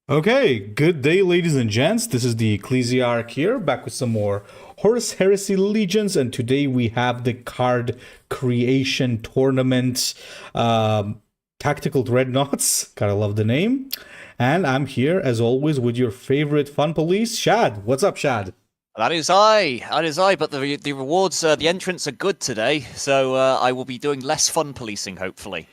Okay, good day, ladies and gents. This is the Ecclesiarch here, back with some more Horus Heresy Legions, and today we have the card creation tournament. Tactical Dreadnaughts, gotta love the name. And I'm here, as always, with your favorite fun police, Shad. What's up, Shad? That is I. That is I. But the rewards, the entrants are good today, so I will be doing less fun policing, hopefully.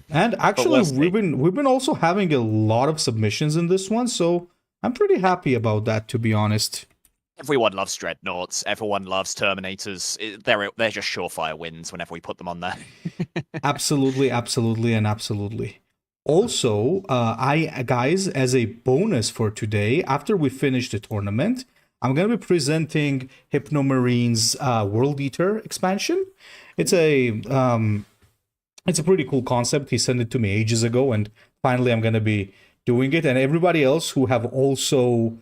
And actually, we've been also having a lot of submissions in this one, so I'm pretty happy about that, to be honest. Everyone loves Dreadnaughts. Everyone loves Terminators. They're just surefire wins whenever we put them on there. Absolutely, and absolutely. Also, guys, as a bonus for today, after we finish the tournament, I'm going to be presenting Hypnomarine's World Eater expansion. It's a pretty cool concept. He sent it to me ages ago, and finally I'm going to be doing it. And everybody else who have also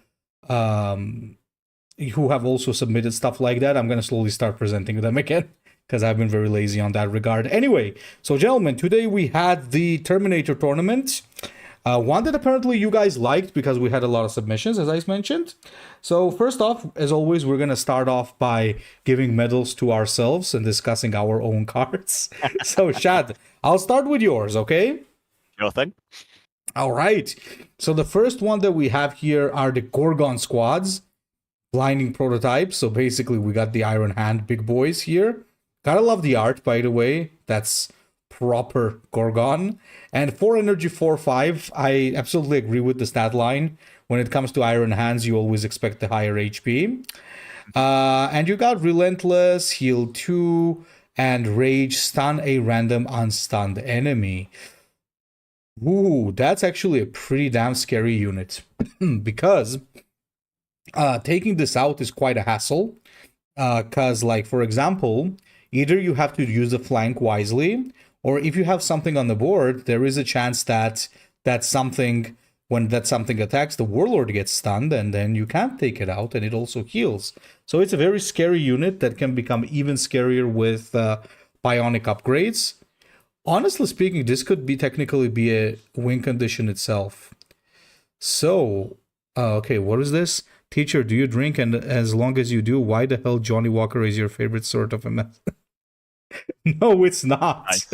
submitted stuff like that, I'm going to slowly start presenting them again, because I've been very lazy on that regard. Anyway, so gentlemen, today we had the Terminator tournament. One that apparently you guys liked because we had a lot of submissions, as I mentioned. So first off, as always, we're going to start off by giving medals to ourselves and discussing our own cards. So Shad, I'll start with yours, okay? Sure thing. All right. So the first one that we have here are the Gorgon squads. Blinding prototypes. So basically we got the Iron Hand big boys here. Gotta love the art, by the way. That's proper Gorgon. And 4 energy 4/5, I absolutely agree with the stat line. When it comes to Iron Hands, you always expect the higher HP. And you got Relentless, Heal 2, and Rage, stun a random unstunned enemy. Ooh, that's actually a pretty damn scary unit. Because taking this out is quite a hassle. Because, like, for example, either you have to use the flank wisely, or if you have something on the board, there is a chance that when that something attacks, the Warlord gets stunned, and then you can't take it out, and it also heals. So it's a very scary unit that can become even scarier with bionic upgrades. Honestly speaking, this could technically be a win condition itself. So, okay, what is this? Teacher, do you drink? And as long as you do, why the hell Johnny Walker is your favorite sort of a meth? No, it's not. Nice.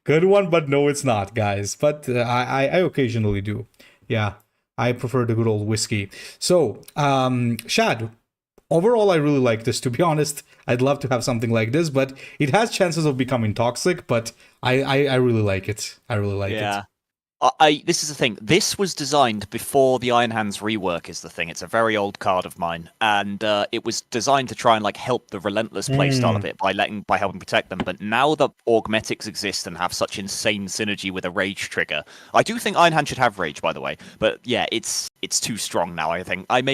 Good one, but no, it's not, guys. But I occasionally do. Yeah, I prefer the good old whiskey. So, Shad, overall, I really like this, to be honest. I'd love to have something like this, but it has chances of becoming toxic, but I really like it. I really like it. This is the thing. This was designed before the Iron Hands rework is the thing. It's a very old card of mine, and it was designed to try and help the Relentless playstyle a bit by helping protect them. But now that Augmetics exist and have such insane synergy with a Rage trigger, I do think Iron Hand should have Rage, by the way. But yeah, it's too strong now. I think I'd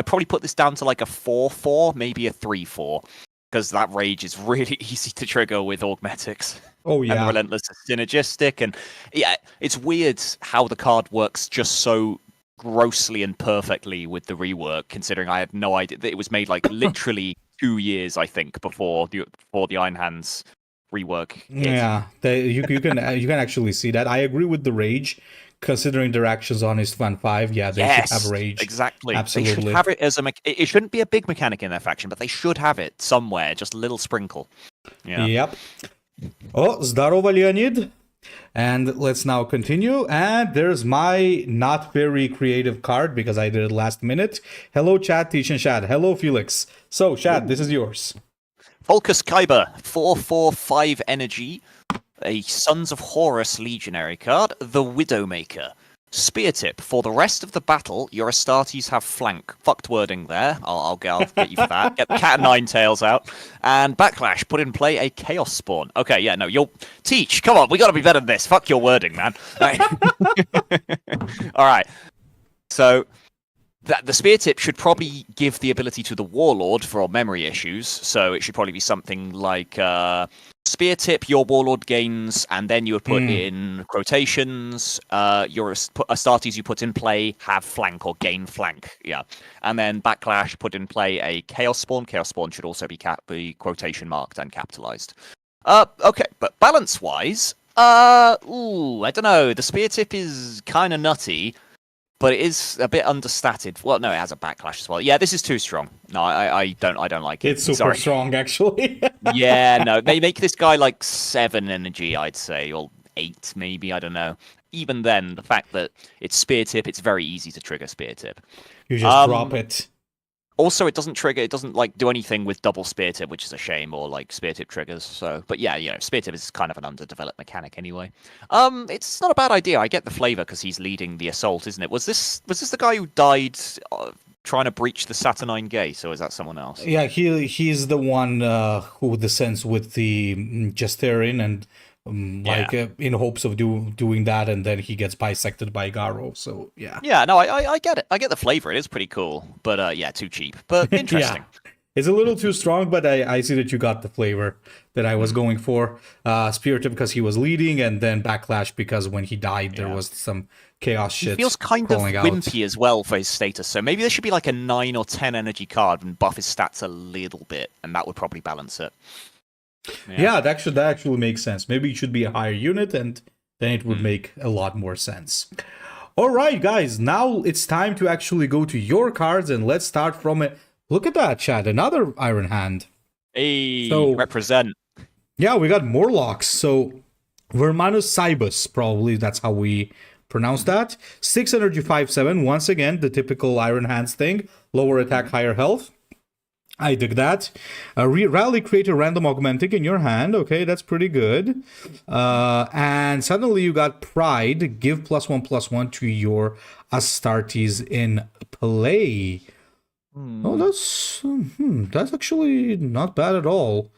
probably put this down to like a 4/4, maybe a 3/4. Because that Rage is really easy to trigger with Augmetics. Oh, yeah. And Relentless is synergistic. And yeah, it's weird how the card works just so grossly and perfectly with the rework, considering I had no idea that it was made literally 2 years, I think, before the Iron Hands rework hit. Yeah, you can actually see that. I agree with the Rage. Considering their actions on his Fan 5, yeah, they should have Rage. Exactly. Absolutely. They should have it as it shouldn't be a big mechanic in their faction, but they should have it somewhere, just a little sprinkle. Yeah. Yep. Oh, Zdarova, Leonid. And let's now continue. And there's my not very creative card, because I did it last minute. Hello, chat, Teach and Shad. Hello, Felix. So, Shad, this is yours. Falkus Kibre, 4/4/5 energy. A Sons of Horus Legionary card, the Widowmaker. Spear tip, for the rest of the battle, your Astartes have flank. Fucked wording there, I'll get you for that. Get the cat and nine tails out. And backlash, put in play a Chaos Spawn. Okay, yeah, no, you'll teach. Come on, we gotta be better than this. Fuck your wording, man. Alright. So, the spear tip should probably give the ability to the Warlord for memory issues. So it should probably be something like spear tip, your Warlord gains, and then you would put in quotations, your Astartes you put in play have flank or gain flank. Yeah. And then backlash, put in play a Chaos Spawn. Chaos Spawn should also be quotation marked and capitalized. Okay, but balance-wise, I don't know. The spear tip is kind of nutty, but it is a bit understated. Well, no, it has a backlash as well. Yeah, this is too strong. No, I don't like it. It's super Sorry. strong, actually. Yeah, no, they make this guy like 7 energy, I'd say, or 8 maybe. I don't know. Even then, the fact that it's spear tip, it's very easy to trigger spear tip. You just drop it. Also, it doesn't trigger. It doesn't like do anything with double spear tip, which is a shame, or like spear tip triggers. So, but yeah, spear tip is kind of an underdeveloped mechanic anyway. It's not a bad idea. I get the flavor because he's leading the assault, isn't it? Was this the guy who died trying to breach the Saturnine Gate, or is that someone else? Yeah, he's the one who descends with the Zharion and in hopes of doing that, and then he gets bisected by Garo. So yeah. Yeah, no, I get it. I get the flavor. It is pretty cool, but yeah, too cheap. But interesting. Yeah. It's a little too strong, but I see that you got the flavor that I was going for. Spear tip because he was leading, and then backlash because when he died, there was some chaos shit. He feels kind of wimpy out. as well for his status, so maybe there should be like a 9 or 10 energy card and buff his stats a little bit, and that would probably balance it. Yeah, that actually makes sense. Maybe it should be a higher unit, and then it would make a lot more sense. All right, guys, now it's time to actually go to your cards, and let's start from it. Look at that, Chad. Another Iron Hand. Hey, so, represent. Yeah, we got Morlocks. So, Vermanus Cybus, probably that's how we pronounce that. 6 energy, 5/7. Once again, the typical Iron Hands thing. Lower attack, higher health. I dig that. Rally, create a random augmenting in your hand. Okay, that's pretty good. And suddenly you got Pride. Give +1/+1 to your Astartes in play. Oh, that's actually not bad at all.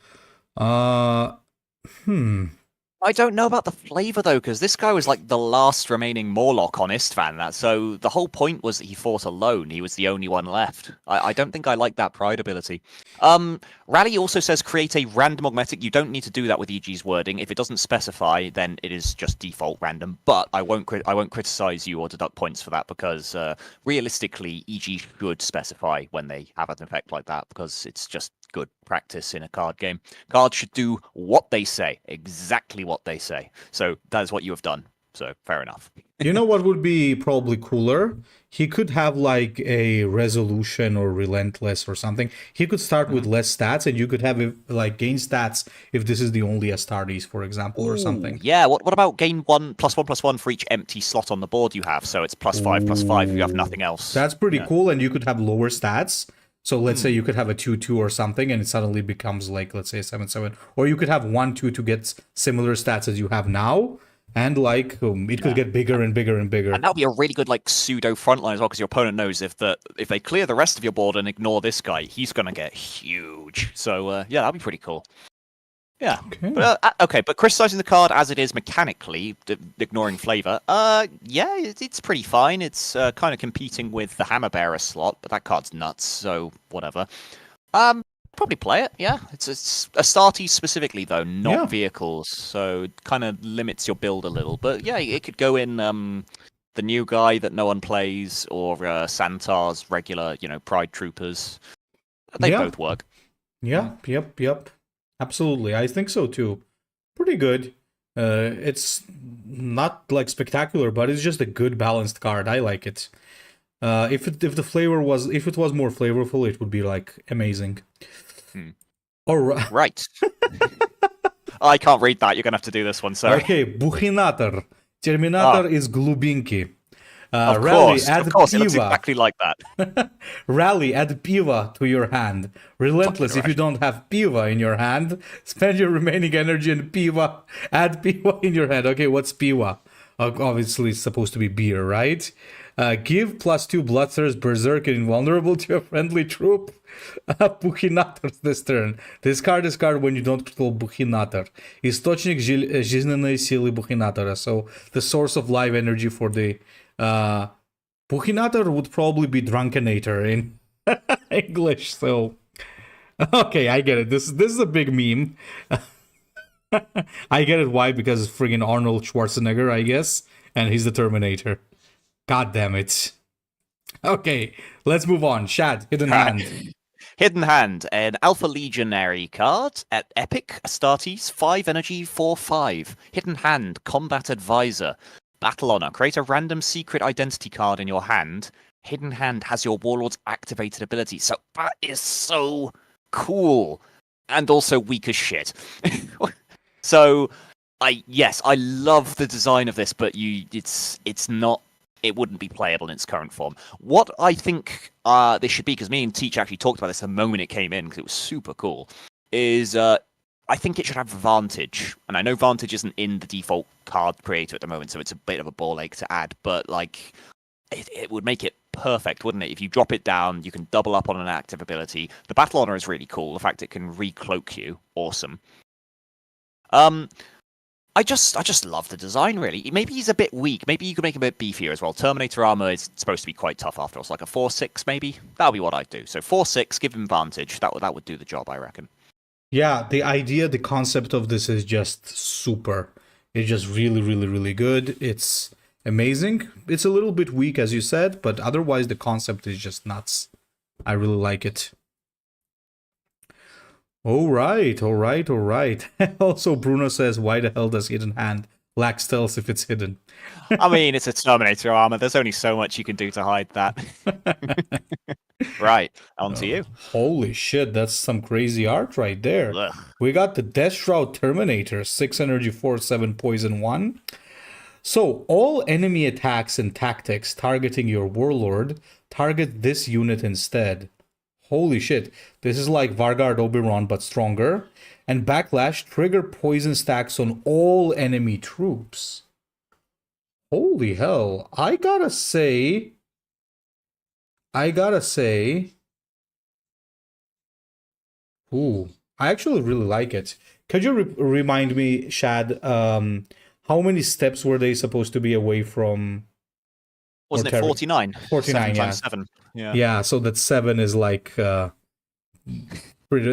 I don't know about the flavor though, because this guy was like the last remaining Morlock on Istvan. So the whole point was that he fought alone. He was the only one left. I don't think I like that Pride ability. Rally also says create a random augmetic. You don't need to do that with EG's wording. If it doesn't specify, then it is just default random. But I won't criticize you or deduct points for that because realistically, EG should specify when they have an effect like that because it's just good practice in a card game. Cards should do what they say, exactly what they say. So that is what you have done. So fair enough. You know what would be probably cooler? He could have like a resolution or relentless or something. He could start with less stats, and you could have like gain stats if this is the only Astartes, for example, or something. Yeah. What about gain 1+1/+1 for each empty slot on the board you have? So it's +5/+5 if you have nothing else. That's pretty cool, and you could have lower stats. So let's say you could have a 2/2 or something, and it suddenly becomes like, let's say, 7/7. Or you could have 1/2 to get similar stats as you have now, and like it could get bigger and bigger and bigger. And that would be a really good like pseudo frontline as well, because your opponent knows if they clear the rest of your board and ignore this guy, he's gonna get huge. So yeah, that'd be pretty cool. Yeah. Okay. But criticizing the card as it is mechanically, ignoring flavor, yeah, it's pretty fine. It's kind of competing with the Hammer Bearer slot, but that card's nuts, so whatever. Probably play it, yeah. It's Astartes specifically, though, not vehicles, so it kind of limits your build a little. But yeah, it could go in the new guy that no one plays, or Santar's regular, Pride Troopers. They both work. Yeah, yep. Absolutely, I think so too. Pretty good. It's not like spectacular, but it's just a good balanced card. I like it. If it was more flavorful, it would be like amazing. All right. Right. I can't read that. You're gonna have to do this one. Sorry. Okay, Buchinator. Terminator is Glubinki. Of course, it looks exactly like that. Rally, add Piva to your hand. Relentless, if you don't have Piva in your hand, spend your remaining energy in Piva. Add Piva in your hand. Okay, what's Piva? Obviously, it's supposed to be beer, right? Give +2 Bloodthirst, Berserk, and Invulnerable to a friendly troop. Buchinator this turn. Discard this card when you don't control Buchinator. Источник жизненной силы Buchinatora. So, the source of life energy for the Buchinator would probably be Drunkenator in English, so okay, I get it. This is a big meme. I get it why, because it's friggin' Arnold Schwarzenegger, I guess, and he's the Terminator. God damn it. Okay, let's move on. Shad, hidden hand. Hidden Hand, an Alpha Legionary card at Epic, Astartes, 5 energy, 4/5. Hidden Hand, Combat Advisor. Battle Honor, create a random secret identity card in your hand. Hidden Hand has your Warlord's activated ability. So that is so cool. And also weak as shit. So, I love the design of this, but it's not. It wouldn't be playable in its current form. What I think this should be, because me and Teach actually talked about this the moment it came in, because it was super cool, is I think it should have Vantage. And I know Vantage isn't in the default card creator at the moment, so it's a bit of a ball ache to add, but like it would make it perfect, wouldn't it? If you drop it down, you can double up on an active ability. The Battle Honor is really cool. The fact it can recloak you, awesome. I just love the design, really. Maybe he's a bit weak. Maybe you could make him a bit beefier as well. Terminator armor is supposed to be quite tough after all. It's like a 4/6 maybe. That'll be what I'd do. So 4/6, give him Vantage. That would do the job, I reckon. Yeah, the idea, the concept of this is just super. It's just really, really, really good. It's amazing. It's a little bit weak, as you said, but otherwise the concept is just nuts. I really like it. All right. Also, Bruno says, why the hell does Hidden Hand lack stealth if it's hidden? I mean, it's a Terminator armor. There's only so much you can do to hide that. Right, on to you. Holy shit, that's some crazy art right there. Ugh. We got the Deathshroud Terminator, 6 energy, 4/7 poison 1. So, all enemy attacks and tactics targeting your warlord target this unit instead. Holy shit, this is like Vargard Oberon but stronger. And backlash, trigger poison stacks on all enemy troops. Holy hell, I gotta say, ooh, I actually really like it. Could you remind me, Shad, how many steps were they supposed to be away from? Wasn't it 49? 49, 7 yeah. times 7. Yeah, so that 7 is like pretty,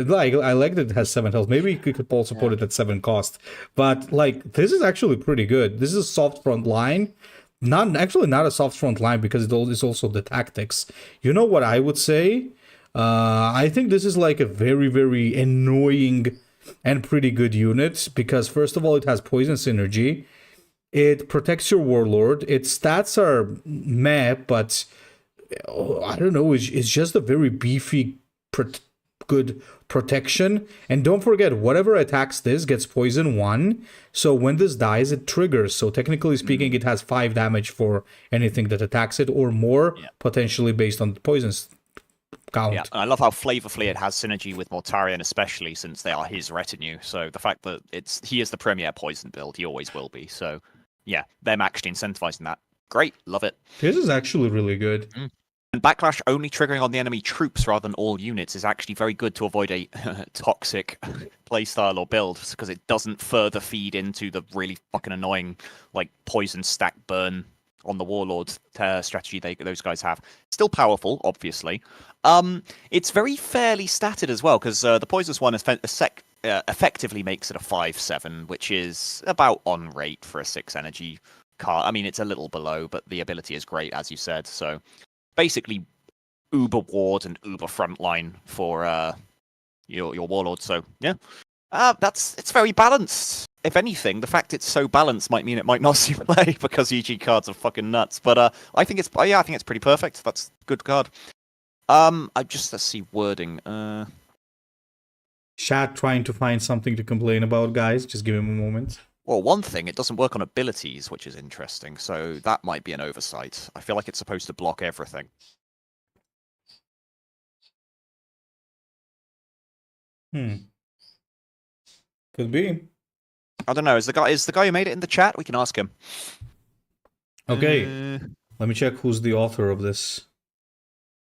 like, I like that it has 7 health. Maybe you could also put it at 7 cost. But like, this is actually pretty good. This is a soft front line. Not a soft front line, because it's also the tactics. You know what I would say? I think this is like a very, very annoying and pretty good unit, because first of all, it has poison synergy. It protects your warlord. Its stats are meh, but I don't know. It's just a very beefy, good protection. And don't forget, whatever attacks this gets poison 1. So when this dies, it triggers. So technically speaking, it has 5 damage for anything that attacks it, or more, potentially based on the poisons count. Yeah, and I love how flavorfully it has synergy with Mortarion, especially since they are his retinue. So the fact that he is the premier poison build, he always will be. So yeah, them actually incentivizing that. Great, love it. This is actually really good. And backlash only triggering on the enemy troops rather than all units is actually very good to avoid a toxic playstyle or build, because it doesn't further feed into the really fucking annoying like poison stack burn on the warlord strategy those guys have. Still powerful, obviously. It's very fairly statted as well, because the poisonous one effectively makes it a 5/7, which is about on rate for a 6 energy card. I mean, it's a little below, but the ability is great, as you said. So basically, uber ward and uber frontline for your warlord. So yeah, it's very balanced. If anything, the fact it's so balanced might mean it might not see play, because EG cards are fucking nuts. But I think it's pretty perfect. That's a good card. Let's see wording. Shad trying to find something to complain about, guys. Just give him a moment. Well, one thing, it doesn't work on abilities, which is interesting. So that might be an oversight. I feel like it's supposed to block everything. Could be. I don't know. Is the guy who made it in the chat? We can ask him. Okay. Let me check who's the author of this.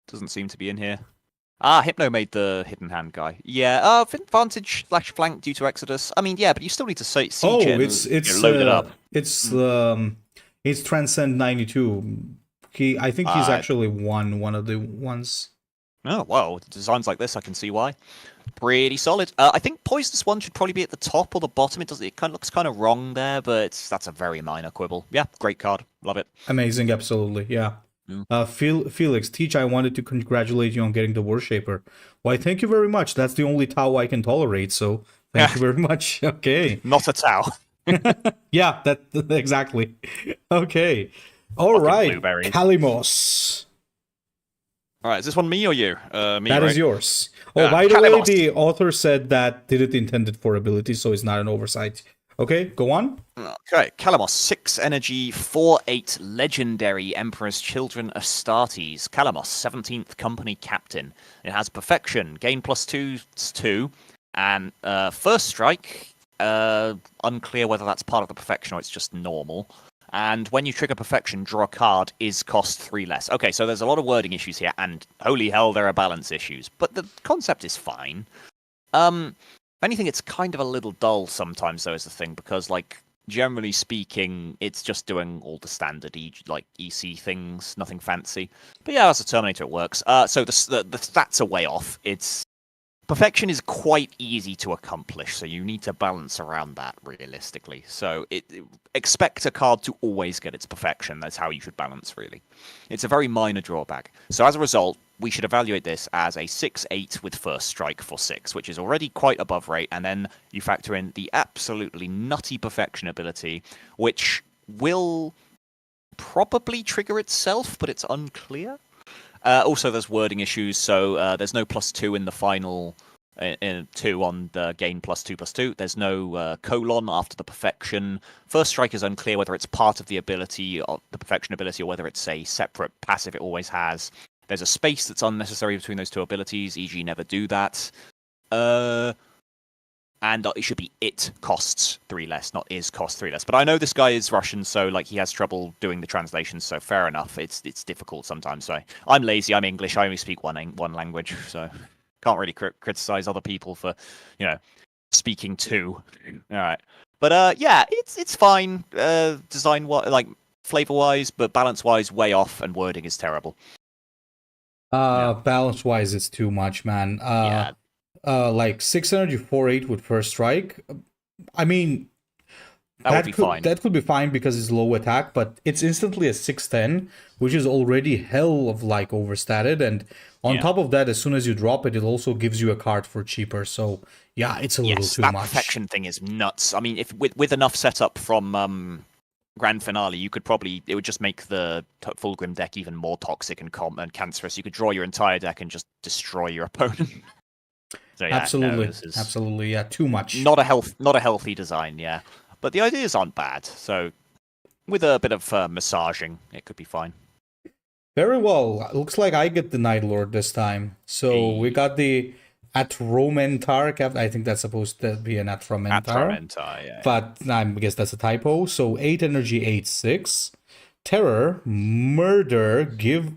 Doesn't seem to be in here. Hypno made the Hidden Hand guy. Yeah, advantage / flank due to Exodus. I mean, yeah, but you still need to see it. It's load it up. It's Transcend 92. I think he's actually one of the ones. Oh, well, designs like this, I can see why. Pretty solid. I think Poisonous One should probably be at the top or the bottom. It kind of looks kind of wrong there, but that's a very minor quibble. Yeah, great card. Love it. Amazing, absolutely, yeah. Felix, Teach, I wanted to congratulate you on getting the Worshaper. Why, thank you very much. That's the only Tau I can tolerate, so thank you very much. Okay. Not a Tau. Yeah, that exactly. Okay. All right. Blueberries. Kalimos. All right, is this one me or you? Me, That right? is yours. Oh, by the way, Kalimos. the author said that did it intended for ability, so it's not an oversight. Okay, go on. Okay, Kalimos, 6 energy, 4/8 legendary Emperor's Children Astartes. Kalimos, 17th Company Captain. It has Perfection, gain +2, 2, and First Strike, unclear whether that's part of the Perfection or it's just normal. And when you trigger Perfection, draw a card, is cost 3 less. Okay, so there's a lot of wording issues here, and holy hell, there are balance issues. But the concept is fine. If anything, it's kind of a little dull sometimes, though, is the thing, because, like, generally speaking, it's just doing all the standard EC things, nothing fancy. But yeah, as a Terminator, it works. So the stats are way off. Perfection is quite easy to accomplish, so you need to balance around that realistically. So expect a card to always get its perfection. That's how you should balance, really. It's a very minor drawback. So as a result, we should evaluate this as a 6/8 with First Strike for 6, which is already quite above rate, and then you factor in the absolutely nutty perfection ability, which will probably trigger itself, but it's unclear. Also, there's wording issues, so there's no +2 in the final 2 on the gain +2/+2. There's no colon after the perfection. First Strike is unclear whether it's part of the ability, of the perfection ability, or whether it's a separate passive it always has. There's a space that's unnecessary between those two abilities, e.g. never do that. And it should be it costs 3 less, not is cost 3 less. But I know this guy is Russian, so like he has trouble doing the translations, so fair enough. It's difficult sometimes. So I'm lazy, I'm English, I only speak one language, so can't really criticize other people for, speaking two. All right. But yeah, it's fine design flavor-wise, but balance-wise way off, and wording is terrible. Balance-wise, it's too much, man. Yeah. Like 6 energy, 4/8 with First Strike. I mean, that would be fine. That could be fine because it's low attack, but it's instantly a 6/10, which is already hell of overstated. And on top of that, as soon as you drop it, it also gives you a card for cheaper. So yeah, it's a little too much. That perfection thing is nuts. I mean, if with enough setup from Grand Finale, it would just make the Fulgrim deck even more toxic and cancerous. You could draw your entire deck and just destroy your opponent. So, yeah, absolutely, yeah, too much. Not a healthy design, yeah. But the ideas aren't bad, so with a bit of massaging, it could be fine. Very well. Looks like I get the Night Lord this time. So we got the Atramentar. I think that's supposed to be an Atramentar. Atramentar, yeah. But I guess that's a typo. So 8 energy, 8/6. Terror, Murder, give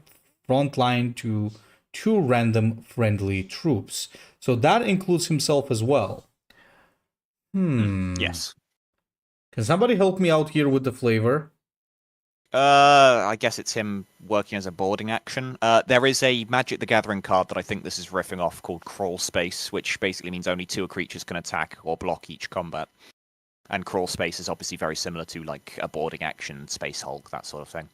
frontline to 2 random friendly troops. So that includes himself as well. Yes. Can somebody help me out here with the flavor? I guess it's him working as a boarding action. There is a Magic the Gathering card that I think this is riffing off called Crawl Space, which basically means only 2 creatures can attack or block each combat. And Crawl Space is obviously very similar to like a boarding action, Space Hulk, that sort of thing.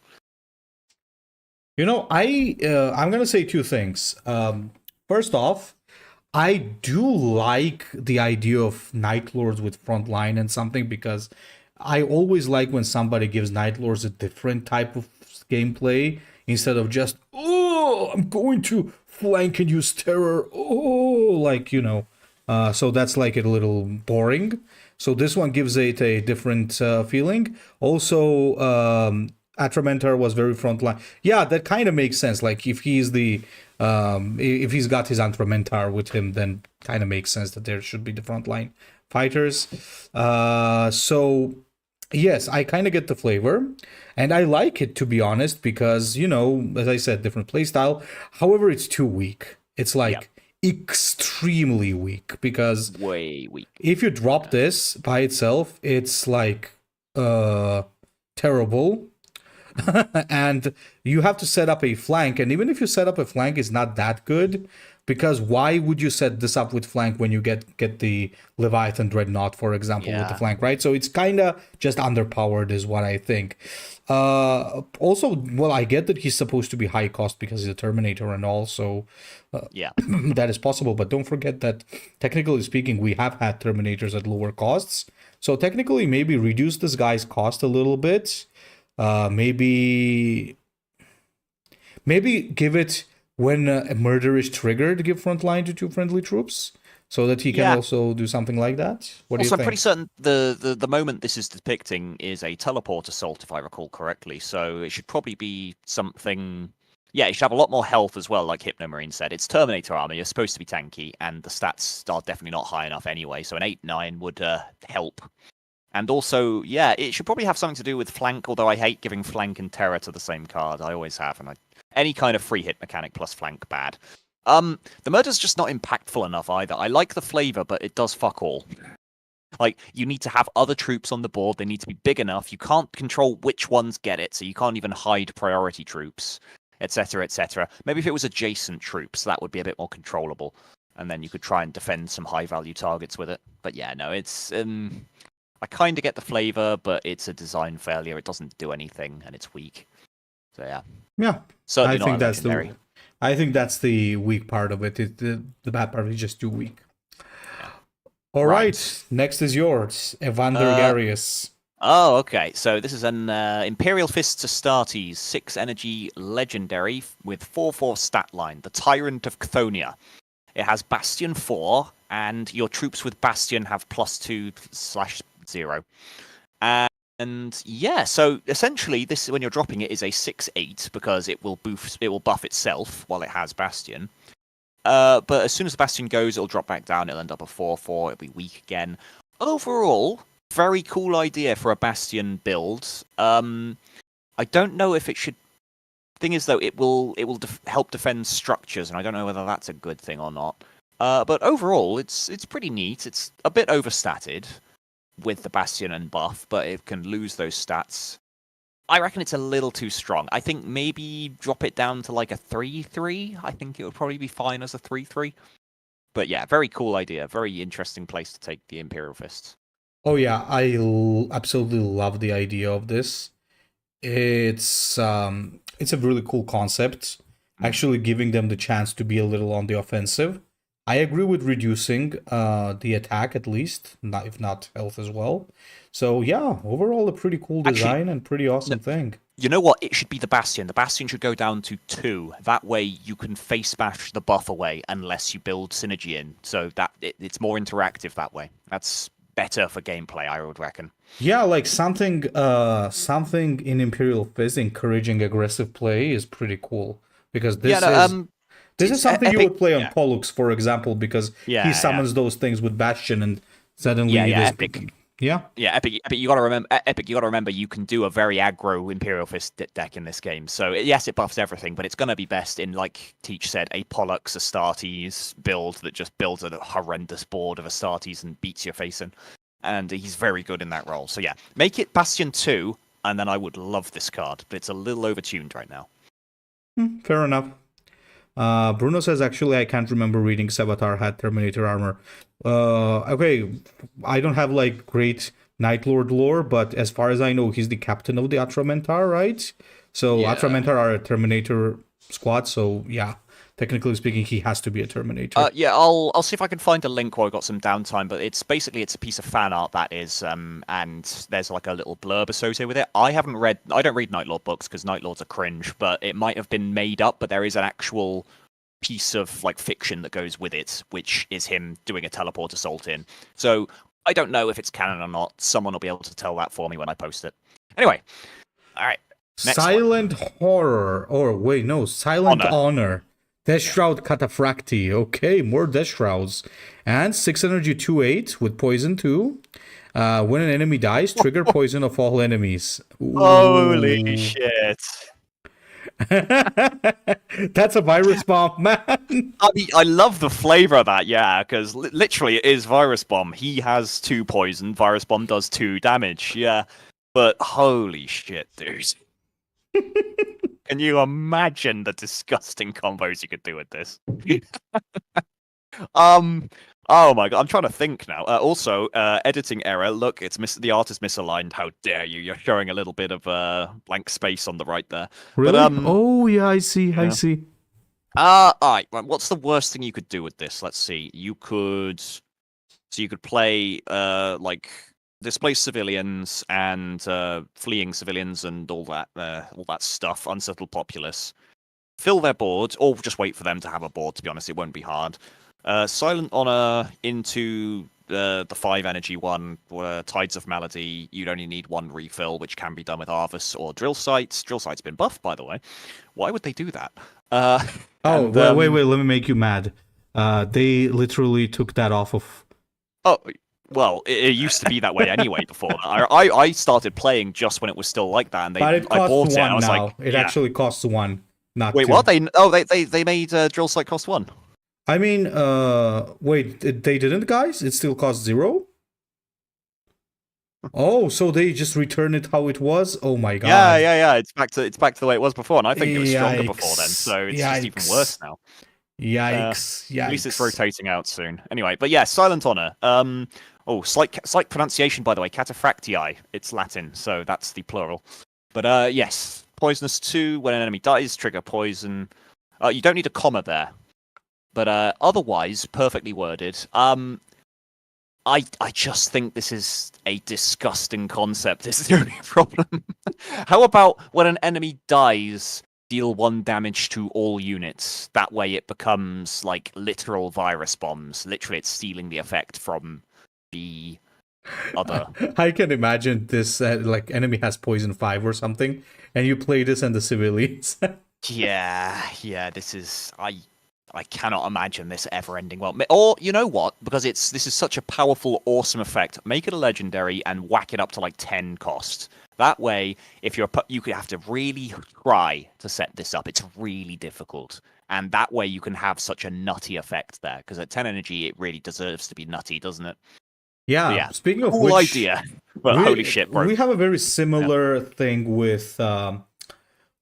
I'm gonna say 2 things. First off, I do like the idea of Night Lords with frontline and something, because I always like when somebody gives Night Lords a different type of gameplay instead of just, I'm going to flank and use terror. So that's like a little boring. So this one gives it a different feeling. Also, Atramentar was very frontline. Yeah, that kind of makes sense. Like if he's if he's got his Atramentar with him, then kind of makes sense that there should be the frontline fighters. So yes, I kind of get the flavor, and I like it, to be honest, because as I said, different playstyle. However, it's too weak. It's extremely weak, because way weak. If you drop this by itself, it's terrible. And you have to set up a flank, and even if you set up a flank, it's not that good, because why would you set this up with flank when you get the Leviathan Dreadnaught, for example, with the flank, right? So it's kind of just underpowered is what I think. Also, well, I get that he's supposed to be high cost because he's a Terminator and all, so that is possible, but don't forget that technically speaking, we have had Terminators at lower costs, so technically maybe reduce this guy's cost a little bit. Maybe give it when a murder is triggered, give frontline to 2 friendly troops, so that he can also do something like that. What do you think? I'm pretty certain the moment this is depicting is a teleport assault, if I recall correctly. So it should probably be something. Yeah, it should have a lot more health as well, like Hypnomarine said. It's Terminator armor, you're supposed to be tanky, and the stats are definitely not high enough anyway, so an 8-9 would help. And also, yeah, it should probably have something to do with flank, although I hate giving flank and terror to the same card. I always have, and any kind of free hit mechanic plus flank, bad. The murder's just not impactful enough either. I like the flavor, but it does fuck all. Like, you need to have other troops on the board, they need to be big enough, you can't control which ones get it, so you can't even hide priority troops, etc., etc. Maybe if it was adjacent troops, that would be a bit more controllable, and then you could try and defend some high-value targets with it. But yeah, no, it's... I kind of get the flavor, but it's a design failure. It doesn't do anything, and it's weak. So yeah. Yeah. Certainly I think not legendary. I think that's the weak part of it. The bad part is just too weak. Yeah. All right. Next is yours, Evander Garius. Oh, okay. So this is an Imperial Fists Astartes 6 energy legendary with 4/4 stat line, the Tyrant of Chthoniya. It has Bastion 4, and your troops with Bastion have +2/0. And yeah, so essentially, this when you're dropping it is a 6/8 because it will buff itself while it has Bastion. But as soon as the Bastion goes, it'll drop back down. It'll end up a 4/4. It'll be weak again. Overall, very cool idea for a Bastion build. I don't know if it should. Thing is, though, it will help defend structures, and I don't know whether that's a good thing or not. But overall, it's pretty neat. It's a bit overstatted with the Bastion and buff, but it can lose those stats. I reckon it's a little too strong. I think maybe drop it down to like a 3/3. I think it would probably be fine as a 3/3. But yeah, very cool idea. Very interesting place to take the Imperial Fists. Oh yeah, I absolutely love the idea of this. It's a really cool concept. Actually giving them the chance to be a little on the offensive. I agree with reducing the attack at least, if not health as well. So yeah, overall a pretty cool design and pretty awesome thing. You know what? It should be the Bastion. The Bastion should go down to 2. That way you can face bash the buff away unless you build synergy in. So that it's more interactive that way. That's better for gameplay, I would reckon. Yeah, like something in Imperial Fist encouraging aggressive play is pretty cool, because this is something you would play on Pollux, for example, because he summons those things with Bastion and suddenly Epic. Yeah, Epic. You gotta remember, you can do a very aggro Imperial Fist deck in this game. So yes, it buffs everything, but it's gonna be best in, like Teach said, a Pollux Astartes build that just builds a horrendous board of Astartes and beats your face in. And he's very good in that role. So yeah, make it Bastion 2, and then I would love this card. But it's a little overtuned right now. Fair enough. Bruno says, actually, I can't remember reading Sevatar had Terminator armor. Okay, I don't have like great Night Lord lore, but as far as I know, he's the captain of the Atramentar, right? So Atramentar are a Terminator squad, so yeah, technically speaking, he has to be a Terminator. I'll see if I can find a link while I've got some downtime, but it's a piece of fan art that is, and there's like a little blurb associated with it. I don't read Night Lord books because Night Lords are cringe, but it might have been made up, but there is an actual piece of like fiction that goes with it, which is him doing a teleport assault in. So I don't know if it's canon or not. Someone will be able to tell that for me when I post it. Anyway, all right. Silent Honor. Deathshroud Cataphractii. Okay, more Deathshrouds. And 6 energy 2/8 with poison 2. When an enemy dies, trigger poison of all enemies. Ooh. Holy shit. That's a virus bomb, man. I mean, I love the flavor of that, yeah, because literally it is virus bomb. He has 2 poison, virus bomb does 2 damage, yeah. But holy shit, dude. Can you imagine the disgusting combos you could do with this? Oh my god, I'm trying to think now. Also, editing error. Look, the art is misaligned. How dare you? You're showing a little bit of blank space on the right there. Really? But Oh yeah, I see. I yeah. see. Alright. What's the worst thing you could do with this? Let's see. You could play like displaced civilians and fleeing civilians and all that stuff. Unsettled populace. Fill their board, or just wait for them to have a board. To be honest, it won't be hard. Silent Honor into the 5 energy one, Tides of Malady. You'd only need 1 refill, which can be done with Arvus or Drill Sights. Drill Sight's been buffed, by the way. Why would they do that? Wait, let me make you mad. They literally took that off of... Oh, well, it used to be that way anyway before that. I started playing just when it was still like that, and I bought it, and I was now. like... It actually costs 1, not Wait, 2. what? They made Drill Sight cost 1? I mean, wait, they didn't, guys? It still costs 0? Oh, so they just return it how it was? Oh my god. Yeah. It's back to the way it was before, and I think it was stronger before then, so it's just even worse now. Yikes. At least it's rotating out soon. Anyway, but yeah, Silent Honor. Slight pronunciation, by the way. Cataphractii. It's Latin, so that's the plural. But yes, Poisonous 2. When an enemy dies, trigger poison. You don't need a comma there. But otherwise, perfectly worded. I just think this is a disgusting concept. This is the only problem. How about when an enemy dies, deal 1 damage to all units? That way it becomes like literal virus bombs. Literally, it's stealing the effect from the other. I can imagine this, like, enemy has poison 5 or something, and you play this and the civilians. Yeah, this is... I cannot imagine this ever ending well. Or, you know what? Because this is such a powerful, awesome effect, make it a legendary and whack it up to like 10 cost. That way, if you could have to really try to set this up. It's really difficult. And that way you can have such a nutty effect there. Because at 10 energy, it really deserves to be nutty, doesn't it? Yeah, speaking of cool which... idea. Well, holy shit, bro. We have a very similar thing with...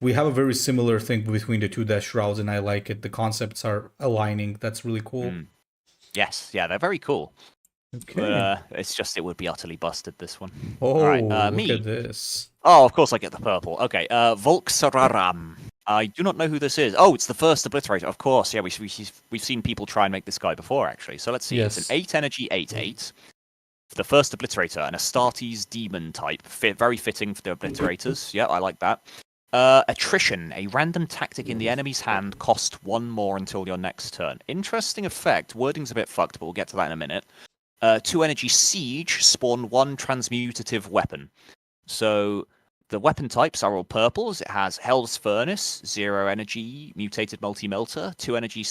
we have a very similar thing between the 2 Deathshrouds, and I like it. The concepts are aligning. That's really cool. Yes, yeah, they're very cool. Okay. But it's just, it would be utterly busted, this one. Oh, all right, look me. at this. Oh, of course I get the purple. Okay, Volk-Sa'ra'am. I do not know who this is. Oh, it's the first Obliterator, of course. Yeah, we've seen people try and make this guy before, actually. So let's see. Yes. It's an 8 energy, 8/8. The first Obliterator, an Astartes Demon type. Very fitting for the Obliterators. Yeah, I like that. Attrition, a random tactic in the enemy's hand, cost 1 more until your next turn. Interesting effect. Wording's a bit fucked, but we'll get to that in a minute. 2 energy Siege, spawn 1 transmutative weapon. So the weapon types are all purples. It has Hell's Furnace, 0 energy, mutated multi-melter, 2 energy...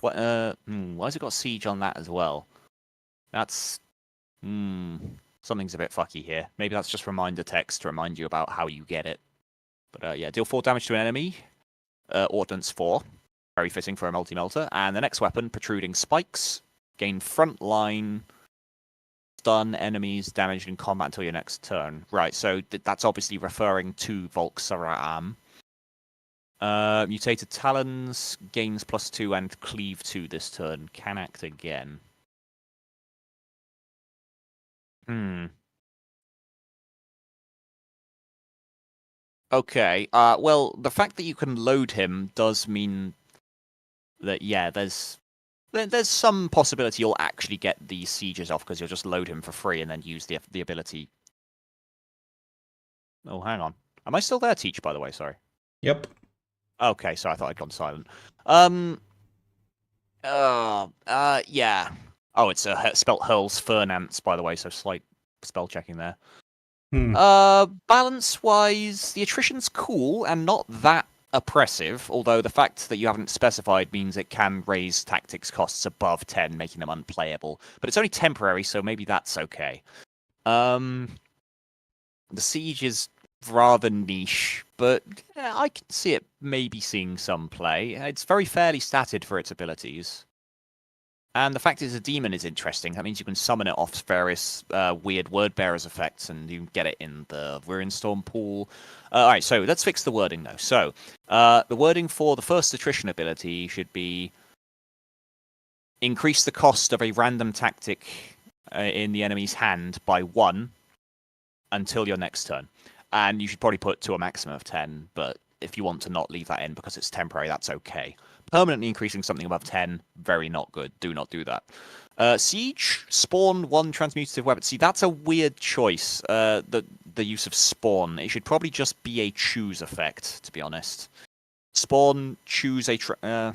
why has it got Siege on that as well? That's... something's a bit fucky here. Maybe that's just reminder text to remind you about how you get it. But yeah, deal 4 damage to an enemy. Ordnance 4. Very fitting for a multi-melter. And the next weapon, Protruding Spikes. Gain front line. Stun enemies damaged in combat until your next turn. Right, so that's obviously referring to Volk-Sa'ra'am. Mutated Talons. Gains +2 and Cleave 2 this turn. Can act again. Okay, well, the fact that you can load him does mean that, yeah, there's some possibility you'll actually get these sieges off, because you'll just load him for free and then use the ability. Oh, hang on. Am I still there, Teach, by the way? Sorry. Yep. Okay, so I thought I'd gone silent. Yeah. Oh, it's spelt Hurl's Fernance, by the way, so slight spell checking there. Balance-wise, the attrition's cool and not that oppressive, although the fact that you haven't specified means it can raise tactics costs above 10, making them unplayable. But it's only temporary, so maybe that's okay. The Siege is rather niche, but yeah, I can see it maybe seeing some play. It's very fairly statted for its abilities. And the fact it's a demon is interesting. That means you can summon it off various weird word bearers effects, and you can get it in the Ruinstorm pool. All right, so let's fix the wording though. So the wording for the first attrition ability should be increase the cost of a random tactic in the enemy's hand by 1 until your next turn. And you should probably put to a maximum of 10, but if you want to not leave that in because it's temporary, that's okay. Permanently increasing something above 10, very not good. Do not do that. Siege, spawn 1 transmutative weapon. See, that's a weird choice, the use of spawn. It should probably just be a choose effect, to be honest. Spawn, choose a...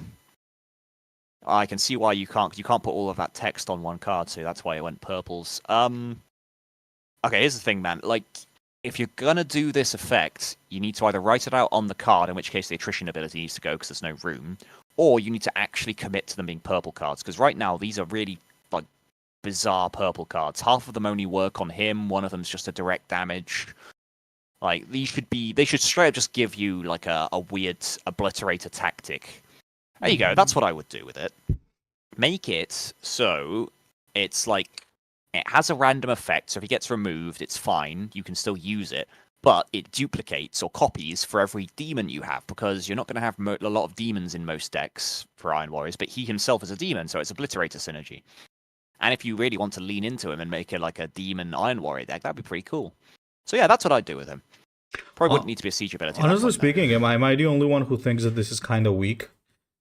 I can see why you can't put all of that text on one card, so that's why it went purples. Okay, here's the thing, man. Like, if you're gonna do this effect, you need to either write it out on the card, in which case the attrition ability needs to go because there's no room, or you need to actually commit to them being purple cards, because right now these are really like bizarre purple cards. Half of them only work on him, one of them's just a direct damage. Like, they should straight up just give you like a weird obliterator tactic. There you go, that's what I would do with it. Make it so it's like, it has a random effect, so if it gets removed, it's fine, you can still use it, but it duplicates or copies for every demon you have, because you're not going to have a lot of demons in most decks for Iron Warriors, but he himself is a demon, so it's Obliterator synergy. And if you really want to lean into him and make it like a demon Iron Warrior deck, that'd be pretty cool. So yeah, that's what I'd do with him. Probably wouldn't need to be a siege ability. Honestly speaking, am I the only one who thinks that this is kind of weak?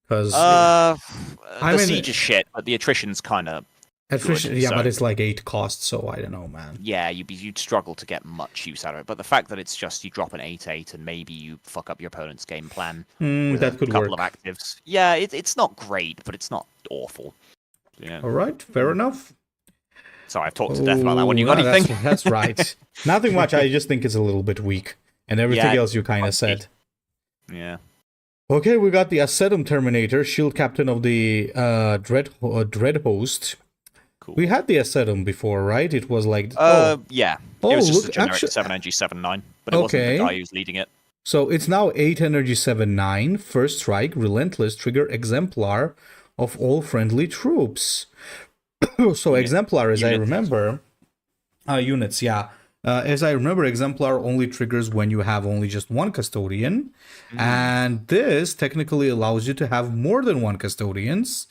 Because the siege is shit, but the attrition's kind of attrition. Good, yeah, so. but it's like 8 costs, so I don't know, man. Yeah, you'd struggle to get much use out of it. But the fact that it's just you drop an 8/8 and maybe you fuck up your opponent's game plan with that could a couple work. of actives. Yeah, it's not great, but it's not awful. Yeah. All right, fair enough. Sorry, I've talked to death about that one. You got anything? That's right. Nothing much. I just think it's a little bit weak, and everything else you kind of said. Yeah. Okay, we got the Ascetum Terminator, shield captain of the Dread Host. Cool. We had the Ascetum before, right? It was like... yeah. Oh, it was just look, a generic actually... 7 energy 7/9, but it wasn't the guy who's leading it. So it's now 8 energy 7/9, first strike, relentless, trigger exemplar of all friendly troops. So exemplar, as I remember... units, yeah. As I remember, exemplar only triggers when you have only just one custodian, and this technically allows you to have more than one custodians.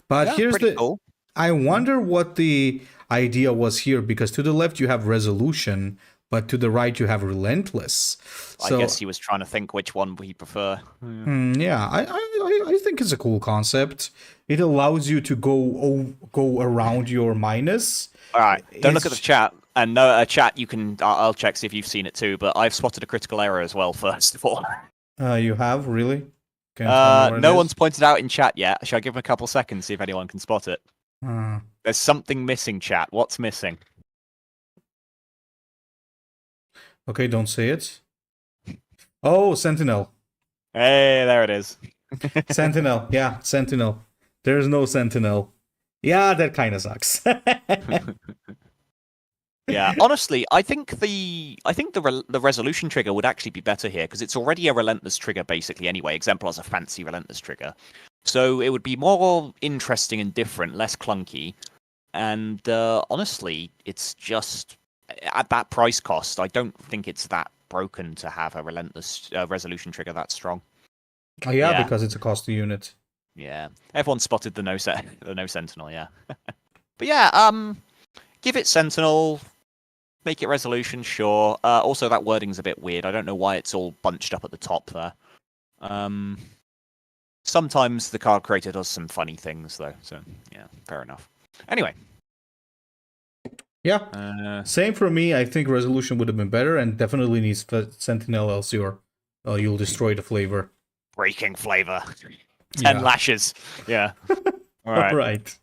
But here's the... Cool. I wonder what the idea was here, because to the left you have resolution, but to the right you have relentless. So, I guess he was trying to think which one we prefer. Yeah, I think it's a cool concept. It allows you to go around your minus. All right, don't look at the chat. And no, chat, you can. I'll check see if you've seen it too. But I've spotted a critical error as well. First of all, you have really? No one's pointed out in chat yet. Shall I give him a couple seconds see if anyone can spot it? There's something missing, chat. What's missing? Okay, don't say it. Oh, Sentinel. Hey, there it is. Sentinel. Yeah, Sentinel. There's no Sentinel. Yeah, that kind of sucks. Yeah, honestly, I think the resolution trigger would actually be better here, because it's already a relentless trigger basically anyway. Exemplar's a fancy relentless trigger, so it would be more interesting and different, less clunky. And honestly, it's just at that price cost, I don't think it's that broken to have a relentless resolution trigger that strong. Oh yeah, because it's a cost unit. Yeah, everyone spotted the no Sentinel. Yeah, but yeah, give it Sentinel. Make it resolution, sure. Also, that wording's a bit weird. I don't know why it's all bunched up at the top there. Sometimes the card creator does some funny things, though. So, yeah, fair enough. Anyway. Yeah. Same for me. I think resolution would have been better, and definitely needs Sentinel, else you'll destroy the flavor. Breaking flavor. 10 lashes. Yeah. All right. All right.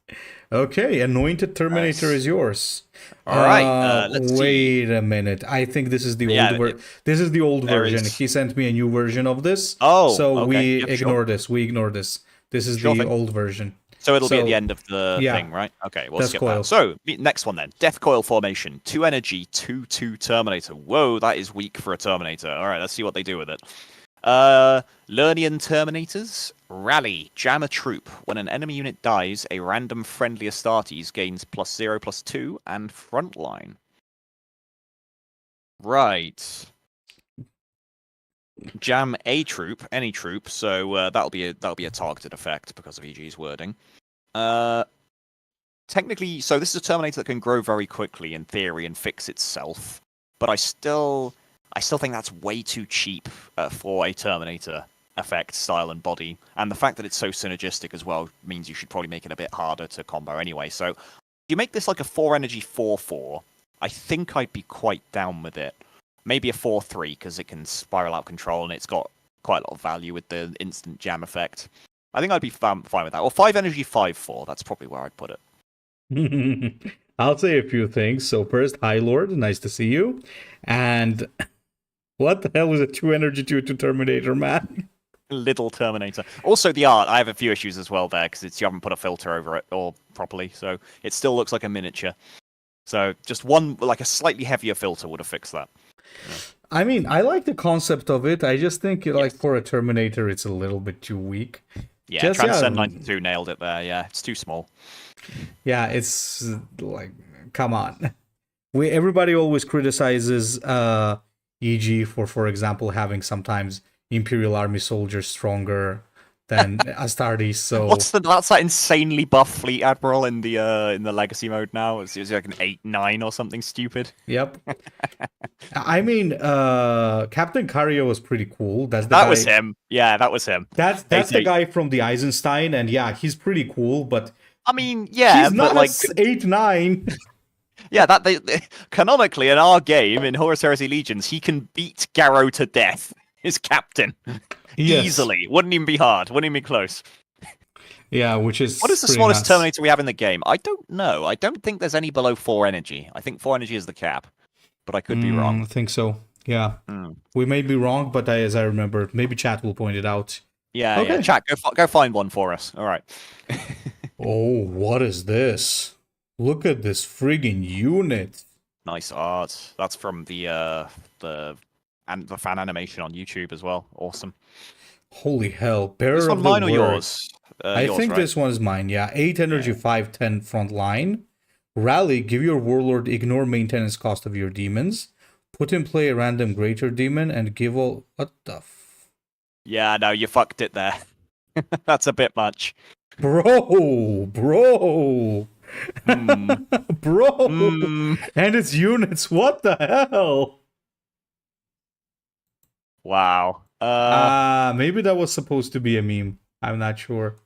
Okay, Anointed Terminator is yours. All right. Let's wait a minute. I think this is the old version. This is the old version. He sent me a new version of this. Oh, so okay. We ignore this. We ignore this. This is the old version. So it'll be at the end of the thing, right? Okay, we'll skip that. So, next one then. Deathcoil formation. 2 energy, 2/2 Terminator. Whoa, that is weak for a Terminator. All right, let's see what they do with it. Lernian Terminators. Rally. Jam a troop. When an enemy unit dies, a random friendly Astartes gains +0/+2 and frontline. Right. Jam a troop, any troop, so that'll be a targeted effect because of EG's wording. Technically, so this is a Terminator that can grow very quickly in theory and fix itself, but I still think that's way too cheap for a Terminator effect, style, and body. And the fact that it's so synergistic as well means you should probably make it a bit harder to combo anyway. So if you make this like a 4 energy 4/4, I think I'd be quite down with it. Maybe a 4/3 because it can spiral out control and it's got quite a lot of value with the instant jam effect. I think I'd be fine with that. Or 5 energy 5/4. That's probably where I'd put it. I'll say a few things. So first, hi Lord, nice to see you. And what the hell is a 2 energy 2/2 Terminator, man? Little Terminator. Also, the art, I have a few issues as well there because you haven't put a filter over it or properly, so it still looks like a miniature. So just one, like a slightly heavier filter would have fixed that. Yeah. I mean, I like the concept of it. I just think, like, for a Terminator, it's a little bit too weak. Yeah, Transcend 92 nailed it there. Yeah, it's too small. Yeah, it's like, come on. Everybody always criticizes EG for example, having sometimes Imperial Army soldiers stronger than Astartes. So that's that insanely buff fleet admiral in the legacy mode now. It's like an 8-9 or something stupid. Yep. I mean, Captain Cario was pretty cool. That was him. Yeah, that was him. That's the guy from the Eisenstein, and yeah, he's pretty cool. But I mean, yeah, he's not like 8-9. Yeah, canonically in our game in Horus Heresy Legions, he can beat Garrow to death. His captain. Yes. Easily. Wouldn't even be hard. Wouldn't even be close. Yeah, which is... What is the smallest Terminator we have in the game? I don't know. I don't think there's any below 4 energy. I think 4 energy is the cap. But I could be wrong. I think so. Yeah. We may be wrong, but as I remember, maybe chat will point it out. Yeah, okay. Yeah. Chat, go find one for us. All right. Oh, what is this? Look at this friggin' unit. Nice art. That's from the fan animation on YouTube as well. Awesome. Holy hell. Bearer this one of the mine word. Or yours? I think this one is mine, yeah. 8 energy, 5/10 front line. Rally, give your warlord ignore maintenance cost of your demons. Put in play a random greater demon and give all... What the Yeah, no, you fucked it there. That's a bit much. Bro! Bro! And its units, what the hell? Wow. Maybe that was supposed to be a meme. I'm not sure.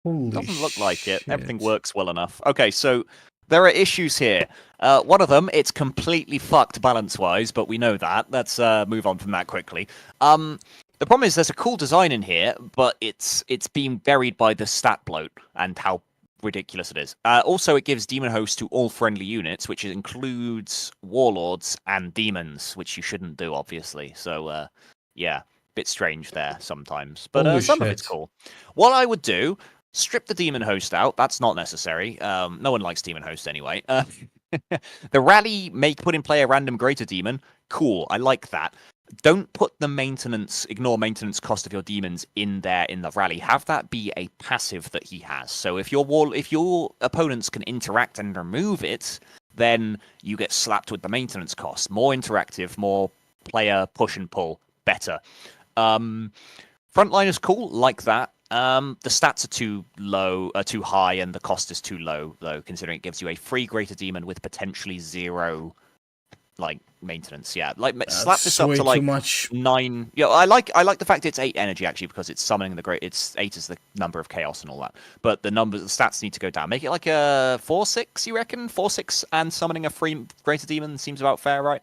Holy Doesn't look like it. Everything works well enough. Okay, so there are issues here. One of them, it's completely fucked balance-wise, but we know that. Let's move on from that quickly. The problem is there's a cool design in here, but it's being buried by the stat bloat and how ridiculous it is. Also, it gives demon host to all friendly units, which includes warlords and demons, which you shouldn't do, obviously. So, yeah, bit strange there sometimes, but some of it's cool. What I would do, strip the demon host out. That's not necessary. No one likes demon host anyway. The rally, put in play a random greater demon. Cool, I like that. Don't put the ignore maintenance cost of your demons in there in the rally. Have that be a passive that he has. So if your opponents can interact and remove it, then you get slapped with the maintenance cost. More interactive, more player push and pull, better. Frontline is cool, like that. The stats are too high, and the cost is too low, though, considering it gives you a free greater demon with potentially 0 maintenance. Yeah, slap this up to too much. 9. Yeah, I like the fact it's 8 energy actually, because it's summoning it's 8 is the number of chaos and all that. But the stats need to go down. Make it like a 4/6, you reckon? 4/6 and summoning a free greater demon seems about fair, right?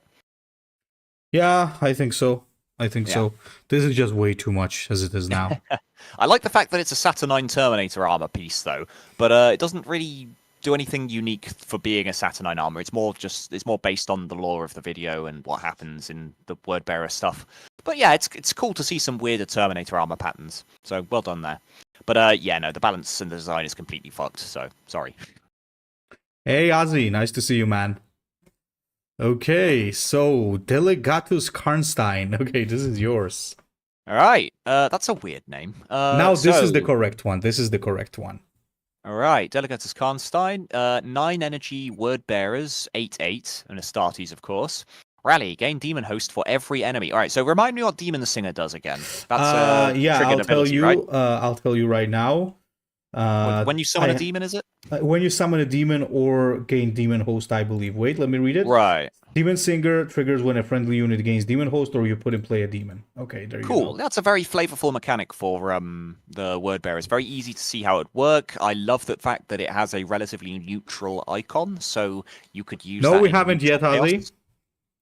Yeah, I think so. So. This is just way too much as it is now. I like the fact that it's a Saturnine Terminator armor piece, though, but it doesn't really do anything unique for being a Saturnine armor. It's more based on the lore of the video and what happens in the word bearer stuff. But yeah, it's cool to see some weirder Terminator armor patterns. So well done there. But the balance and the design is completely fucked. So sorry. Hey Ozzy, nice to see you, man. Okay, so Delegatus Karnstein. Okay, this is yours. All right. That's a weird name. Now this is the correct one. This is the correct one. All right. Delegatus Karnstein. 9 energy word bearers, 8/8, and Astartes, of course. Rally. Gain demon host for every enemy. All right. So remind me what Demon Singer does again. That's yeah, triggered I'll tell ability, you. right? I'll tell you right now. When you summon a demon, is it? When you summon a demon or gain demon host, I believe. Wait, let me read it. Right. Demon Singer triggers when a friendly unit gains demon host or you put in play a demon. Okay, there you go. Cool. That's a very flavorful mechanic for the word bearers. Very easy to see how it work. I love the fact that it has a relatively neutral icon, so you could use. No, that we in haven't yet, neutral Harley. chaos.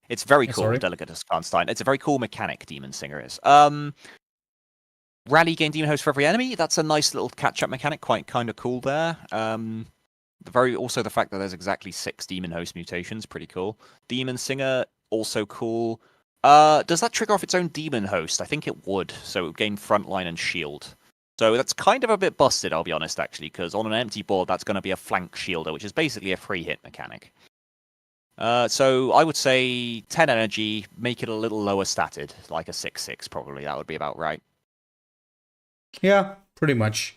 It's very cool, Sorry. Delegatus Karnstein. It's a very cool mechanic, Demon Singer is. Rally gain demon host for every enemy. That's a nice little catch-up mechanic, quite kind of cool there. Also the fact that there's exactly 6 demon host mutations, pretty cool. Demon Singer, also cool. Does that trigger off its own demon host? I think it would. So it would gain frontline and shield. So that's kind of a bit busted, I'll be honest, actually, because on an empty board, that's going to be a flank shielder, which is basically a free hit mechanic. So I would say 10 energy, make it a little lower statted, like a 6/6 probably. That would be about right. Yeah, pretty much.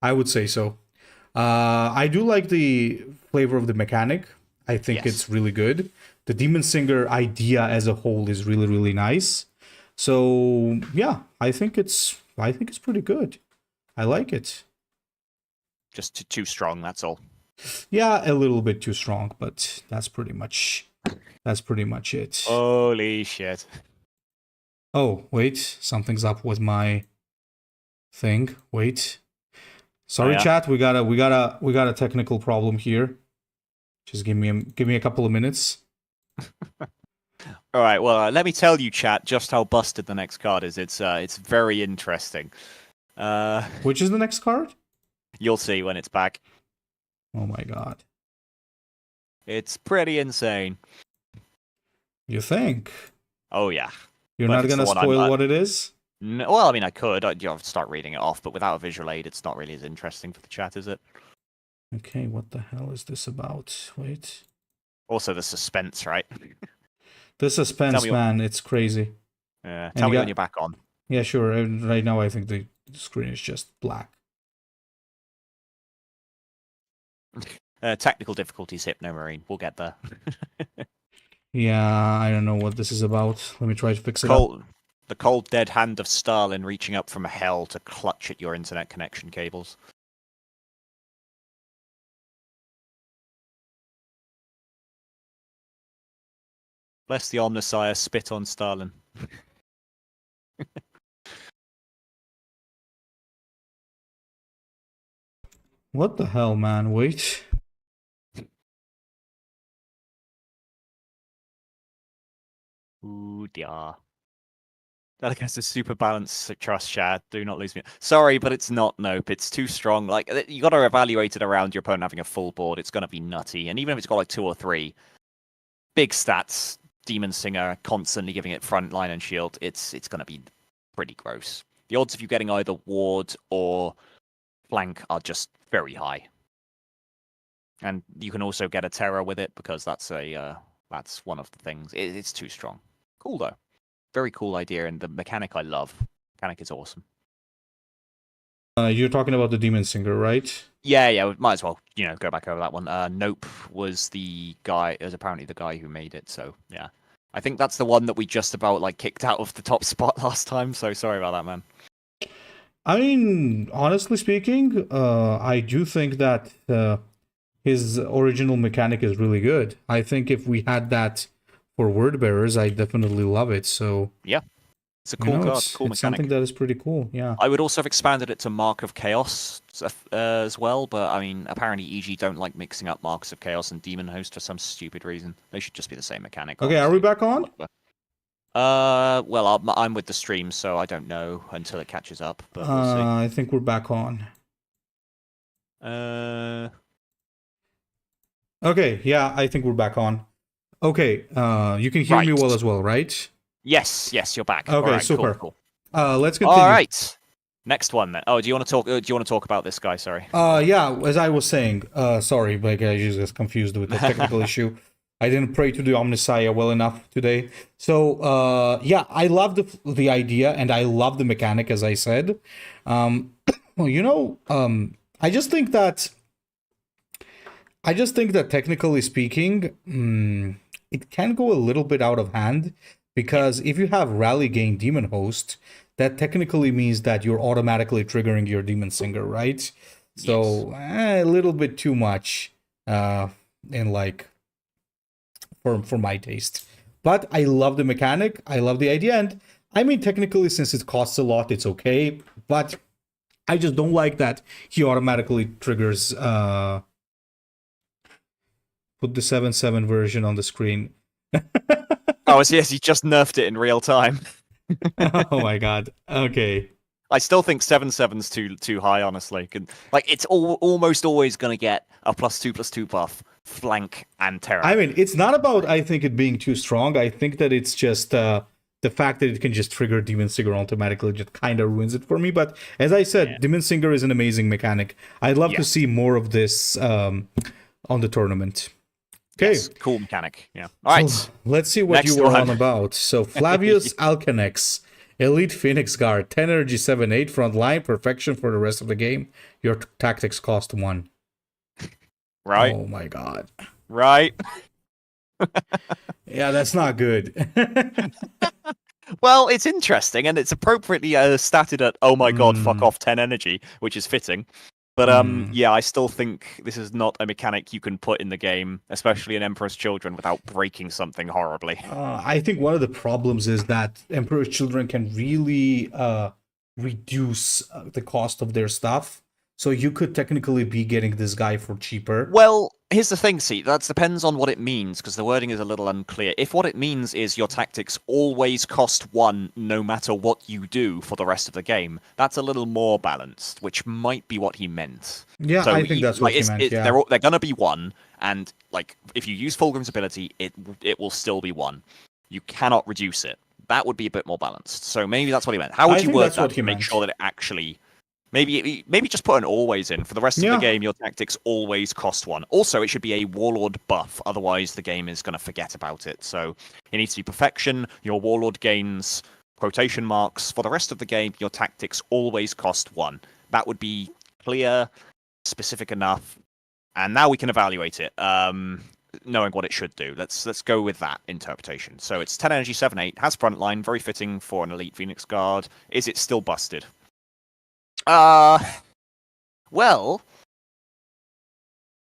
I would say so. I do like the flavor of the mechanic. I think it's really good. The Demon Singer idea as a whole is really, really nice. So yeah, I think it's pretty good. I like it. Just too strong, that's all. Yeah, a little bit too strong, but that's pretty much it. Holy shit. Oh, wait, something's up with my thing. Wait. Sorry, chat. We got a technical problem here. Just give me a couple of minutes. All right. Well, let me tell you, chat, just how busted the next card is. It's very interesting. Which is the next card? You'll see when it's back. Oh my god. It's pretty insane. You think? Oh yeah. You're not gonna spoil what it is? No, well, I mean, I could. I'd start reading it off, but without a visual aid, it's not really as interesting for the chat, is it? Okay, what the hell is this about? Wait. Also, the suspense, right? The suspense, man, it's crazy. Yeah, tell me when you're back on. Yeah, sure. Right now, I think the screen is just black. Technical difficulties, Hypnomarine. We'll get there. Yeah, I don't know what this is about. Let me try to fix it up. The cold, dead hand of Stalin reaching up from hell to clutch at your internet connection cables. Bless the Omnissiah, spit on Stalin. What the hell, man? Wait. Ooh, dear. That against a super balanced trust shad. Do not lose me. Sorry, but it's not Nope. It's too strong. Like, you got to evaluate it around your opponent having a full board. It's going to be nutty. And even if it's got like 2 or 3 big stats, Demon Singer constantly giving it frontline and shield, it's going to be pretty gross. The odds of you getting either ward or flank are just very high. And you can also get a terror with it because that's one of the things. It's too strong. Cool though. Very cool idea, and the mechanic I love. Mechanic is awesome. You're talking about the Demon Singer, right? Yeah, we might as well, go back over that one. Nope was apparently the guy who made it, so yeah. I think that's the one that we just about kicked out of the top spot last time, so sorry about that, man. I mean, honestly speaking, I do think that his original mechanic is really good. I think if we had that for word bearers, I definitely love it. So yeah, it's a cool card, cool mechanic. It's something that is pretty cool. Yeah, I would also have expanded it to Mark of Chaos as well, but I mean, apparently EG don't like mixing up Marks of Chaos and Demon Host for some stupid reason. They should just be the same mechanic. Okay, honestly. Are we back on? Well, I'm with the stream, so I don't know until it catches up. But we'll see. I think we're back on. Okay, yeah, I think we're back on. Okay, you can hear me well as well, right? Yes, you're back. Okay, right, super. Cool. Let's continue. All right, next one then. Oh, do you want to talk about this guy? Sorry. Yeah, as I was saying, sorry, but I just got confused with the technical issue. I didn't pray to the Omnissiah well enough today. So, yeah, I love the idea, and I love the mechanic, as I said. Well, I just think that technically speaking, it can go a little bit out of hand, because if you have Rally Gain Demon Host, that technically means that you're automatically triggering your Demon Singer, right? So a little bit too much, in like for my taste. But I love the mechanic. I love the idea, and I mean technically since it costs a lot, it's okay. But I just don't like that he automatically triggers. Put the 7/7 version on the screen. Oh, yes, he just nerfed it in real time. Oh my god. Okay. I still think 7/7's too high, honestly. It's almost always going to get a +2/+2 buff, flank, and terror. I mean, it's not about, I think, it being too strong. I think that it's just the fact that it can just trigger Demon Singer automatically just kind of ruins it for me. But as I said, Demon Singer is an amazing mechanic. I'd love to see more of this on the tournament. Okay. Yes, cool mechanic. Yeah. All right. So, let's see what Next you were one. on about. So, Flavius Alkenex, Elite Phoenix Guard, 10 energy, 7/8, front line, perfection for the rest of the game. Your tactics cost 1. Right. Oh my god. Right. Yeah, that's not good. Well, it's interesting, and it's appropriately statted at, oh my god, fuck off 10 energy, which is fitting. But yeah, I still think this is not a mechanic you can put in the game, especially in Emperor's Children, without breaking something horribly. I think one of the problems is that Emperor's Children can really reduce the cost of their stuff. So you could technically be getting this guy for cheaper. Well, here's the thing, see, that depends on what it means, because the wording is a little unclear. If what it means is your tactics always cost 1 no matter what you do for the rest of the game, that's a little more balanced, which might be what he meant. Yeah, so I think that's what he meant, yeah. They're going to be 1, and like if you use Fulgrim's ability, it will still be 1. You cannot reduce it. That would be a bit more balanced. So maybe that's what he meant. How would you word that to make sure that it actually... Maybe just put an always in. For the rest of the game, your tactics always cost 1. Also, it should be a Warlord buff. Otherwise, the game is going to forget about it. So it needs to be perfection. Your Warlord gains quotation marks. For the rest of the game, your tactics always cost 1. That would be clear, specific enough. And now we can evaluate it, knowing what it should do. Let's go with that interpretation. So it's 10 energy, 7/8, has frontline, very fitting for an Elite Phoenix Guard. Is it still busted? Well,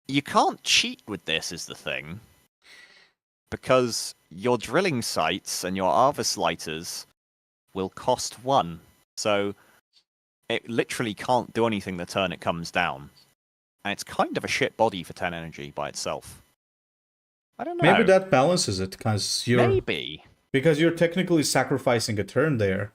you can't cheat with this, is the thing. Because your drilling sites and your Arvis lighters will cost 1. So it literally can't do anything the turn it comes down. And it's kind of a shit body for 10 energy by itself. I don't know. Maybe that balances it, because Maybe. Because you're technically sacrificing a turn there.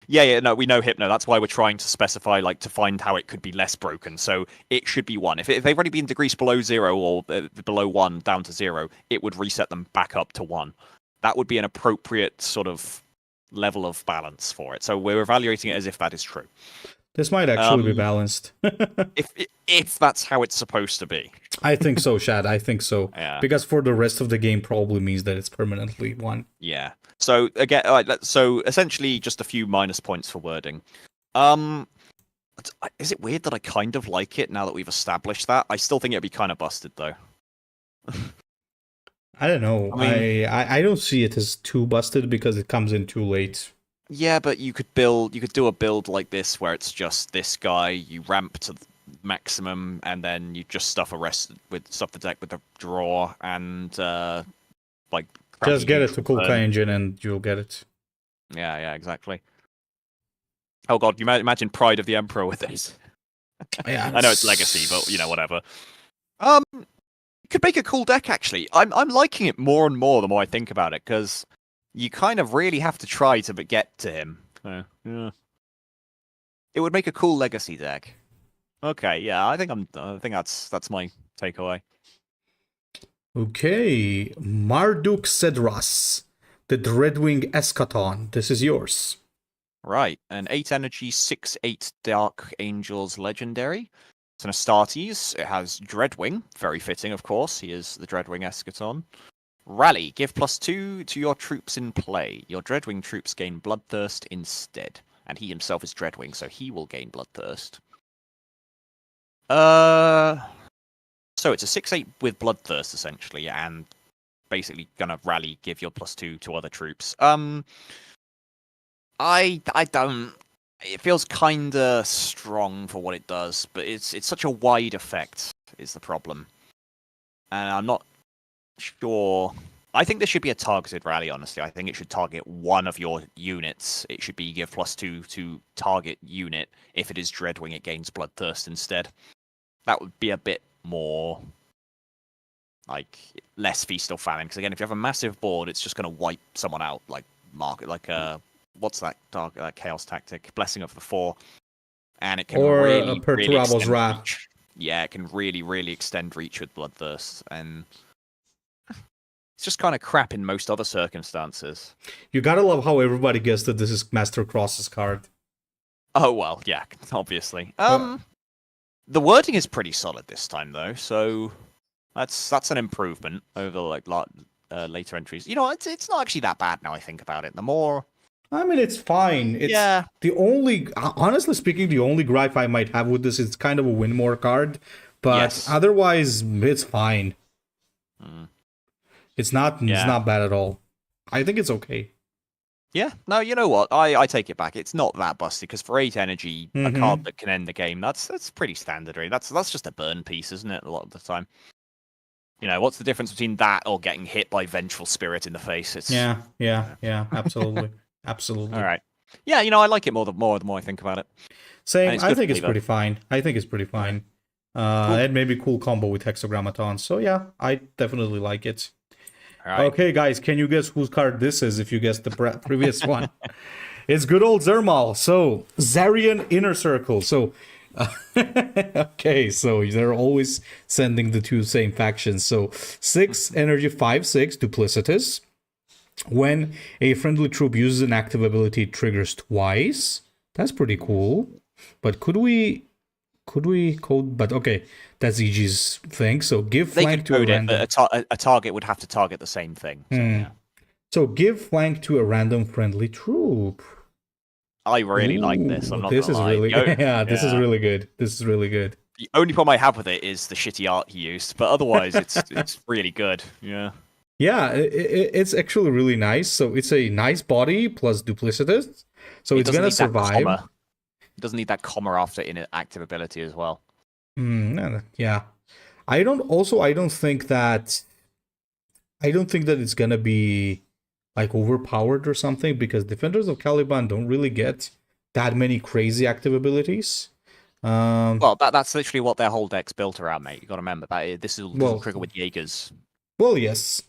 Yeah, no, we know Hypno. That's why we're trying to specify, to find how it could be less broken. So it should be 1. If they've already been degreased below 0 or below 1 down to 0, it would reset them back up to 1. That would be an appropriate sort of level of balance for it. So we're evaluating it as if that is true. This might actually be balanced. if that's how it's supposed to be. I think so, Shad. I think so. Yeah. Because for the rest of the game probably means that it's permanently 1. Yeah. So again, so essentially just a few minus points for wording. Is it weird that I kind of like it now that we've established that? I still think it'd be kind of busted though. I don't know. I don't see it as too busted because it comes in too late. Yeah, but you could do a build like this where it's just this guy, you ramp to maximum, and then you just stuff the deck with a draw and just get it to Kulka Engine and you'll get it. Yeah, exactly. Oh god, you imagine Pride of the Emperor with this. Yeah, I know it's Legacy, but whatever. Could make a cool deck actually. I'm liking it more and more the more I think about it, because you kind of really have to try to get to him. Yeah. It would make a cool Legacy deck. Okay, yeah, I think that's my takeaway. Okay, Marduk Sedras, the Dreadwing Eschaton. This is yours. Right, an 8 energy, 6/8 Dark Angels legendary. It's an Astartes. It has Dreadwing. Very fitting, of course. He is the Dreadwing Eschaton. Rally. Give +2 to your troops in play. Your Dreadwing troops gain Bloodthirst instead. And he himself is Dreadwing, so he will gain Bloodthirst. So it's a 6/8 with Bloodthirst, essentially, and basically gonna rally, give your +2 to other troops. I don't... It feels kinda strong for what it does, but it's such a wide effect, is the problem. And I'm not sure... I think this should be a targeted rally, honestly. I think it should target one of your units. It should be give +2 to target unit. If it is Dreadwing, it gains Bloodthirst instead. That would be a bit more... like, less Feast or Famine. Because again, if you have a massive board, it's just going to wipe someone out, like what's that chaos tactic? Blessing of the Four, and it can really extend Wrath. reach. Yeah, it can really extend reach with Bloodthirst, and it's just kind of crap in most other circumstances. You gotta love how everybody guessed that this is Master Cross's card. Oh well, yeah, obviously. The wording is pretty solid this time though, so that's an improvement over like later entries. You know, it's not actually that bad now I think about it. The more... I mean, it's fine. It's the only... Honestly speaking, the only gripe I might have with this is kind of a win more card. But otherwise, it's fine. It's not bad at all. I think it's okay. Yeah, no, you know what? I take it back. It's not that busty, because for 8 energy, a card that can end the game, that's pretty standard, really. That's just a burn piece, isn't it, a lot of the time? You know, what's the difference between that or getting hit by Vengeful Spirit in the face? It's... Yeah, absolutely. Absolutely. All right. Yeah, you know, I like it the more I think about it. Same, I think it's pretty fine. Cool. It may be cool combo with Hexagrammaton, so yeah, I definitely like it. All right. Okay, guys, can you guess whose card this is if you guessed the previous one? It's good old Zermal. So, Zharion Inner Circle. So, okay, so they're always sending the two same factions. So 6 energy, 5/6 duplicitous. When a friendly troop uses an active ability, it triggers twice. That's pretty cool. But could we code? But okay, that's EG's thing. So give flank to a random. But a target would have to target the same thing. So, yeah. So give flank to a random friendly troop. I really like this. I'm not this gonna is lie. really this is really good. This is really good. The only problem I have with it is the shitty art he used, but otherwise it's really good. Yeah. Yeah, it's actually really nice. So it's a nice body plus duplicitous. So it's gonna survive. It doesn't need that comma after in active ability as well. Yeah. I don't think that it's gonna be like overpowered or something, because Defenders of Caliban don't really get that many crazy active abilities. Well, that's literally what their whole deck's built around, mate. You got to remember that this will trigger with Jaegers. Well, yes,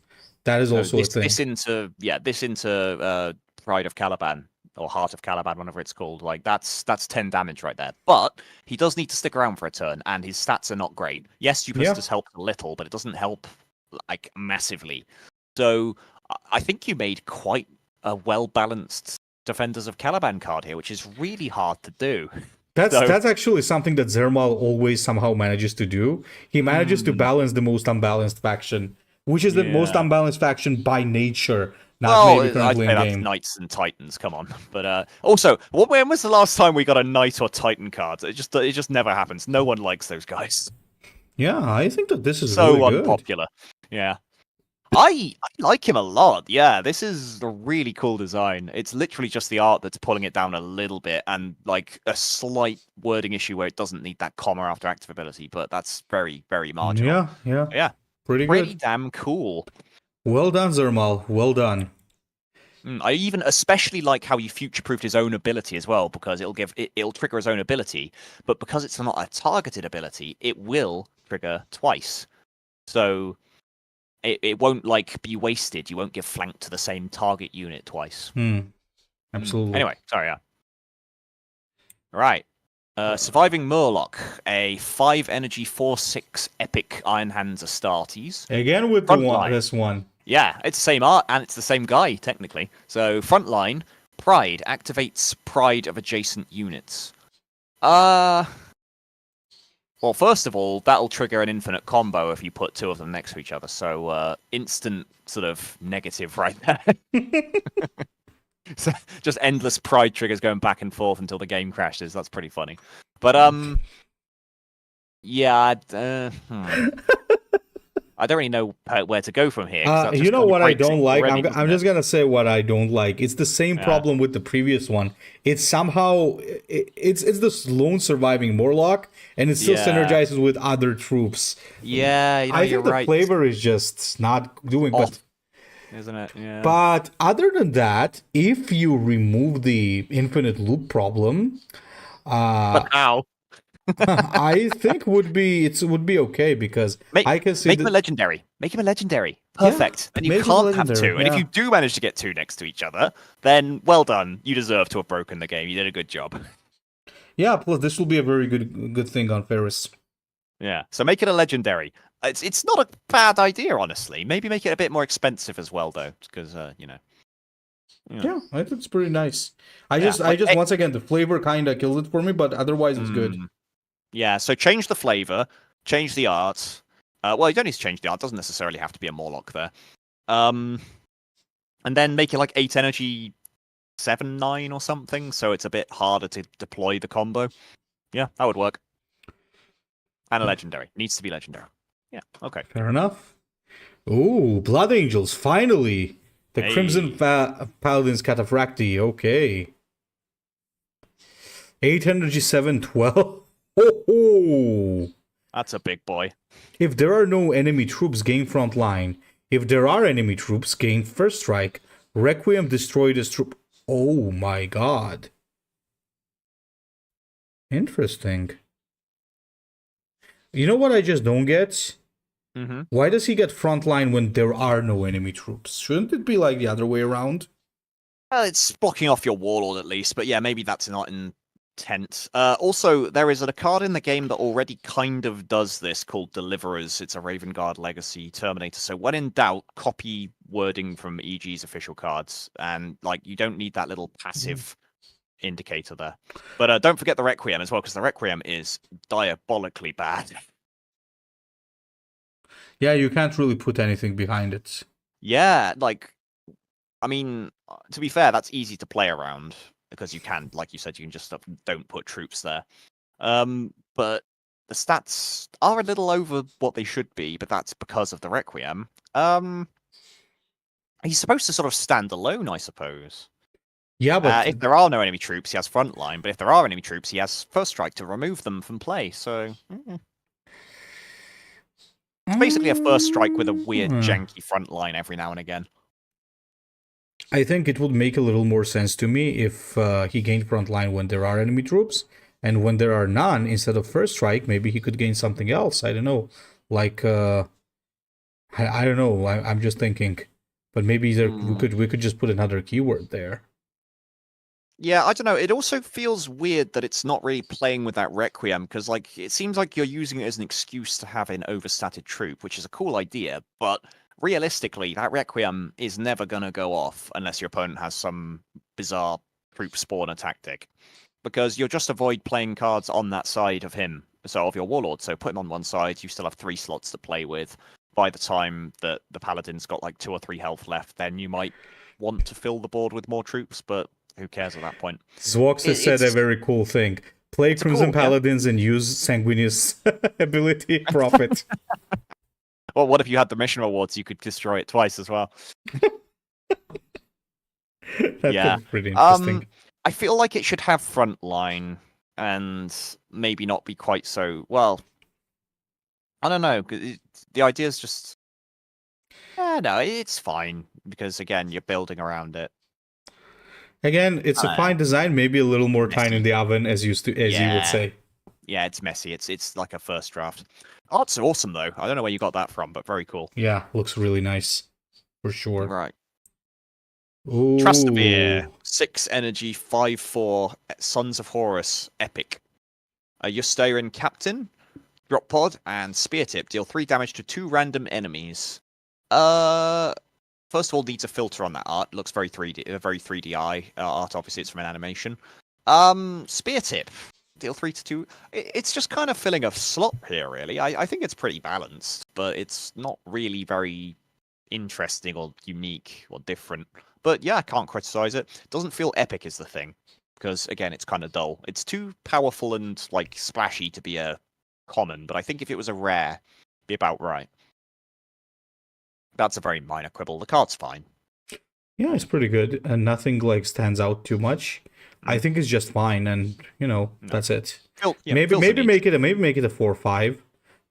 that is also a thing. This into Pride of Caliban or Heart of Caliban, whatever it's called. Like that's 10 damage right there. But he does need to stick around for a turn, and his stats are not great. Yes, Duplicitous helps a little, but it doesn't help like massively. So I think you made quite a well-balanced Defenders of Caliban card here, which is really hard to do. That's actually something that Zermal always somehow manages to do. He manages to balance the most unbalanced faction, which is the most unbalanced faction by nature. Not maybe currently in game. Knights and Titans, come on. But also, when was the last time we got a Knight or Titan card? It just never happens. No one likes those guys. Yeah, I think that this is so really unpopular. Good. Yeah. I like him a lot. Yeah, this is a really cool design. It's literally just the art that's pulling it down a little bit, and like a slight wording issue where it doesn't need that comma after active ability, but that's very, very marginal. Yeah. Pretty damn cool. Well done, Zermal. Well done. I even especially like how you future-proofed his own ability as well, because it'll trigger his own ability, but because it's not a targeted ability, it will trigger twice. So it won't like be wasted. You won't give flank to the same target unit twice. Absolutely. Anyway, sorry. Yeah. All right. Surviving Morlock, a 5 energy 4/6 epic Iron Hands Astartes. Again with this one. Yeah, it's the same art and it's the same guy technically. So frontline, Pride activates Pride of adjacent units. Well, first of all, that'll trigger an infinite combo if you put two of them next to each other. So instant sort of negative right there. So just endless pride triggers going back and forth until the game crashes. That's pretty funny. But yeah, I don't really know where to go from here. You know what I don't like? I'm just gonna say what I don't like. It's the same problem with the previous one. It's somehow it's the lone surviving Morlock, and it still synergizes with other troops. Yeah, I think the flavor is just not doing. But isn't it? Yeah. But other than that, if you remove the infinite loop problem, but how? I think would be okay because I can see make him a legendary. Make him a legendary. Perfect. Yeah, and you can't have two. And if you do manage to get two next to each other, then well done. You deserve to have broken the game. You did a good job. Yeah. Plus, this will be a very good thing on Ferris. Yeah. So make it a legendary. It's not a bad idea, honestly. Maybe make it a bit more expensive as well, though, because you know. Yeah, I think it's pretty nice. I just once again the flavor kind of killed it for me, but otherwise it's good. Yeah, so change the flavor, change the art. Well, you don't need to change the art. It doesn't necessarily have to be a Morlock there. And then make it like 8 energy, 7/9 or something, so it's a bit harder to deploy the combo. Yeah, that would work. And a legendary. Needs to be legendary. Yeah, okay. Fair enough. Ooh, Blood Angels, finally! The Crimson Paladins Cataphractii, okay. 8 energy, 7/12. Oh! That's a big boy. If there are no enemy troops, gain front line. If there are enemy troops, gain first strike. Requiem, destroy this troop. Oh my god. Interesting. You know what I just don't get? Mm-hmm. Why does he get front line when there are no enemy troops? Shouldn't it be like the other way around? Well, it's blocking off your warlord at least, but yeah, maybe that's not intent. Also, there is a card in the game that already kind of does this called Deliverers. It's a Raven Guard Legacy Terminator. So when in doubt, copy wording from EG's official cards, and like you don't need that little passive indicator there. But don't forget the Requiem as well, because the Requiem is diabolically bad. Yeah, you can't really put anything behind it. Yeah, like, I mean, to be fair, that's easy to play around because you can, like you said, you can just don't put troops there. But the stats are a little over what they should be, but that's because of the Requiem. He's supposed to sort of stand alone, I suppose. Yeah, but if there are no enemy troops, he has frontline. But if there are enemy troops, he has first strike to remove them from play. So. It's basically a first strike with a weird, janky front line every now and again. I think it would make a little more sense to me if he gained front line when there are enemy troops, and when there are none, instead of first strike, maybe he could gain something else. I don't know. Like, I don't know. I'm just thinking. But maybe we could just put another keyword there. Yeah, I don't know. It also feels weird that it's not really playing with that Requiem, because like it seems like you're using it as an excuse to have an overstated troop, which is a cool idea, but realistically, that Requiem is never going to go off unless your opponent has some bizarre troop spawner tactic, because you'll just avoid playing cards on that side of him, so of your Warlord. So put him on one side, you still have 3 slots to play with. By the time that the Paladin's got like 2 or 3 health left, then you might want to fill the board with more troops, but who cares at that point? Zwox has said a very cool thing. Play Crimson Paladins and use Sanguinius ability, profit. Well, what if you had the mission rewards? You could destroy it twice as well. That's pretty interesting. I feel like it should have front line and maybe not be quite so... Well, I don't know. The idea is just... no, it's fine. Because, again, you're building around it. Again, it's a fine design, maybe a little more time in the oven, as you would say. Yeah, it's messy. It's like a first draft. Art's awesome, though. I don't know where you got that from, but very cool. Yeah, looks really nice. For sure. Right. Ooh. Trastevere, 6 energy, 5/4, Sons of Horus, epic. Justarion Captain, drop pod, and Spear Tip. Deal 3 damage to 2 random enemies. First of all, needs a filter on that art. Looks very 3D, very 3DI art. Obviously, it's from an animation. Spear Tip. deal 3 to 2. It's just kind of filling a slot here, really. I think it's pretty balanced, but it's not really very interesting or unique or different. But yeah, I can't criticize it. It doesn't feel epic is the thing, because again, it's kind of dull. It's too powerful and like splashy to be a common, but I think if it was a rare, it'd be about right. That's a very minor quibble. The card's fine. Yeah, it's pretty good, and nothing like stands out too much. I think it's just fine, and that's it. Maybe make it a 4/5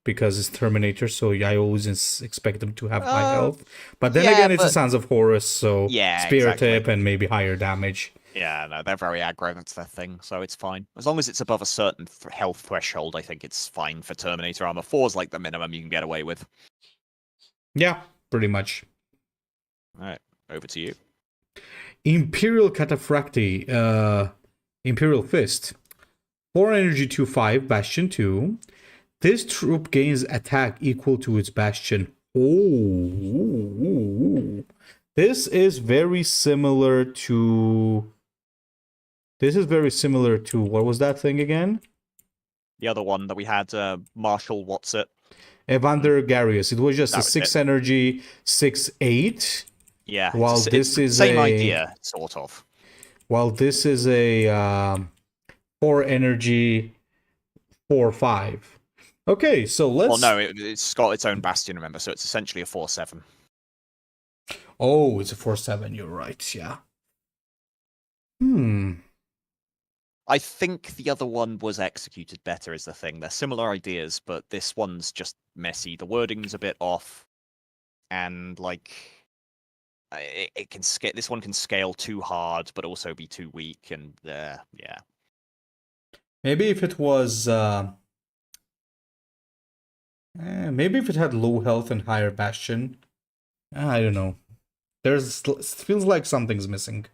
because it's Terminator. So I always expect them to have high health. But then again, it's a Sons of Horus, so Spirit Tip and maybe higher damage. Yeah, no, they're very aggro. That's their thing, so it's fine as long as it's above a certain health threshold. I think it's fine for Terminator armor. 4 is like the minimum you can get away with. Yeah, pretty much. All right, over to you. Imperial Cataphractii, Imperial Fist. 4 energy 2/5, Bastion 2. This troop gains attack equal to its Bastion. Oh, this is very similar to. What was that thing again? The other one that we had, Marshall. What's it? Evander Garius. It was just a 6 energy 6/8. Yeah, while this is same idea, sort of. While this is a 4 energy 4/5. Okay, so let's. Well, no, it's got its own Bastion. Remember, so it's essentially a 4/7. Oh, it's a 4/7. You're right. Yeah. I think the other one was executed better. Is the thing. They're similar ideas, but this one's just messy. The wording's a bit off, and like. It can scale. This one can scale too hard, but also be too weak, and yeah. Maybe if it was, maybe if it had low health and higher Bastion, I don't know. It feels like something's missing.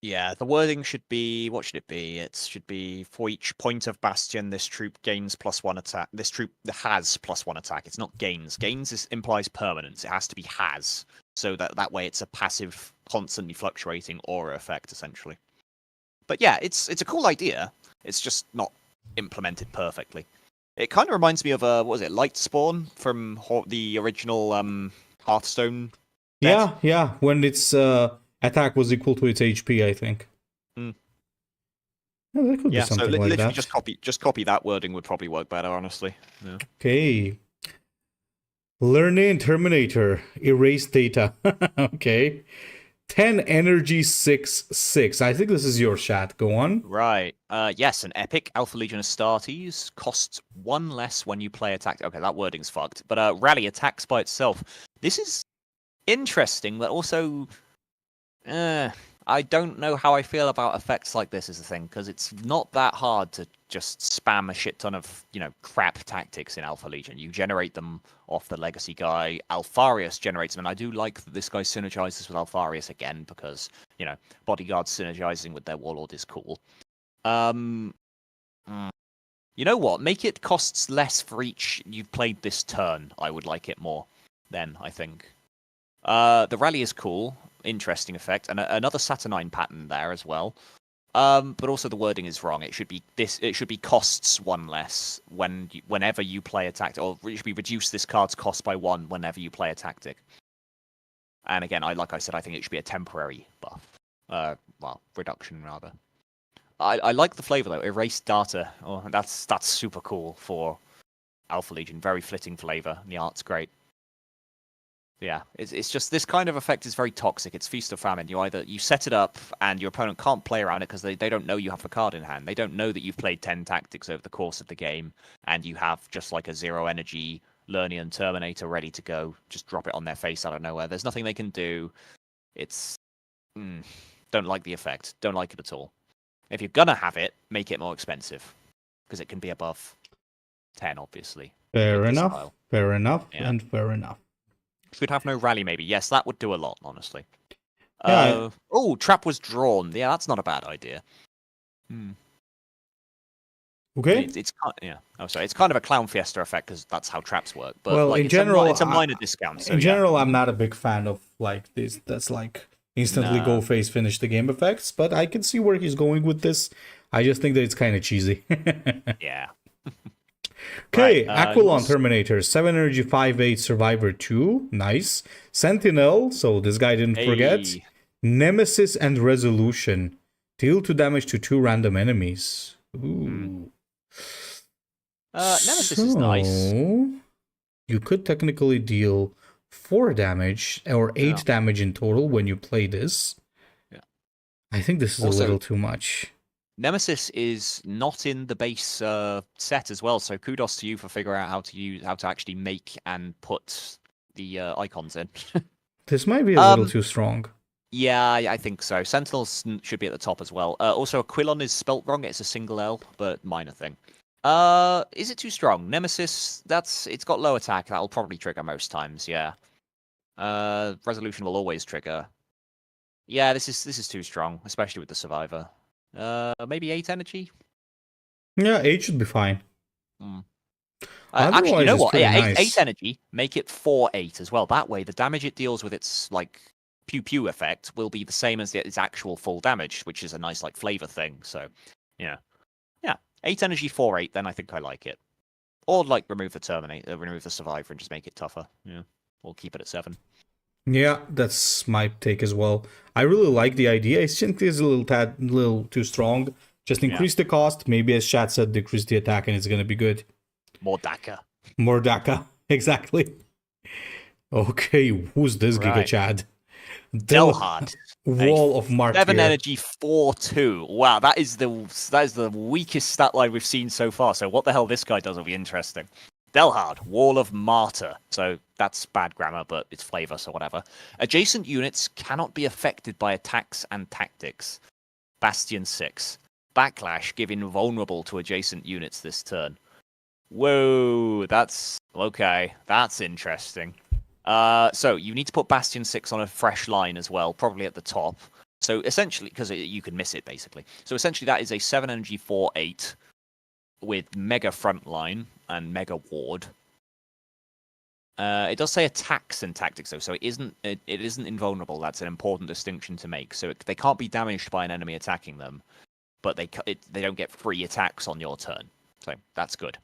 Yeah, the wording should be. What should it be? It should be for each point of Bastion, this troop gains +1 attack. This troop has +1 attack. It's not gains. Gains implies permanence. It has to be has. So that way it's a passive, constantly fluctuating aura effect, essentially. But yeah, it's a cool idea. It's just not implemented perfectly. It kind of reminds me of what was it, Lightspawn from the original Hearthstone. Yeah. When its attack was equal to its HP, I think. Mm. Yeah, that could be something like that. Just copy that wording would probably work better, honestly. Yeah. Okay. Learning Terminator, erase data. Okay. 10 energy 6/6. I think this is your chat. Go on. Right. Yes, an epic Alpha Legion Astartes costs 1 less when you play attack. Okay, that wording's fucked. But rally attacks by itself. This is interesting, but also I don't know how I feel about effects like this is the thing, because it's not that hard to just spam a shit ton of, crap tactics in Alpha Legion. You generate them off the legacy guy. Alfarius generates them, and I do like that this guy synergizes with Alfarius again, because, bodyguards synergizing with their warlord is cool. You know what? Make it costs less for each you've played this turn. I would like it more then, I think. The rally is cool. Interesting effect, and another Saturnine pattern there as well. But also the wording is wrong. It should be It should be costs 1 less whenever you play a tactic, or it should be reduce this card's cost by 1 whenever you play a tactic. And again, like I said, I think it should be a temporary buff. Reduction rather. I like the flavor though. Erase data. Oh, that's super cool for Alpha Legion. Very flitting flavor. And the art's great. Yeah, it's just this kind of effect is very toxic. It's feast or famine. You set it up and your opponent can't play around it because they don't know you have the card in hand. They don't know that you've played 10 tactics over the course of the game and you have just like a 0 energy Lernian Terminator ready to go. Just drop it on their face out of nowhere. There's nothing they can do. It's don't like the effect. Don't like it at all. If you're gonna have it, make it more expensive because it can be above 10, obviously. Fair enough. Fair enough. Yeah. And fair enough. Should have no rally, maybe. Yes, that would do a lot, honestly. Yeah. Trap was drawn. Yeah, that's not a bad idea. Okay. It's kind of a clown fiesta effect because that's how traps work. But well, in general, it's a minor discount. So, in general, I'm not a big fan of like this. That's like instantly go face finish the game effects. But I can see where he's going with this. I just think that it's kind of cheesy. Yeah. Okay, Right, Aquilon Terminator, 7 energy, 5/8 Survivor 2. Nice. Sentinel, so this guy didn't forget. Hey. Nemesis and Resolution. Deal 2 damage to 2 random enemies. Ooh. Nemesis is nice. You could technically deal 4 damage or 8 damage in total when you play this. Yeah. I think this is Also, a little too much. Nemesis is not in the base set as well, so kudos to you for figuring out how to actually make and put the icons in. This might be a little too strong. Yeah, I think so. Sentinels should be at the top as well. Also, Aquilon is spelt wrong. It's a single L, but minor thing. Is it too strong? Nemesis, it's got low attack. That'll probably trigger most times. Yeah. Resolution will always trigger. Yeah, this is too strong, especially with the Survivor. Maybe 8 energy. Yeah, 8 should be fine. Actually, you know what? Yeah, nice. 8 energy. Make it 4/8 as well. That way, the damage it deals with its like pew pew effect will be the same as its actual full damage, which is a nice like flavor thing. So, yeah, 8 energy, 4/8. Then I think I like it. Or like remove the Terminator, remove the Survivor, and just make it tougher. Yeah, we'll keep it at 7. Yeah, that's my take as well. I really like the idea. I think it's a little too strong. Just increase the cost. Maybe, as Chat said, decrease the attack, and it's gonna be good. More DACA. More DACA. Exactly. Okay, who's this Giga Chad? Delhard. Wall of Martyrdom. 7 energy, 4/2. Wow, that is the weakest stat line we've seen so far. So what the hell this guy does will be interesting. Delhard, Wall of Martyr. So that's bad grammar, but it's flavor, so whatever. Adjacent units cannot be affected by attacks and tactics. Bastion 6. Backlash, give invulnerable to adjacent units this turn. Whoa, that's okay. That's interesting. So you need to put Bastion 6 on a fresh line as well, probably at the top. So essentially, because you can miss it basically. So essentially, that is a 7 energy 4/8 with mega frontline and mega ward. It does say attacks and tactics though, so it isn't invulnerable. That's an important distinction to make. So they can't be damaged by an enemy attacking them, but they don't get free attacks on your turn. So that's good.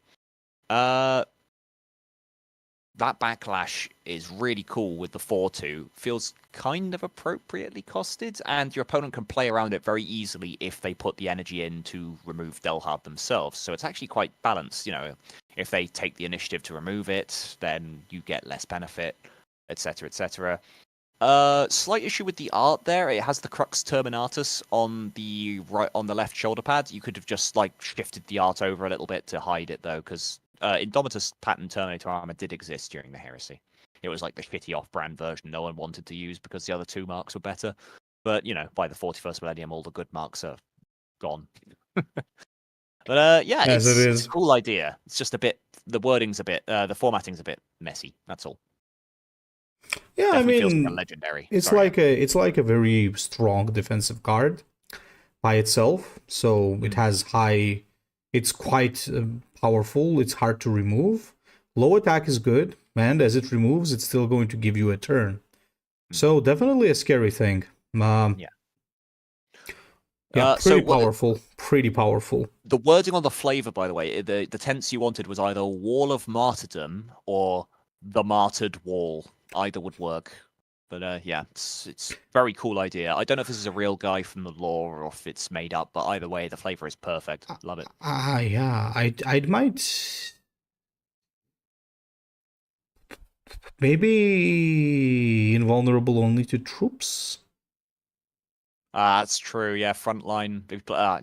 That backlash is really cool with the 4/2. Feels kind of appropriately costed, and your opponent can play around it very easily if they put the energy in to remove Delhard themselves. So it's actually quite balanced. You know, if they take the initiative to remove it, then you get less benefit, etc., etc. Slight issue with the art there. It has the Crux Terminatus on the left shoulder pad. You could have just like shifted the art over a little bit to hide it though, because Indomitus pattern Terminator armor did exist during the Heresy. It was like the shitty off-brand version no one wanted to use because the other 2 marks were better. But, you know, by the 41st millennium, all the good marks are gone. But, yeah, it's a cool idea. It's just a bit, the wording's a bit, the formatting's a bit messy. That's all. Yeah, Definitely I feels mean, like a legendary. it's like a very strong defensive card by itself. So it has high, it's quite powerful. It's hard to remove. Low attack is good, and as it removes, it's still going to give you a turn. So definitely a scary thing. Yeah, pretty powerful. The wording on the flavor, by the way, the tense you wanted was either Wall of Martyrdom or the Martyred Wall. Either would work. But yeah, it's very cool idea. I don't know if this is a real guy from the lore or if it's made up, but either way, the flavor is perfect. Love it. Yeah, I might maybe invulnerable only to troops. That's true. Yeah, frontline.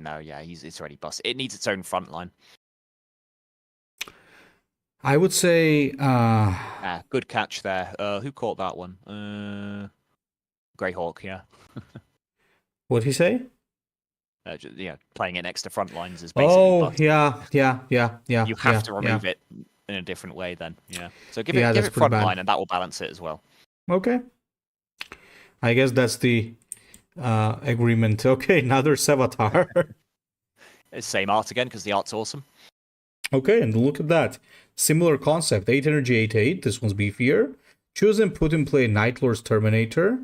No, yeah, it's already busted. It needs its own frontline. I would say. Good catch there. Who caught that one? Greyhawk. Yeah. What'd he say? Yeah, playing it next to frontlines is basically. Busted. Yeah. You have to remove it in a different way then. Yeah. So give it frontline, and that will balance it as well. Okay. I guess that's the agreement. Okay, another Sevatar. Same art again because the art's awesome. Okay, and look at that. Similar concept. 8 energy, 8/8. This one's beefier. Choose and put in play Night Lord's Terminator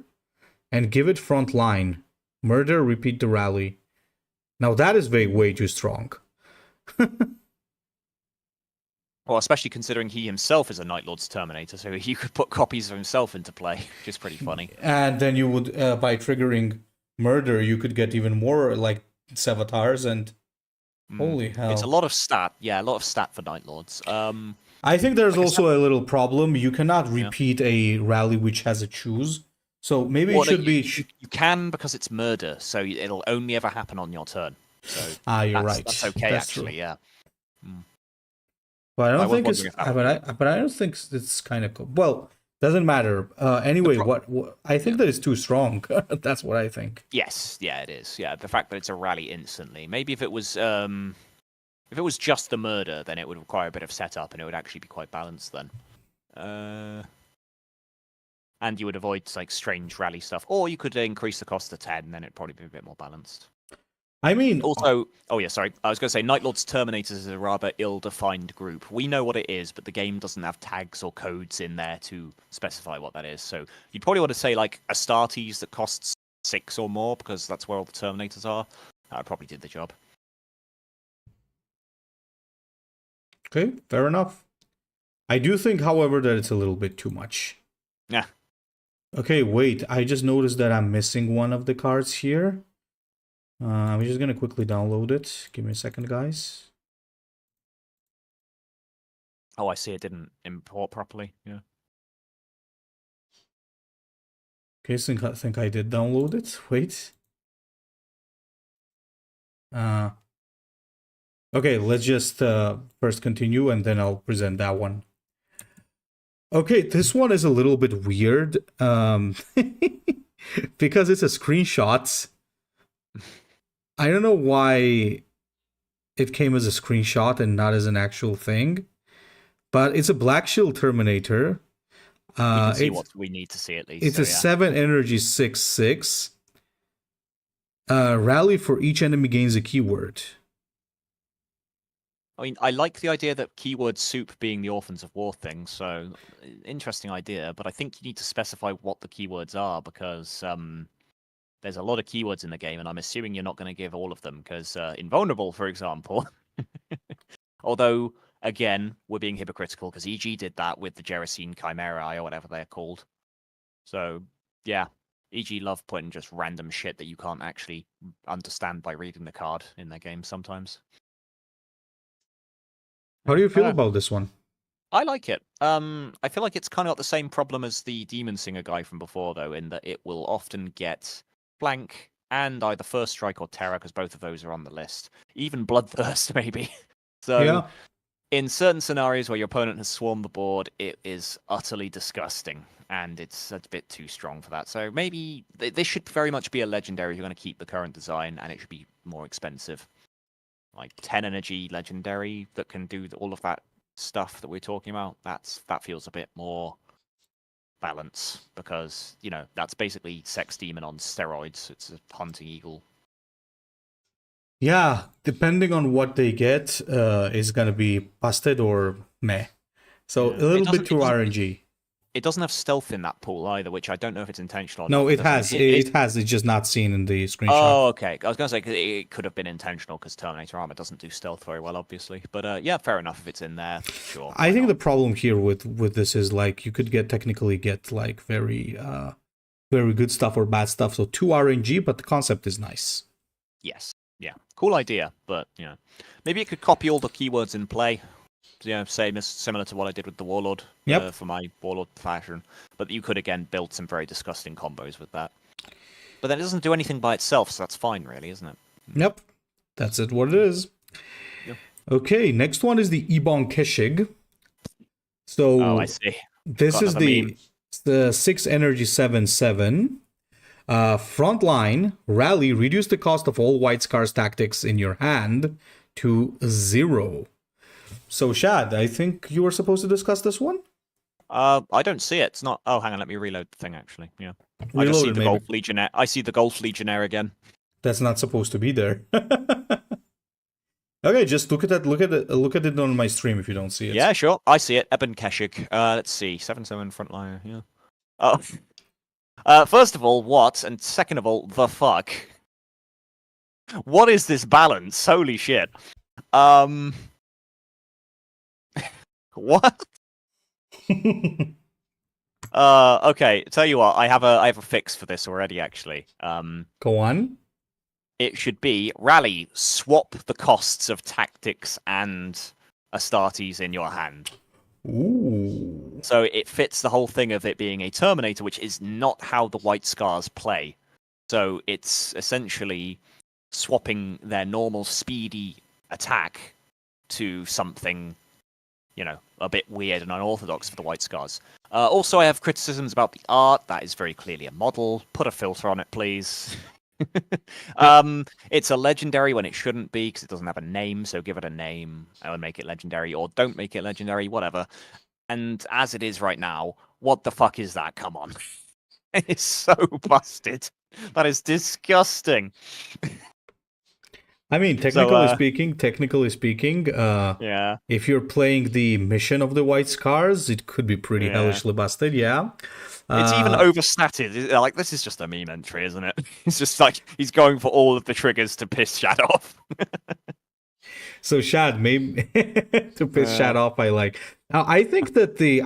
and give it front line. Murder, repeat the rally. Now that is way too strong. Well, especially considering he himself is a Night Lord's Terminator, so you could put copies of himself into play, which is pretty funny. And then you would, by triggering murder, you could get even more like Savatars and holy hell. It's a lot of stat. Yeah, a lot of stat for Night Lords. I think there's also a little problem. You cannot repeat a rally which has a choose. So maybe it should be... You can because it's murder, so it'll only ever happen on your turn. So you're right. That's okay, that's actually, true. yeah. But I don't think it's... But I don't think it's kind of cool. Well, doesn't matter. Anyway, what I think that it's too strong. That's what I think. Yes, yeah, it is. Yeah, the fact that it's a rally instantly. Maybe if it was just the murder, then it would require a bit of setup, and it would actually be quite balanced then. And you would avoid like strange rally stuff, or you could increase the cost to 10, and then it'd probably be a bit more balanced. I mean, also, oh yeah, sorry, I was going to say Night Lord's Terminators is a rather ill-defined group. We know what it is, but the game doesn't have tags or codes in there to specify what that is. So you'd probably want to say like Astartes that costs 6 or more, because that's where all the Terminators are. That probably did the job. Okay, fair enough. I do think, however, that it's a little bit too much. Yeah. Okay, wait. I just noticed that I'm missing one of the cards here. I'm just going to quickly download it. Give me a second, guys. Oh, I see. It didn't import properly. Yeah. Okay, I think I did download it. Wait. Okay, let's just first continue, and then I'll present that one. Okay, this one is a little bit weird because it's a screenshot. I don't know why it came as a screenshot and not as an actual thing, but it's a Black Shield Terminator. You can see what we need to see at least. It's a 7 energy 6/6. Rally for each enemy gains a keyword. I mean, I like the idea that keyword soup being the Orphans of War thing, so interesting idea, but I think you need to specify what the keywords are, because there's a lot of keywords in the game, and I'm assuming you're not going to give all of them, because Invulnerable, for example. Although, again, we're being hypocritical, because EG did that with the Gerasene Chimerae, or whatever they're called. So, yeah, EG love putting just random shit that you can't actually understand by reading the card in their game sometimes. How do you feel about this one? I like it. I feel like it's kind of got the same problem as the Demon Singer guy from before, though, in that it will often get flank and either First Strike or Terror, because both of those are on the list. Even Bloodthirst, maybe. So, yeah. In certain scenarios where your opponent has swarmed the board, it is utterly disgusting, and it's a bit too strong for that. So maybe this should very much be a legendary if you're going to keep the current design, and it should be more expensive. Like 10 energy legendary that can do all of that stuff that we're talking about. That feels a bit more balance, because that's basically Sex Demon on steroids. It's a hunting eagle. Yeah, depending on what they get, is gonna be busted or meh. So a little bit too RNG. It doesn't have stealth in that pool either, which I don't know if it's intentional or no, not. It has. It has. It's just not seen in the screenshot. Oh, okay. I was going to say it could have been intentional, because Terminator armor doesn't do stealth very well, obviously. But yeah, fair enough if it's in there. Sure. I think the problem here with this is like you could technically get like very good stuff or bad stuff. So 2 RNG, but the concept is nice. Yes. Yeah. Cool idea, but maybe it could copy all the keywords in play. Similar to what I did with the Warlord for my Warlord fashion. But you could, again, build some very disgusting combos with that. But then it doesn't do anything by itself, so that's fine, really, isn't it? Yep. That's it, what it is. Yep. Okay, next one is the Ebon Kashik. So, I see. This is the 6 energy 7/7. Frontline, rally, reduce the cost of all White Scars tactics in your hand to 0. So, Shad, I think you were supposed to discuss this one? I don't see it. It's not... Oh, hang on, let me reload the thing, actually. Yeah. I just see the Golf Legionnaire. I see the Golf Legionnaire again. That's not supposed to be there. Okay, just look at that. Look at it on my stream if you don't see it. Yeah, sure. I see it. Ebon Kashik. Let's see. 7/7 frontline. Yeah. Oh. First of all, what? And second of all, the fuck? What is this balance? Holy shit. What? Okay, tell you what, I have a fix for this already, actually. Go on. It should be rally, swap the costs of tactics and Astartes in your hand. Ooh. So it fits the whole thing of it being a Terminator, which is not how the White Scars play. So it's essentially swapping their normal speedy attack to something, you know, a bit weird and unorthodox for the White Scars. Also, I have criticisms about the art. That is very clearly a model. Put a filter on it, please. It's a legendary when it shouldn't be because it doesn't have a name, so give it a name and make it legendary, or don't make it legendary, whatever. And as it is right now, what the fuck is that? Come on. It's so busted. That is disgusting. I mean, technically speaking, yeah. if you're playing the mission of the White Scars, it could be pretty hellishly busted, yeah. It's even overstatted. Like, this is just a meme entry, isn't it? It's just like he's going for all of the triggers to piss Shad off. So Shad, maybe to piss Shad off, I like. I think that the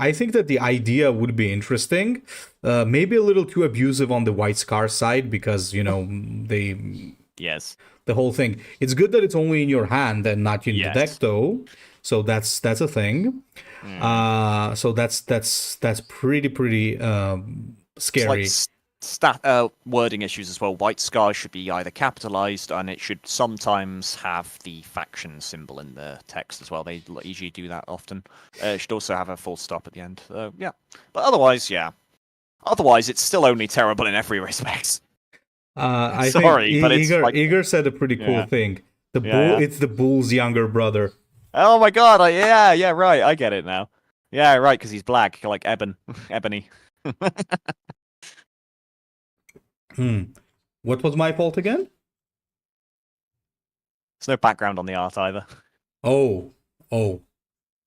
idea would be interesting. Maybe a little too abusive on the White Scar side because Yes. The whole thing. It's good that it's only in your hand and not in the deck, though. So that's a thing. So that's pretty scary. It's like wording issues as well. White Scar should be either capitalized, and it should sometimes have the faction symbol in the text as well. They usually do that often. It should also have a full stop at the end. Yeah, but otherwise, it's still only terrible in every respect. I Sorry, think but it's Igor said a pretty cool thing. It's the bull's younger brother. Oh my god! Yeah, right. I get it now. Yeah, right, because he's black, like Ebony. What was my fault again? There's no background on the art either. Oh.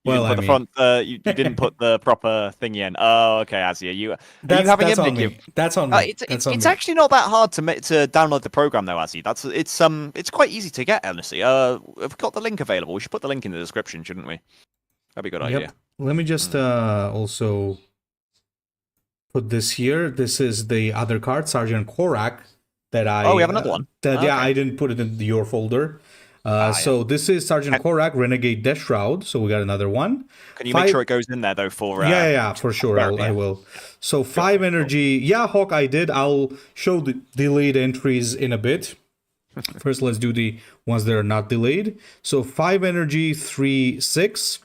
You didn't put the proper thingy in. Oh, okay, Azia. Are you having that's a on me. That's on me. It's actually not that hard to download the program though, Azzy. It's quite easy to get, honestly. We've got the link available. We should put the link in the description, shouldn't we? That'd be a good idea. Let me just also put this here. This is the other card, Sergeant Korak, that I... Oh, we have another one. Okay. I didn't put it in your folder. So this is Sergeant Korak, Renegade Deathshroud. So we got another one. Can you make sure it goes in there, though, for... Yeah, for sure. I will. So 5 energy. Yeah, Hawk, I did. I'll show the delayed entries in a bit. First, let's do the ones that are not delayed. So 5 energy, 3/6.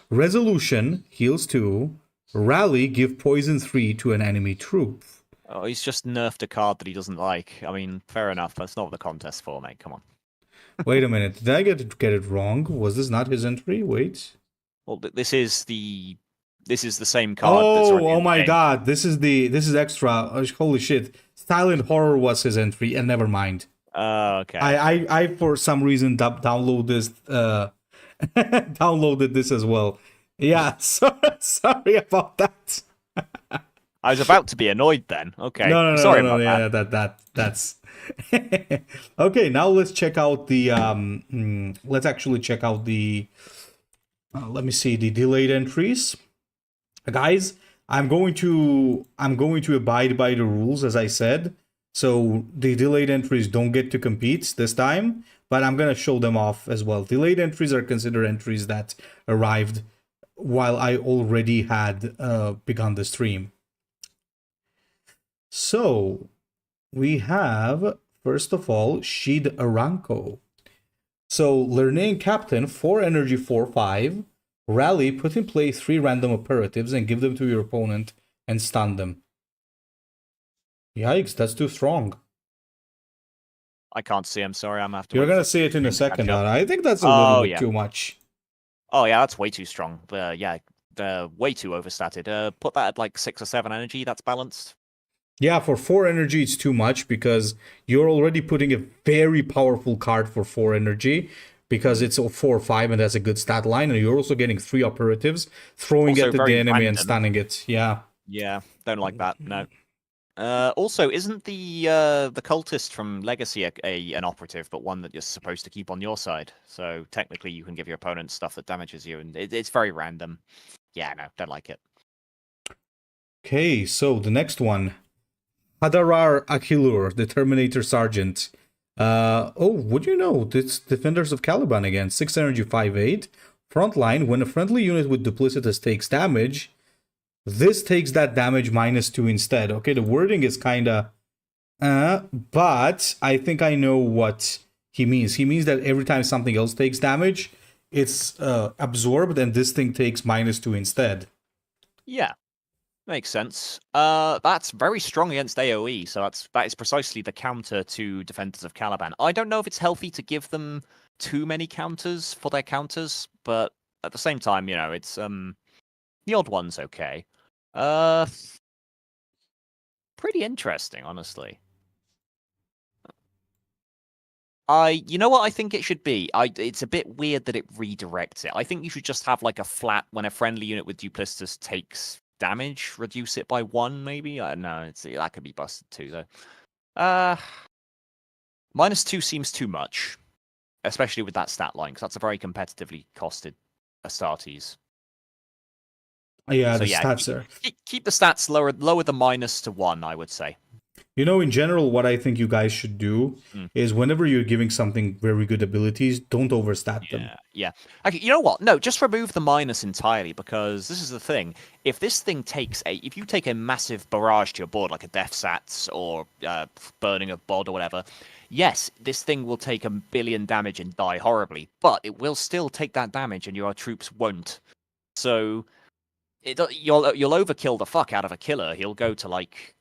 Resolution, heals 2. Rally, give poison 3 to an enemy troop. Oh, he's just nerfed a card that he doesn't like. I mean, fair enough. That's not what the contest's for, mate. Come on. Wait a minute. Did I get it wrong? Was this not his entry? Wait. Well, this is the same card. Oh my god! This is extra. Holy shit! Silent Horror was his entry, and never mind. Okay. I for some reason downloaded this as well. Yeah. Sorry about that. I was about to be annoyed then. Okay. No. Sorry about that. Yeah, that's. Okay, now let's check out the let's actually check out the let me see the delayed entries. Guys, I'm going to abide by the rules as I said. So the delayed entries don't get to compete this time, but I'm going to show them off as well. Delayed entries are considered entries that arrived while I already had begun the stream. So we have, first of all, Shid Aranko. So, Lernaean Captain, 4 energy, 4/5. Rally, put in play 3 random operatives and give them to your opponent and stun them. Yikes, that's too strong. I can't see him, sorry, I'm after. You're going to see it in a second, I think that's a little bit too much. Oh yeah, that's way too strong. They're way too overstated. Put that at like 6 or 7 energy, that's balanced. Yeah, for 4 energy, it's too much because you're already putting a very powerful card for 4 energy because it's a 4/5 and that's a good stat line. And you're also getting 3 operatives, throwing it at the enemy and stunning it. Yeah. Yeah, don't like that, no. Also, isn't the cultist from Legacy an operative, but one that you're supposed to keep on your side? So technically, you can give your opponent stuff that damages you, and it's very random. Yeah, no, don't like it. Okay, so the next one. Hadarar Akilur, the Terminator Sergeant. What do you know? It's Defenders of Caliban again. 6 energy, 5/8. Frontline, when a friendly unit with Duplicitous takes damage, this takes that damage -2 instead. Okay, the wording is kinda... but I think I know what he means. He means that every time something else takes damage, it's absorbed, and this thing takes -2 instead. Yeah. Makes sense. That's very strong against AoE, so that is precisely the counter to Defenders of Caliban. I don't know if it's healthy to give them too many counters for their counters, but at the same time, you know, it's the odd one's okay. Pretty interesting, honestly. You know what I think it should be? It's a bit weird that it redirects it. I think you should just have like a flat when a friendly unit with Duplicitous takes damage, reduce it by 1, maybe? I don't know. That could be busted too, though. -2 seems too much, especially with that stat line, because that's a very competitively costed Astartes. Yeah, so, stats are... Keep the stats lower the -1, I would say. You know, in general, what I think you guys should do is whenever you're giving something very good abilities, don't overstat them. Yeah. Okay, you know what? No, just remove the minus entirely, because this is the thing. If this thing if you take a massive barrage to your board, like a Death Sats or Burning of Bod or whatever, yes, this thing will take 1 billion damage and die horribly, but it will still take that damage and your troops won't. So you'll overkill the fuck out of a killer. He'll go to like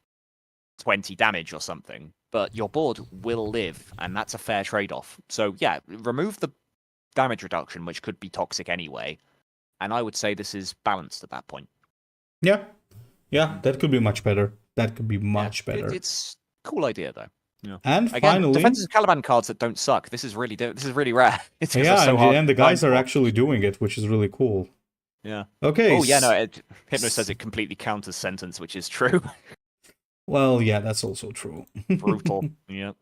20 damage or something, but your board will live, and that's a fair trade-off. So yeah, remove the damage reduction, which could be toxic anyway, and I would say this is balanced at that point. Yeah, that could be much better. That could be much better. It's a cool idea, though. Yeah. And again, finally, Defenders of Caliban cards that don't suck. This is really rare. It's and the guys are actually doing it, which is really cool. Yeah. Okay. Oh yeah, no. Hypno says it completely counters sentence, which is true. Well, yeah, that's also true. Brutal. Yeah.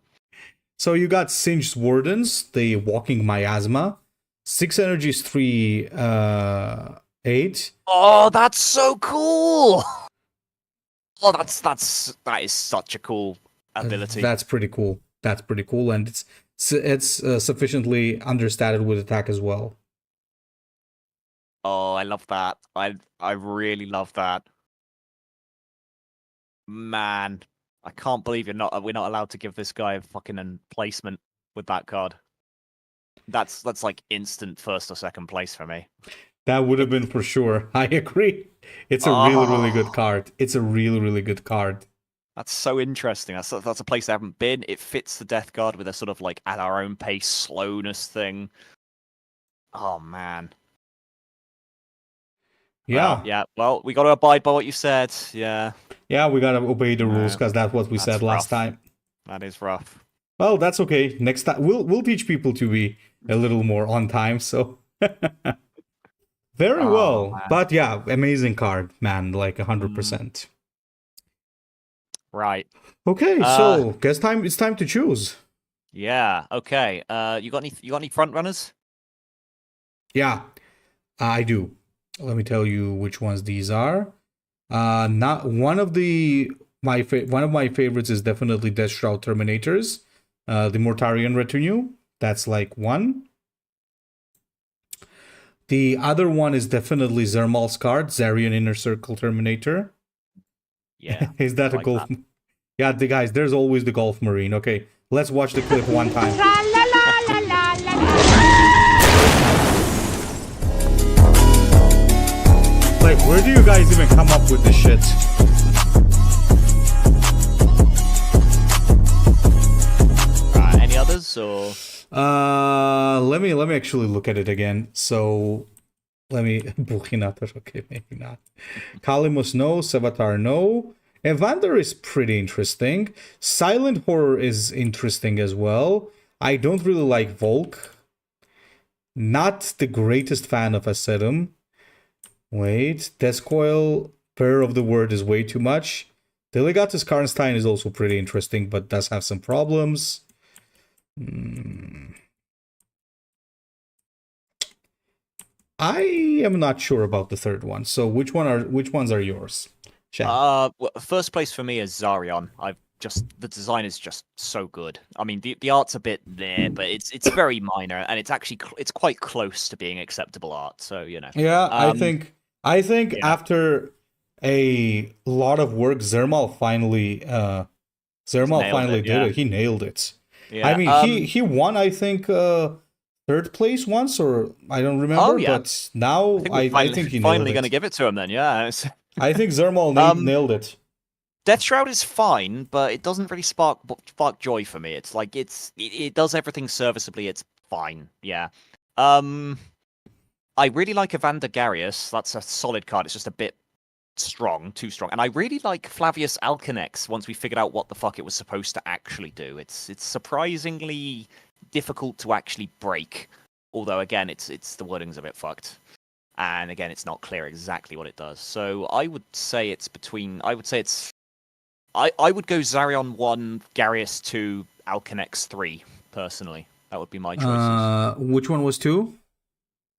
So you got Singed Wardens, the Walking Miasma. 6 energies, 3, 8. Oh, that's so cool! Oh, that is such a cool ability. That's pretty cool. And it's sufficiently understated with attack as well. Oh, I love that. I really love that. Man, I can't believe we're not allowed to give this guy a fucking emplacement with that card. That's like instant first or second place for me. That would have been for sure. I agree. It's a really good card. It's a really good card. That's so interesting. That's a place I haven't been. It fits the Death Guard with a sort of like at our own pace slowness thing. Oh man. Yeah. Yeah. Well, we got to abide by what you said. Yeah. Yeah, we gotta obey the rules because that's what we said last time. That is rough. Well, that's okay. Next time we'll teach people to be a little more on time. So very well. Man. But yeah, amazing card, man. Like 100%. Right. Okay. So guess it's time to choose. Yeah. Okay. You got any front runners? Yeah, I do. Let me tell you which ones these are. Not one of my favorites is definitely Deathshroud Terminators, the Mortarion Retinue. That's like one. The other one is definitely Zermal's card, Zharion Inner Circle Terminator. Yeah. Is that a golf? That. Yeah, guys, there's always the Golf Marine. Okay, let's watch the clip one time. Like, where do you guys even come up with this shit? Any others or? Let me actually look at it again. So, let me. Okay, maybe not. Kalimos no, Sevatar no. Evander is pretty interesting. Silent Horror is interesting as well. I don't really like Volk. Not the greatest fan of Ascetum. Wait, Deathcoil, Bearer of the Word is way too much. Delegatus Karnstein is also pretty interesting, but does have some problems. I am not sure about the third one. So which ones are yours? Chad? Well, first place for me is Zharion. The design is just so good. I mean, the art's a bit there, but it's very minor, and it's actually it's quite close to being acceptable art. So you know. Yeah, I think yeah. after a lot of work, Zermal finally did it. He nailed it. Yeah, I mean, he won, I think, third place once, or I don't remember. But now I think he finally going to give it to him. Then, yeah. I think Zermal nailed it. Deathshroud is fine, but it doesn't really spark joy for me. It's like it does everything serviceably. It's fine. Yeah. I really like Evander Garius. That's a solid card. It's just a bit too strong. And I really like Flavius Alkenex once we figured out what the fuck it was supposed to actually do. It's surprisingly difficult to actually break. Although again, it's the wording's a bit fucked. And again, it's not clear exactly what it does. So I would say it's I would go Zharion 1, Garius 2, Alkenex 3, personally. That would be my choices. Which one was 2?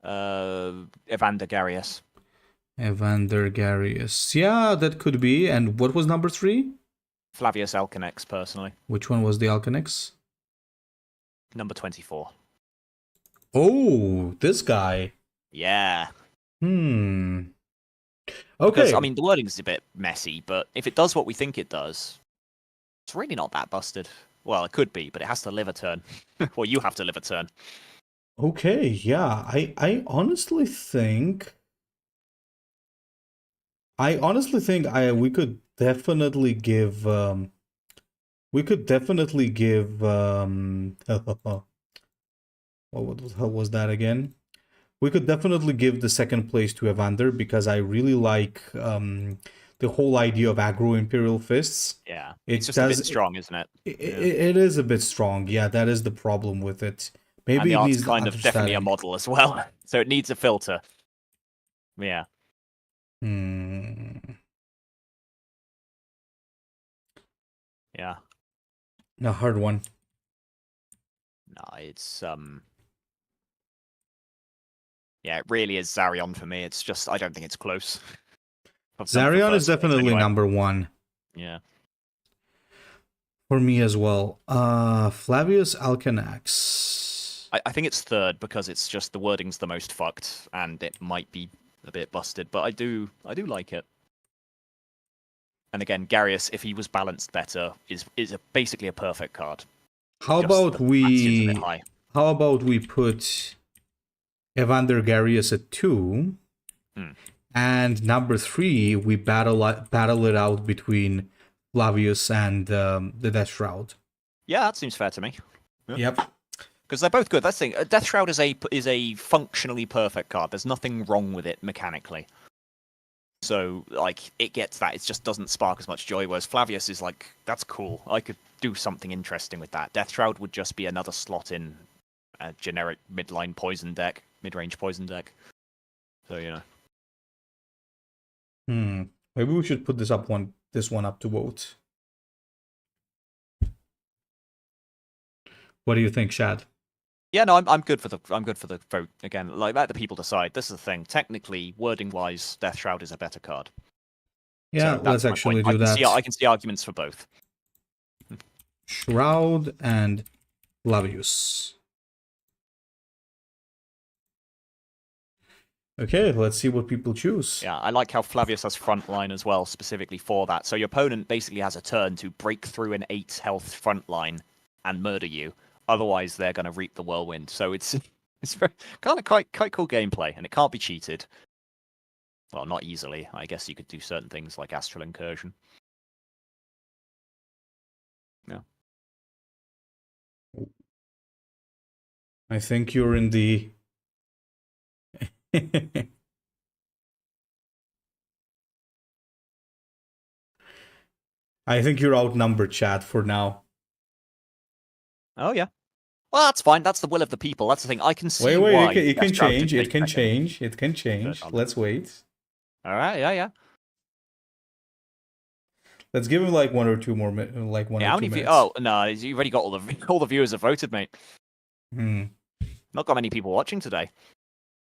Evander Garius. Evander Garius. Yeah, that could be. And what was number 3? Flavius Alkenex, personally. Which one was the Alkenex? Number 24. Oh, this guy. Yeah. Okay. Because, I mean, the wording's a bit messy, but if it does what we think it does, it's really not that busted. Well, it could be, but it has to live a turn. Or you have to live a turn. Okay, yeah. I honestly think we could definitely give what was that again? We could definitely give the second place to Evander because I really like the whole idea of aggro Imperial Fists. Yeah, it's just a bit strong, isn't it? It is a bit strong. Yeah, that is the problem with it. Maybe and the it needs art's kind of definitely a model as well, so it needs a filter. Yeah. Yeah. A hard one. No, it's yeah, it really is Zharion for me. It's just I don't think it's close. Zharion is definitely number 1. Yeah. For me as well. Flavius Alkenex. I think it's third because it's just the wording's the most fucked and it might be a bit busted, but I do like it. And again, Garius, if he was balanced better, is basically a perfect card. How about we put Evander Garius at 2, and number 3 we battle it out between Flavius and the Deathshroud. Yeah, that seems fair to me. Yep. Because they're both good. That's the thing. Deathshroud is a functionally perfect card. There's nothing wrong with it mechanically. So, like, it gets that. It just doesn't spark as much joy, whereas Flavius is like, that's cool. I could do something interesting with that. Deathshroud would just be another slot in a generic mid-range poison deck. So, you know. Maybe we should put this one up to vote. What do you think, Shad? Yeah, no, I'm good for the vote again. Like, let the people decide. This is the thing. Technically, wording wise, Deathshroud is a better card. Yeah, so let's actually do that. I can see arguments for both. Shroud and Flavius. Okay, let's see what people choose. Yeah, I like how Flavius has frontline as well, specifically for that. So your opponent basically has a turn to break through an 8 health frontline and murder you. Otherwise, they're going to reap the whirlwind. So it's very, quite cool gameplay, and it can't be cheated. Well, not easily. I guess you could do certain things like Astral Incursion. Yeah. I think you're in the... I think you're outnumbered, chat, for now. Oh, yeah. Well, that's fine. That's the will of the people. That's the thing. I can see why. Wait, it can change. It can change. It can change. Let's wait. All right. Yeah. Let's give him like one or two more, like one Yeah, or how two many? minutes. Oh no, you've already got all the viewers have voted, mate. Hmm. Not got many people watching today.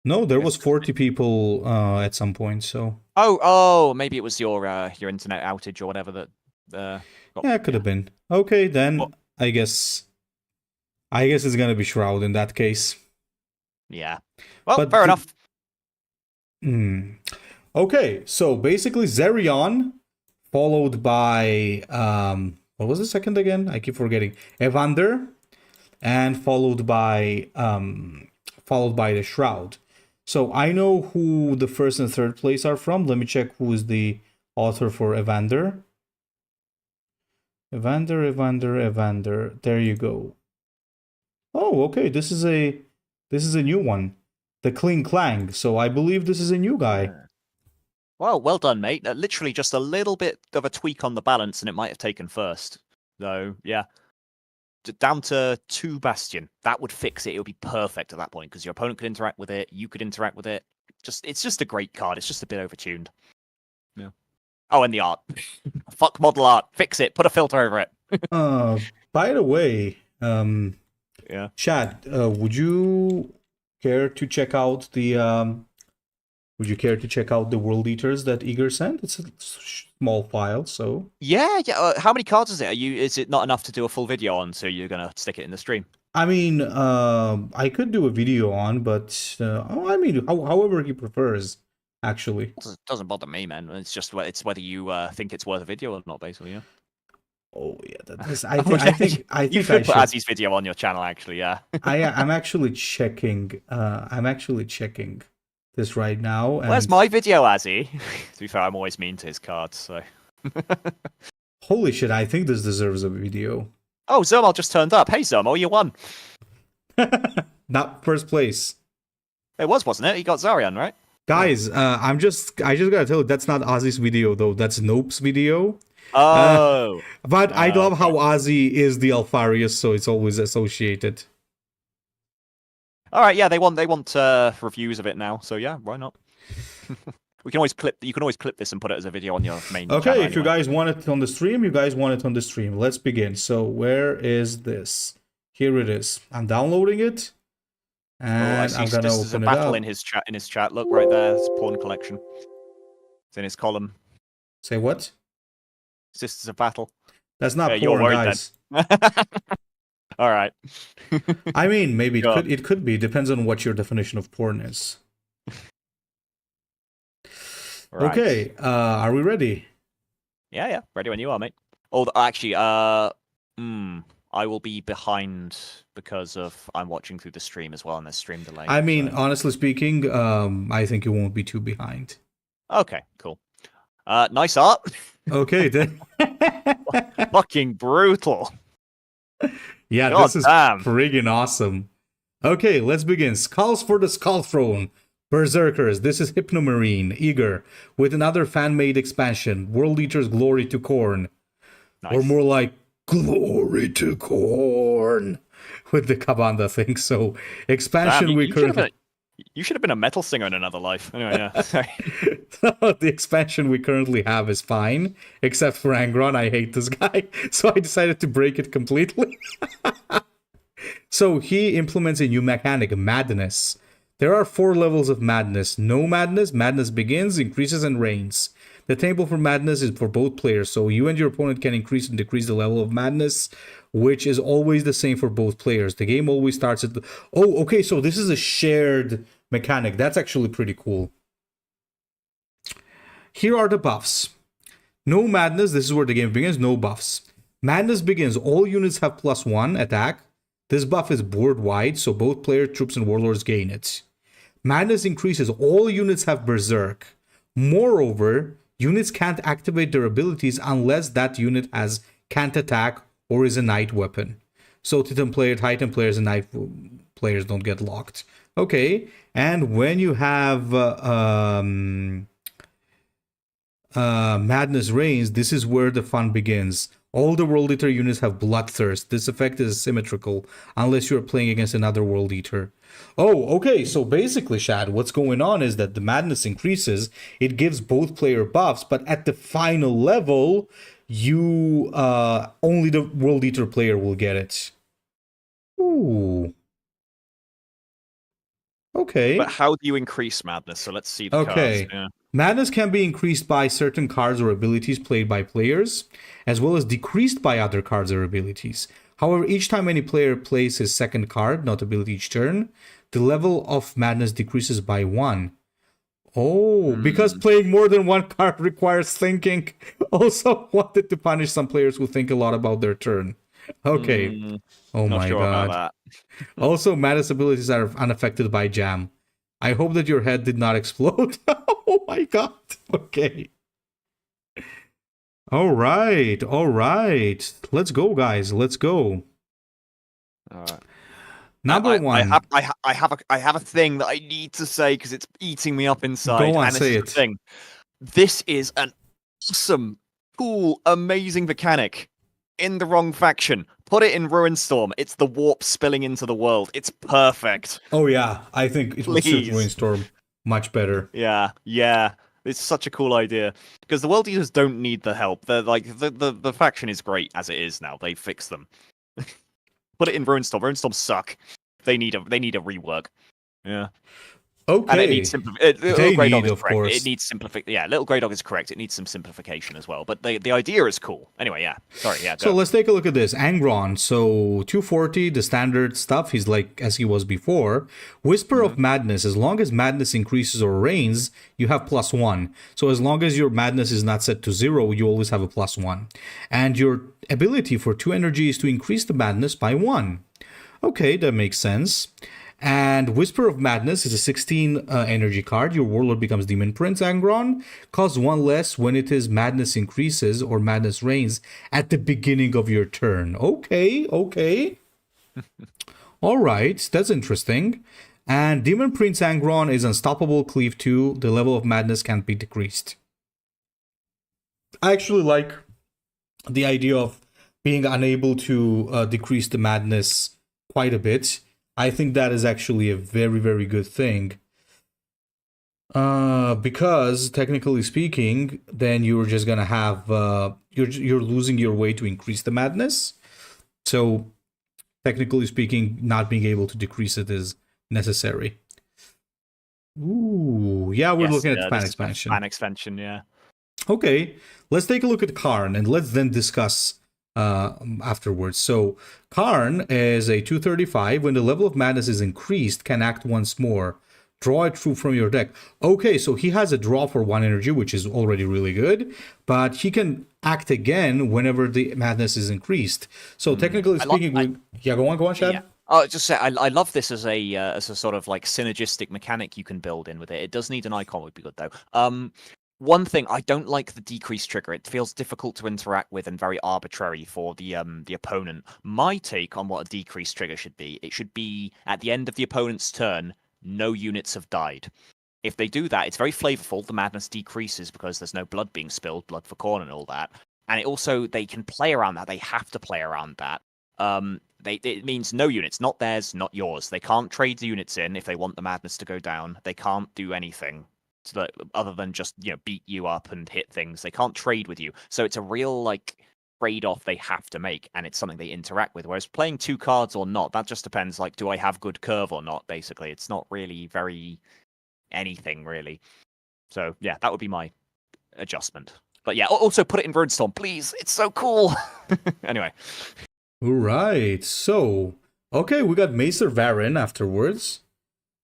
No, there was 40 people at some point. So Oh, maybe it was your internet outage or whatever that. yeah, it could have been. Okay, then Well- I guess it's gonna be Shroud in that case. Yeah. Well, But fair enough. Okay, so basically Zharion, followed by what was the second again? I keep forgetting. Evander, and followed by the Shroud. So I know who the first and third place are from. Let me check who is the author for Evander. Evander. There you go. Oh, okay. This is a new one. The Kling Clang. So I believe this is a new guy. Well done, mate. Literally just a little bit of a tweak on the balance, and it might have taken first. So yeah, down to 2 Bastion. That would fix it. It would be perfect at that point because your opponent could interact with it. You could interact with it. It's just a great card. It's just a bit overtuned. Yeah. Oh, and the art. Fuck model art. Fix it. Put a filter over it. By the way, Yeah. Chad, would you care to check out the World Eaters that Eager sent? It's a small file, so Yeah. How many cards is it? Is it not enough to do a full video on? So you're gonna stick it in the stream? I mean, I could do a video on, but I mean, however he prefers. Actually, Doesn't bother me, man. It's just whether you think it's worth a video or not, basically. Yeah. oh yeah, I think You could put Azzy's video on your channel, actually. Yeah. I'm actually checking. This right now. And Where's my video, Azzy? To be fair, I'm always mean to his cards. So. holy shit! I think this deserves a video. Oh, Zermal just turned up. Hey, Zermal, you won. Not first place. It wasn't it? He got Zharion, right? Guys, I just gotta tell you, that's not Ozzy's video though. That's Nope's video. Oh. But I love how Ozzy is the Alfarius, so it's always associated. All right, yeah, they want reviews of it now, so yeah, why not? You can always clip this and put it as a video on your main channel. Okay, if you guys want it on the stream, Let's begin. So where is this? Here it is. I'm downloading it. And I'm gonna open it up. Battle in his chat. Look right there. It's Pawn Collection. It's in his column. Say what? Sisters of Battle. That's not porn, you're worried, guys. All right. I mean, maybe it could be. Depends on what your definition of porn is. Right. Okay. Are we ready? Yeah. Ready when you are, mate. Oh, actually, I will be behind because I'm watching through the stream as well, and there's stream delay. I mean, honestly speaking, I think you won't be too behind. Okay, cool. Nice art. Okay, then. Fucking brutal. Yeah, God this is damn. friggin' awesome. Okay, let's begin. Skulls for the Skull Throne. Berserkers, this is Hypnomarine, Eager, with another fan-made expansion, World Eater's Glory to Khorne. Nice. Or more like, Glory to Khorne, with the Kabanda thing. So, expansion you should have been a metal singer in another life. Anyway, yeah. Sorry. The expansion we currently have is fine, except for Angron. I hate this guy, so I decided to break it completely. So he implements a new mechanic, Madness. There are 4 levels of Madness. No Madness, Madness begins, increases, and reigns. The table for Madness is for both players, so you and your opponent can increase and decrease the level of Madness, which is always the same for both players. The game always starts at Oh, okay, so this is a shared mechanic. That's actually pretty cool. Here are the buffs. No Madness, this is where the game begins, no buffs. Madness begins, all units have +1 attack. This buff is board-wide, so both player, troops, and warlords gain it. Madness increases, all units have Berserk. Moreover, units can't activate their abilities unless that unit has can't attack or is a knight weapon. So Titan players, and knight players don't get locked. Okay, and when you have Madness reigns, this is where the fun begins. All the World Eater units have Bloodthirst. This effect is symmetrical unless you're playing against another World Eater. Oh, okay, so basically, Shad, what's going on is that the madness increases. It gives both player buffs, but at the final level, you only the World Eater player will get it. Ooh. Okay. But how do you increase madness? So let's see the cards. Yeah. Madness can be increased by certain cards or abilities played by players, as well as decreased by other cards or abilities. However, each time any player plays his second card, not ability each turn, the level of madness decreases by 1. Oh, because playing more than one card requires thinking. Also wanted to punish some players who think a lot about their turn. Okay. Oh Not my sure god. about that. Also, madness abilities are unaffected by jam. I hope that your head did not explode. Oh my god. Okay. All right. Let's go, guys. Let's go. All right. Number one. I have a thing that I need to say because it's eating me up inside. Go on, and say this is the thing. This is an awesome, cool, amazing mechanic in the wrong faction. Put it in Ruinstorm. It's the warp spilling into the world. It's perfect. Oh yeah, I think it would suit Ruinstorm much better. Yeah. It's such a cool idea because the World Eaters don't need the help. They're like the faction is great as it is now. They fixed them. Put it in Ruinstorm. Ruinstorm suck. They need a rework. Yeah. Okay. And it needs Little Grey Dog is of correct. course. It needs simplification. Yeah, Little Grey Dog is correct. It needs some simplification as well. But the idea is cool. Anyway, yeah. Sorry, yeah. So let's take a look at this. Angron. So 240, the standard stuff. He's like as he was before. Whisper of Madness. As long as madness increases or reigns, you have +1. So as long as your madness is not set to 0, you always have a +1. And your ability for 2 energy is to increase the madness by 1. Okay, that makes sense. And Whisper of Madness is a 16 energy card. Your Warlord becomes Demon Prince Angron. Costs 1 less when it is Madness increases or Madness reigns at the beginning of your turn. Okay. All right, that's interesting. And Demon Prince Angron is Unstoppable Cleave 2. The level of Madness can't be decreased. I actually like the idea of being unable to decrease the Madness quite a bit. I think that is actually a very, very good thing. Because technically speaking, then you're just gonna have you're losing your way to increase the madness. So technically speaking, not being able to decrease it is necessary. Ooh, yeah, we're looking at fan expansion. Fan expansion, yeah. Okay, let's take a look at Karn and let's then discuss afterwards. So Karn is a 235. When the level of madness is increased, can act once more. Draw a troop from your deck. Okay, so he has a draw for 1 energy, which is already really good, but he can act again whenever the madness is increased. So technically speaking, go on, Shad. Yeah. Oh, just say I love this as a sort of like synergistic mechanic you can build in with it. It does need an icon, would be good though. One thing, I don't like the decrease trigger. It feels difficult to interact with and very arbitrary for the opponent. My take on what a decrease trigger should be, it should be at the end of the opponent's turn, no units have died. If they do that, it's very flavorful. The madness decreases because there's no blood being spilled, blood for corn and all that. And it also, they can play around that. They have to play around that. It means no units, not theirs, not yours. They can't trade the units in if they want the madness to go down. They can't do anything other than just beat you up and hit things. They can't trade with you, so it's a real like trade-off they have to make, and it's something they interact with. Whereas playing 2 cards or not, that just depends. Like, do I have good curve or not? Basically, it's not really very anything really. So yeah, that would be my adjustment. But yeah, also put it in Ruinstorm, please. It's so cool. Anyway. All right. So okay, we got Maester Varen afterwards.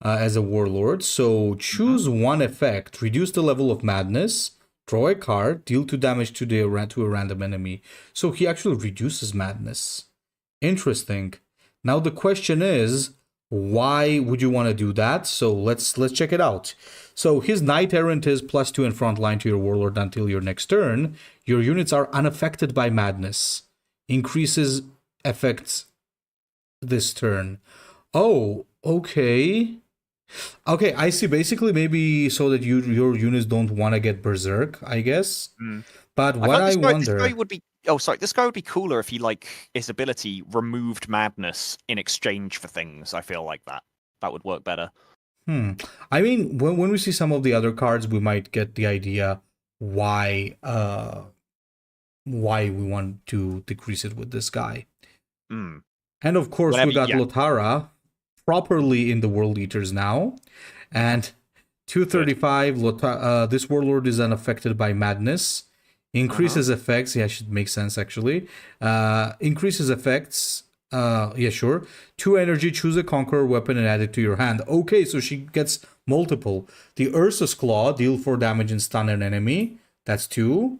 As a warlord, so choose 1 effect, reduce the level of madness, draw a card, deal 2 damage to a random enemy. So he actually reduces madness. Interesting. Now the question is, why would you want to do that? So let's check it out. So his Knight Errant is +2 in front line to your warlord until your next turn. Your units are unaffected by madness. Increases effects this turn. Oh, okay. Okay, I see. Basically, maybe so that your units don't want to get berserk, I guess. But what I wonder, this guy would be Oh, sorry. This guy would be cooler if he, like, his ability removed madness in exchange for things. I feel like that would work better. I mean, when we see some of the other cards, we might get the idea why we want to decrease it with this guy. Mm. And of course, we got Lotara properly in the World Eaters now. And 235, this Warlord is unaffected by madness. Increases effects. Yeah, should make sense, actually. Increases effects. Yeah, sure. 2 energy, choose a conqueror weapon and add it to your hand. Okay, so she gets multiple. The Ursus Claw, deal 4 damage and stun an enemy. That's 2.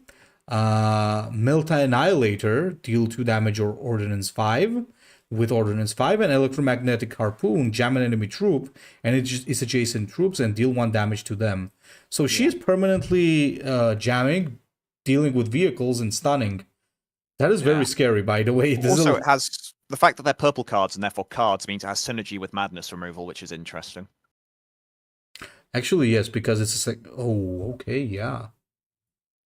Melta Annihilator, deal 2 damage or Ordnance 5. With Ordnance 5, and Electromagnetic Harpoon, jam an enemy troop and its adjacent troops and deal 1 damage to them. So she's permanently jamming, dealing with vehicles and stunning. That is very scary, by the way. Also, it has the fact that they're purple cards and therefore cards means it has synergy with madness removal, which is interesting. Actually, yes, because it's like, oh, okay, yeah.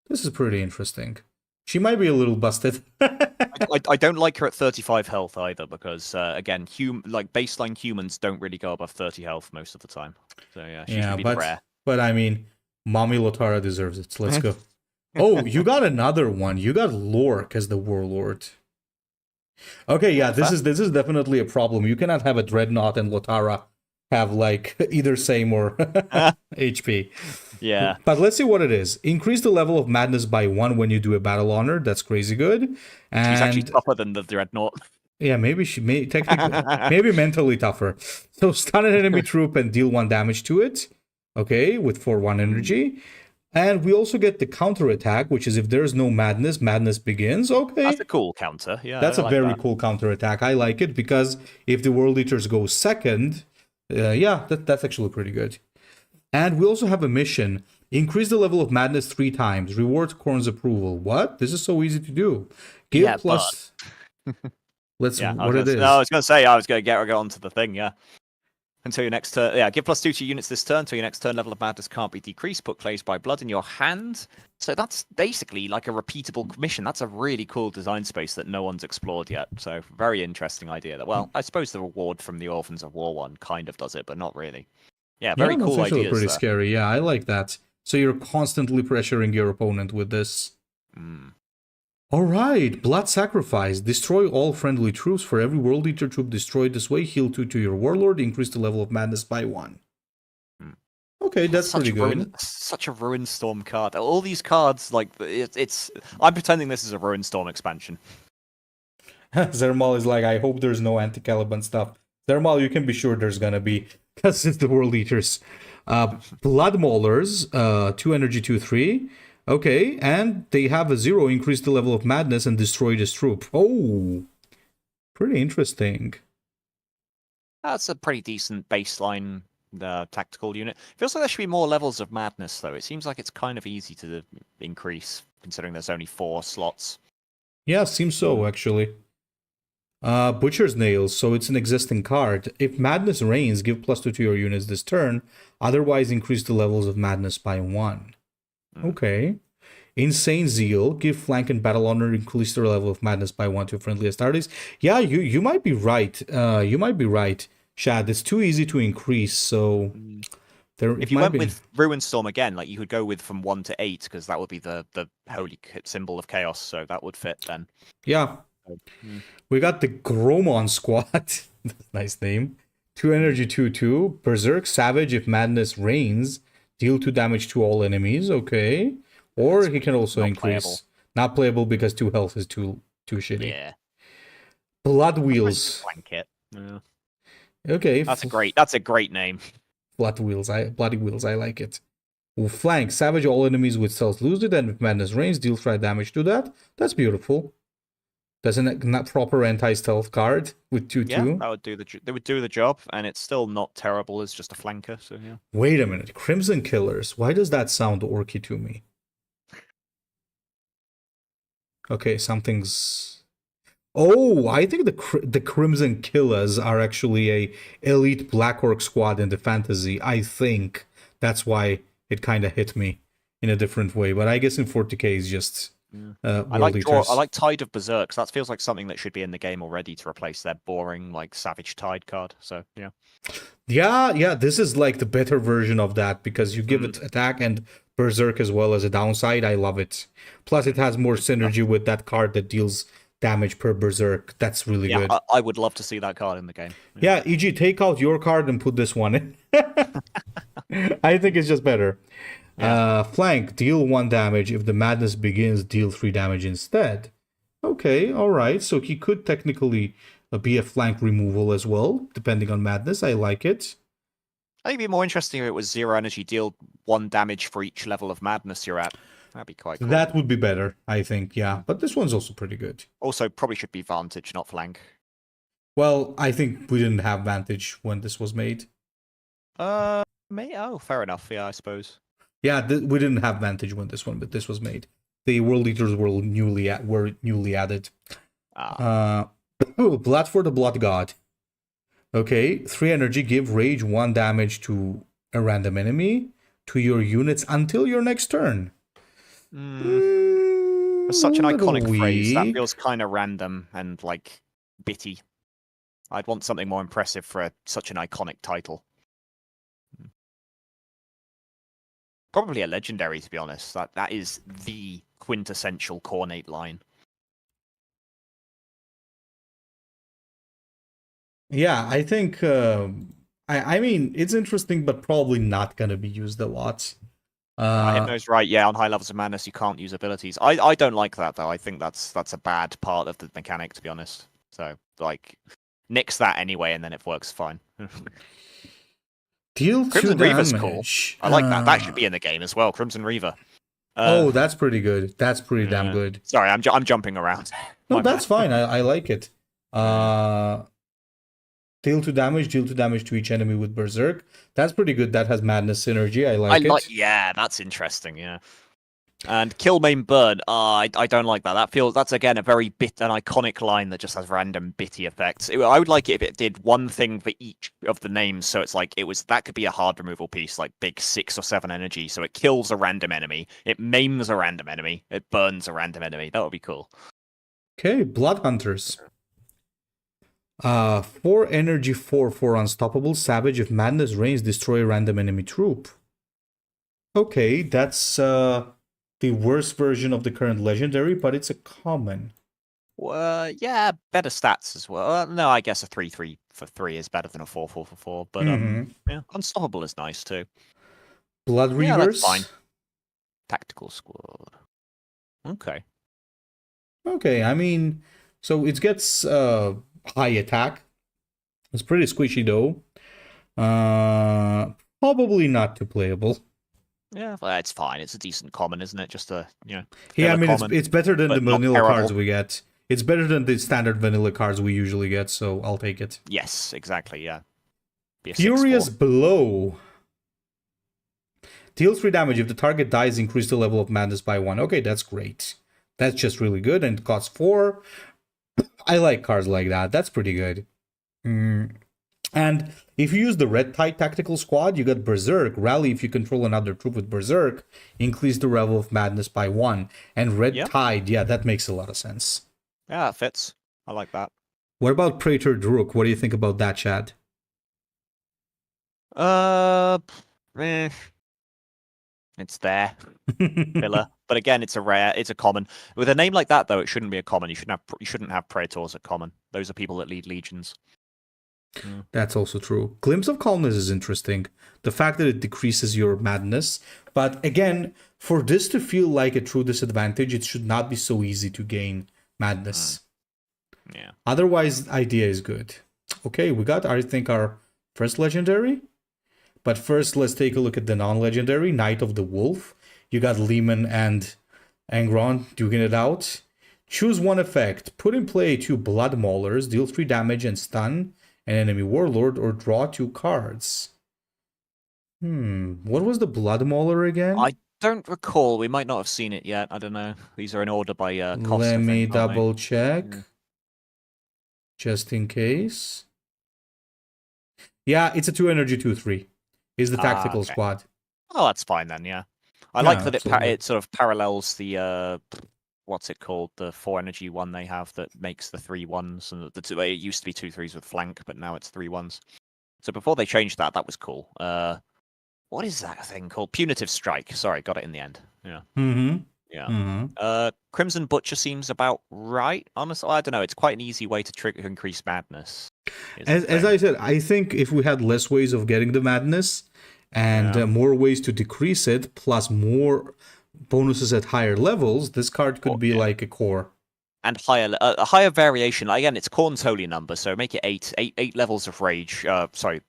This is pretty interesting. She might be a little busted. I don't like her at 35 health either, because again, baseline humans don't really go above 30 health most of the time. So yeah, she's gonna be rare. But I mean, Mommy Lotara deserves it. So let's go. Oh, you got another one. You got Lork as the Warlord. Okay, yeah, this is definitely a problem. You cannot have a Dreadnaught and Lotara have like either same or HP. Yeah. But let's see what it is. Increase the level of madness by 1 when you do a battle honor. That's crazy good. And she's actually tougher than the Dreadnaught. Yeah, maybe she may technically maybe mentally tougher. So stun an enemy troop and deal 1 damage to it. Okay, with 4/1 energy. And we also get the counter attack, which is if there's no madness, madness begins. Okay. That's a cool counter. Yeah. That's a very cool counter attack. I like it because if the World Eaters go second, that's actually pretty good. And we also have a mission. Increase the level of madness 3 times. Reward Korn's approval. What? This is so easy to do. Give plus... Let's what it is. No, I was going to say, I was going to get onto the thing, yeah. Until your next turn. Yeah, give +2 to units this turn. Until your next turn, level of madness can't be decreased. Put Clay's by blood in your hand. So that's basically like a repeatable mission. That's a really cool design space that no one's explored yet. So very interesting idea. Well, I suppose the reward from the Orphans of War one kind of does it, but not really. Yeah, very cool idea. Pretty scary. Yeah, I like that. So you're constantly pressuring your opponent with this. All right, Blood Sacrifice. Destroy all friendly troops. For every World Eater troop destroyed this way, heal 2 to your Warlord. Increase the level of madness by 1. Okay, that's pretty good. Such a Ruin Storm card. All these cards, like, it's... I'm pretending this is a Ruin Storm expansion. Zermal is like, I hope there's no anti-Caliban stuff. Zermal, you can be sure there's gonna be, because it's the World Eaters. Blood Maulers, 2 energy, 2/3. Okay, and they have a 0, increase the level of madness and destroy this troop. Oh, pretty interesting. That's a pretty decent baseline tactical unit. Feels like there should be more levels of madness, though. It seems like it's kind of easy to increase, considering there's only 4 slots. Yeah, seems so, actually. Butcher's Nails, so it's an existing card. If Madness reigns, give +2 to your units this turn. Otherwise, increase the levels of Madness by 1. Okay. Insane Zeal, give flank and battle honor, increase the level of madness by 1 to friendly Astartes. Yeah, you might be right. You might be right, Shad. It's too easy to increase, so if you went with Ruin Storm again, like you could go with from 1 to 8, because that would be the holy symbol of chaos, so that would fit then. Yeah. We got the Gromon Squad. Nice name. 2 energy, 2/2. Berserk Savage, if madness reigns, deal 2 damage to all enemies. Okay. Or he can also increase. Playable. Not playable because 2 health is too shitty. Yeah. Blood Wheels. Yeah. Okay. That's a great name. Bloody Wheels, I like it. Flank. Savage all enemies with cells lose it, and if madness reigns, deal 5 damage to that. That's beautiful. That's a not proper anti-stealth card with 2/2. Yeah, they would do the job, and it's still not terrible as just a flanker. So yeah. Wait a minute, Crimson Killers. Why does that sound orky to me? Okay, something's. Oh, I think the Crimson Killers are actually a elite Black Orc squad in the fantasy. I think that's why it kind of hit me in a different way. But I guess in 40k is just I World Eaters. like Tide of Berserks. That feels like something that should be in the game already to replace their boring like Savage Tide card. So yeah. Yeah, this is like the better version of that because you give it attack and Berserk as well as a downside. I love it. Plus, it has more synergy with that card that deals damage per Berserk. That's really good. I would love to see that card in the game. Yeah, EG, take out your card and put this one in. I think it's just better. Flank, deal 1 damage. If the madness begins, deal 3 damage instead. Okay, alright. So he could technically be a flank removal as well, depending on madness. I like it. I think it'd be more interesting if it was 0 energy, deal 1 damage for each level of madness you're at. That'd be quite cool. That would be better, I think, yeah. But this one's also pretty good. Also, probably should be Vantage, not Flank. Well, I think we didn't have Vantage when this was made. Oh, fair enough. Yeah, I suppose. Yeah, we didn't have Vantage when this was made. The World Eaters were newly added. Blood for the Blood God. Okay, 3 energy, give rage 1 damage to a random enemy to your units until your next turn. It's such an iconic phrase. That feels kind of random and like bitty. I'd want something more impressive for such an iconic title. Probably a legendary, to be honest. That is the quintessential Cornate line. Yeah, I think. I mean, it's interesting, but probably not going to be used a lot. Hypno's right. Yeah, on high levels of madness, you can't use abilities. I don't like that though. I think that's a bad part of the mechanic, to be honest. So like, nix that anyway, and then it works fine. Deal Crimson 2 Reaver's damage. Cool. I like that. That should be in the game as well. Crimson Reaver. Oh, that's pretty good. That's pretty damn good. Sorry, I'm jumping around. No, that's fine. I like it. Deal 2 damage to each enemy with Berserk. That's pretty good. That has madness synergy. I like it. Yeah, that's interesting. Yeah. And kill, maim, burn. I don't like that. That's again a very an iconic line that just has random bitty effects. I would like it if it did one thing for each of the names. So it's like that could be a hard removal piece, like big 6 or 7 energy. So it kills a random enemy, it maims a random enemy, it burns a random enemy. That would be cool. Okay, Blood Hunters. 4 energy, 4 unstoppable savage. If madness reigns, destroy a random enemy troop. Okay, that's the worst version of the current legendary, but it's a common. Yeah, better stats as well. No, I guess a 3/3 for 3 is better than a 4/4 for 4. But yeah, unstoppable is nice too. Blood Reavers. Yeah, that's fine. Tactical squad. Okay. I mean, so it gets high attack. It's pretty squishy though. Probably not too playable. Yeah, well, it's fine. It's a decent common, isn't it? Just yeah, I mean, it's better than the vanilla terrible. cards we get. It's better than the standard vanilla cards we usually get, so I'll take it. Yes, exactly, yeah. Furious Blow. Deal 3 damage. If the target dies, increase the level of madness by 1. Okay, that's great. That's just really good, and it costs 4. I like cards like that. That's pretty good. And if you use the red tide tactical squad, you got Berserk. Rally if you control another troop with Berserk. Increase the level of madness by 1. And red tide, yeah, that makes a lot of sense. Yeah, it fits. I like that. What about Praetor Druk? What do you think about that, Chad? It's there. Filler. But again, it's a common. With a name like that, though, it shouldn't be a common. You shouldn't have Praetors at common. Those are people that lead legions. That's also true. Glimpse of Calmness is interesting. The fact that it decreases your madness. But again, for this to feel like a true disadvantage, it should not be so easy to gain madness. Yeah. Otherwise, the idea is good. Okay, we got, I think, our first legendary. But first, let's take a look at the non-legendary, Knight of the Wolf. You got Lehman and Angron duking it out. Choose one effect. Put in play 2 Blood Maulers, deal 3 damage and stun an enemy warlord, or draw 2 cards. What was the Blood Mauler again? I don't recall. We might not have seen it yet. I don't know. These are in order by cost. Let me double check. Just in case. Yeah, it's a 2 energy 2/3. Is the tactical squad. Oh, that's fine then, yeah. I like that it sort of parallels the what's it called? The 4 energy one they have that makes the 3 1s, and the two, it used to be 2 3s with flank, but now it's 3 1s. So before they changed that, that was cool. What is that thing called? Punitive Strike. Sorry, got it in the end. Yeah. Mm-hmm. Yeah. Mm-hmm. Crimson Butcher seems about right. Honestly, I don't know. It's quite an easy way to trigger increase madness. As I said, I think if we had less ways of getting the madness and more ways to decrease it, plus more bonuses at higher levels, this card could be like a core. And a higher variation. Again, it's Khorne's holy number, so make it eight levels of rage.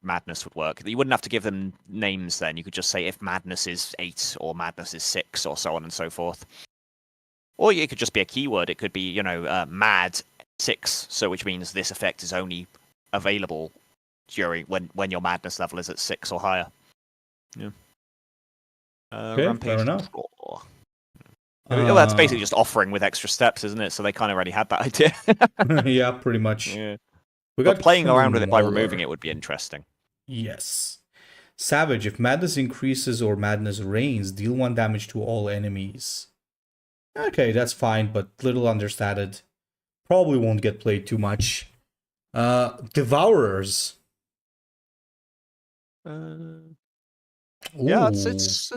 Madness would work. You wouldn't have to give them names then. You could just say if madness is 8 or madness is 6 or so on and so forth. Or it could just be a keyword. It could be, mad 6, so which means this effect is only available during when your madness level is at 6 or higher. Yeah. Okay, Rampage fair enough. Well, that's basically just offering with extra steps, isn't it? So they kind of already had that idea. Yeah, pretty much. Yeah. But playing around with it by removing it would be interesting. Yes. Savage, if madness increases or madness reigns, deal 1 damage to all enemies. Okay, that's fine, but little understated. Probably won't get played too much. Devourers. Yeah, it's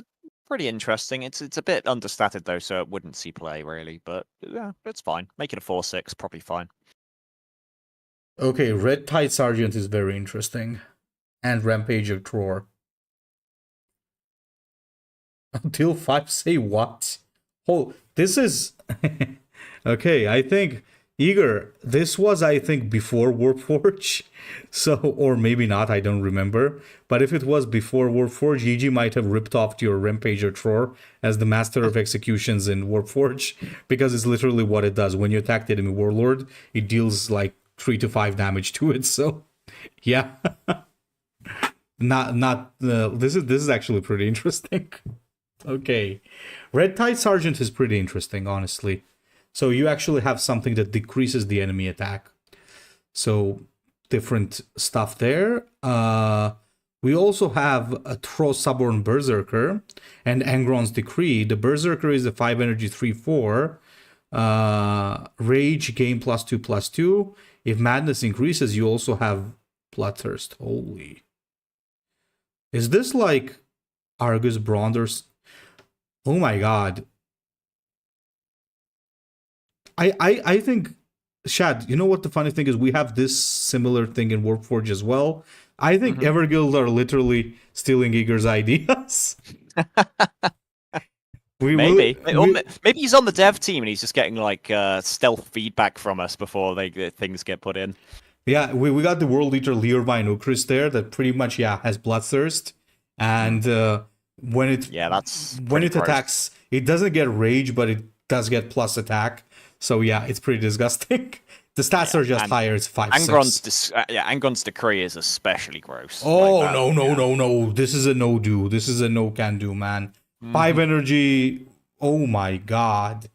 pretty interesting. It's a bit understated though, so it wouldn't see play really. But yeah, it's fine. Make it a 4/6, probably fine. Okay, Red Tide Sergeant is very interesting, and Rampager Tror. Until 5, say what? Oh, this is okay. I think Eager. This was, I think, before Warforge, so or maybe not. I don't remember. But if it was before Warforge, EG might have ripped off your Rampager Tror as the master of executions in Warforge, because it's literally what it does. When you attack the enemy warlord, it deals like 3 to 5 damage to it. So, yeah, this is actually pretty interesting. Okay, Red Tide Sergeant is pretty interesting, honestly. So you actually have something that decreases the enemy attack. So different stuff there. We also have a Tro Suborn Berserker and Angron's Decree. The Berserker is a 5 energy 3/4. Rage, gain +2/+2. If madness increases, you also have Bloodthirst. Holy. Is this like Argus Bronders? Oh my god. I think, Shad, you know what the funny thing is? We have this similar thing in Warforge as well. I think Everguild are literally stealing Eager's ideas. Maybe he's on the dev team and he's just getting like stealth feedback from us before things get put in. Yeah, we got the World Eater Leorvine Ukris there that pretty much has Bloodthirst, and when it attacks, it doesn't get rage, but it does get plus attack. So yeah, it's pretty disgusting. The stats are just higher. It's 5/6. Angron's Decree is especially gross. Oh, like no. This is a no-do. This is a no-can-do, man. 5 energy. Oh my god.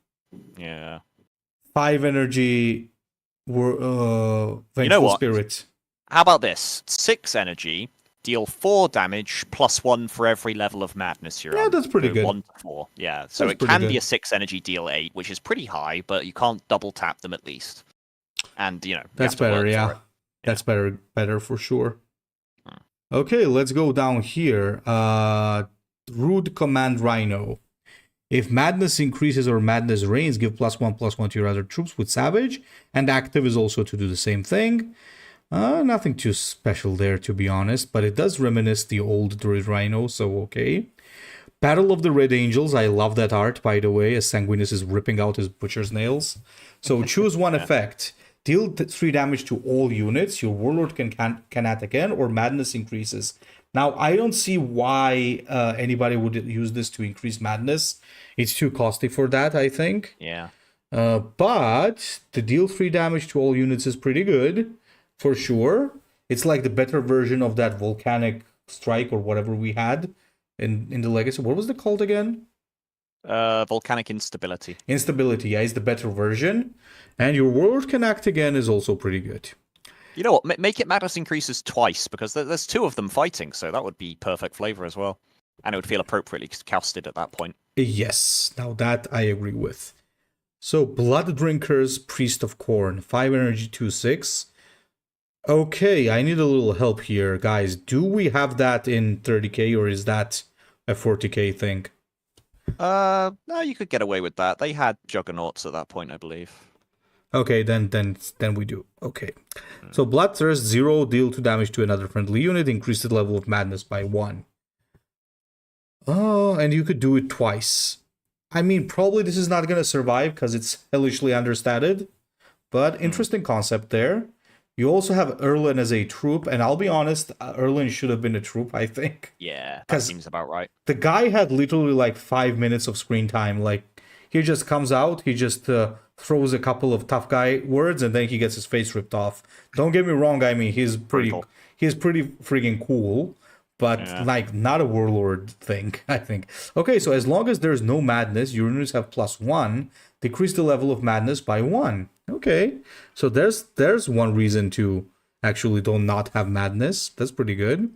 Yeah. 5 energy. Vengeful you know what? Spirit. How about this? 6 energy. Deal 4 damage +1 for every level of madness you're on. Yeah, that's pretty good. 1 to 4. Yeah, so that's it can be a 6 energy deal 8, which is pretty high, but you can't double tap them at least. And that's better. Yeah, that's better for sure. Okay, let's go down here. Rude Command Rhino. If madness increases or madness reigns, give +1/+1 to your other troops with Savage, and active is also to do the same thing. Nothing too special there, to be honest, but it does reminisce the old Druid Rhino, so okay. Battle of the Red Angels, I love that art, by the way, as Sanguinus is ripping out his butcher's nails. So choose one effect. Deal 3 damage to all units. Your Warlord can attack again, or madness increases. Now, I don't see why anybody would use this to increase madness. It's too costly for that, I think. Yeah. But the deal 3 damage to all units is pretty good. For sure. It's like the better version of that volcanic strike or whatever we had in the Legacy. What was it called again? Volcanic Instability. Instability, yeah, is the better version. And your Warlord can act again is also pretty good. You know what? Make it madness increases twice, because there's 2 of them fighting, so that would be perfect flavor as well. And it would feel appropriately casted at that point. Yes, now that I agree with. So, Blood Drinkers, Priest of Corn, 5 energy, 2/6. Okay, I need a little help here, guys. Do we have that in 30k or is that a 40k thing? No, you could get away with that. They had Juggernauts at that point, I believe. Okay, then we do. Okay. So Bloodthirst, 0, deal 2 damage to another friendly unit, increase the level of madness by 1. Oh, and you could do it twice. I mean, probably this is not going to survive because it's hellishly understated, but interesting concept there. You also have Erlen as a troop, and I'll be honest, Erlen should have been a troop, I think. Yeah, that seems about right. The guy had literally like 5 minutes of screen time. Like, he just comes out, he just throws a couple of tough guy words, and then he gets his face ripped off. Don't get me wrong, I mean, he's pretty freaking cool, but like, not a warlord thing, I think. Okay, so as long as there's no madness, your units have +1, decrease the level of madness by 1. Okay, so there's one reason to actually don't not have madness. That's pretty good.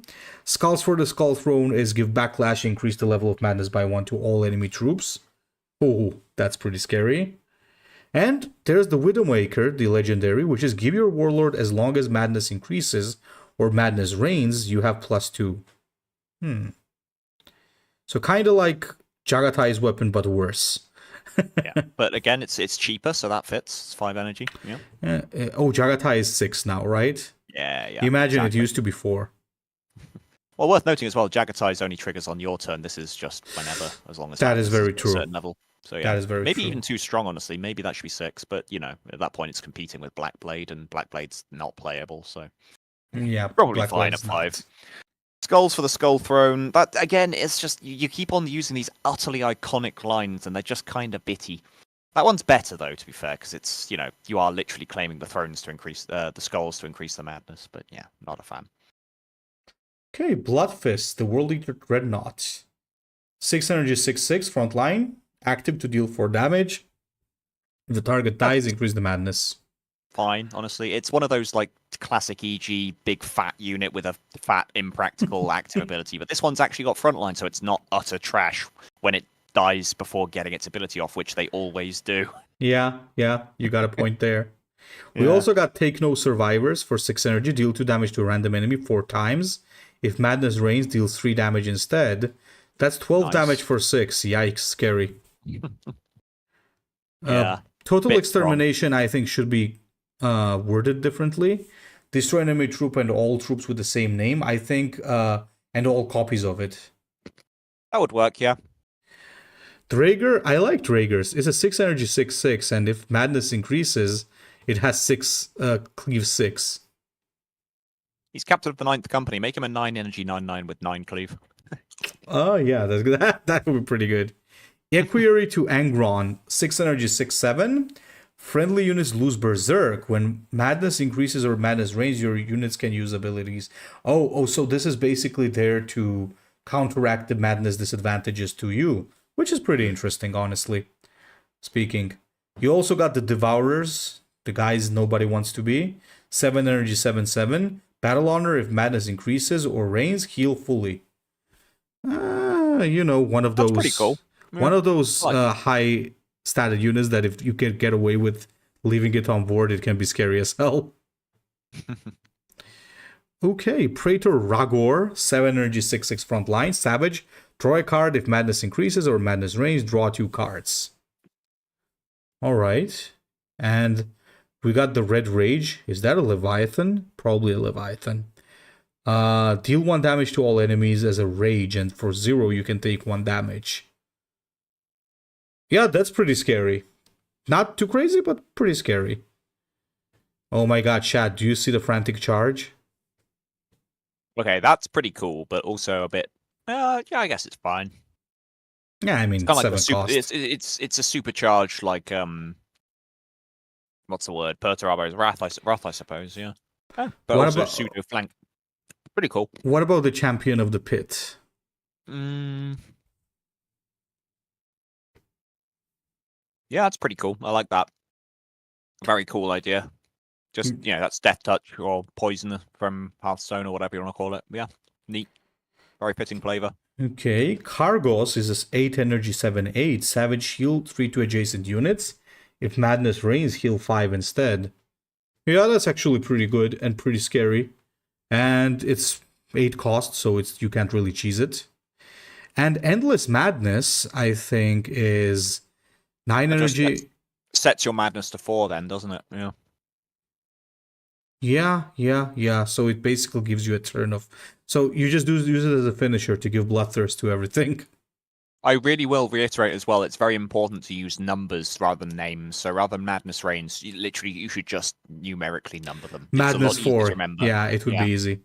Skulls for the Skull Throne is give backlash, increase the level of madness by 1 to all enemy troops. Oh, that's pretty scary. And there's the Widowmaker, the legendary, which is give your warlord as long as madness increases or madness reigns, you have +2. So kind of like Jagatai's weapon, but worse. Yeah, but again, it's cheaper, so that fits. It's 5 energy. Yeah. Oh, Jagatai is 6 now, right? Yeah. You imagine it used to be 4. Well, worth noting as well, Jagatai's only triggers on your turn. This is just whenever, as long as that is very true. A certain level. So yeah, that is very maybe true. even too strong, honestly. Maybe that should be 6, but you know, at that point, it's competing with Blackblade, and Blackblade's not playable, so yeah, probably fine at 5. Skulls for the Skull Throne. But again, it's just you keep on using these utterly iconic lines, and they're just kind of bitty. That one's better though, to be fair, because it's you are literally claiming the thrones to increase the skulls to increase the madness. But yeah, not a fan. Okay, Bloodfist, the World Eater Dreadnaught, 6 energy, 6/6 front line, active to deal 4 damage. If the target dies, increase the madness. Fine, honestly. It's one of those like classic EG big fat unit with a fat impractical active ability, but this one's actually got frontline, so it's not utter trash when it dies before getting its ability off, which they always do. Yeah, you got a point there. We also got Take No Survivors for 6 energy, deal 2 damage to a random enemy 4 times. If madness reigns, deals 3 damage instead. That's 12 damage for 6. Yikes, scary. Total Extermination, I think, should be worded differently. Destroy enemy troop and all troops with the same name, I think, and all copies of it. That would work, yeah. Draeger, I like Draegers. It's a 6 energy 6/6, and if madness increases, it has 6 cleave 6. He's captain of the 9th company. Make him a 9 energy 9/9 with 9 cleave. Oh yeah, that would be pretty good. Equerry to Angron, 6 energy 6/7. Friendly units lose Berserk. When madness increases or madness reigns, your units can use abilities. Oh, so this is basically there to counteract the madness disadvantages to you, which is pretty interesting, honestly speaking. You also got the Devourers, the guys nobody wants to be. 7 energy 7/7. Battle honor, if madness increases or reigns, heal fully. One of those. That's pretty cool. Yeah. One of those high stated units that if you can get away with leaving it on board, it can be scary as hell. Okay, Praetor Ragor, 7 energy 6/6 front line, Savage. Draw a card if madness increases or madness reigns, draw 2 cards. Alright. And we got the Red Rage. Is that a Leviathan? Probably a Leviathan. Deal 1 damage to all enemies as a rage, and for 0 you can take 1 damage. Yeah, that's pretty scary. Not too crazy, but pretty scary. Oh my god, chat, do you see the frantic charge? Okay, that's pretty cool, but also a bit... yeah, I guess it's fine. Yeah, I mean, it's kind 7 of like cost. It's a supercharged, like, what's the word? Perturbo's Wrath, I suppose, yeah. But what also about pseudo flank. Pretty cool. What about the Champion of the Pit? Yeah, that's pretty cool. I like that. Very cool idea. Just, that's Death Touch or Poison from Hearthstone or whatever you want to call it. Yeah, neat. Very fitting flavor. Okay, Kargos is 8 energy 7/8. Savage shield 3 to adjacent units. If Madness reigns, heal 5 instead. Yeah, that's actually pretty good and pretty scary. And it's 8 cost, so you can't really cheese it. And Endless Madness, I think, is 9 energy. Sets your madness to 4 then, doesn't it? Yeah. So it basically gives you a turn of... So you just use it as a finisher to give Bloodthirst to everything. I really will reiterate as well, it's very important to use numbers rather than names. So rather than Madness Reigns, you should just numerically number them. Madness 4. Yeah, it would be easy.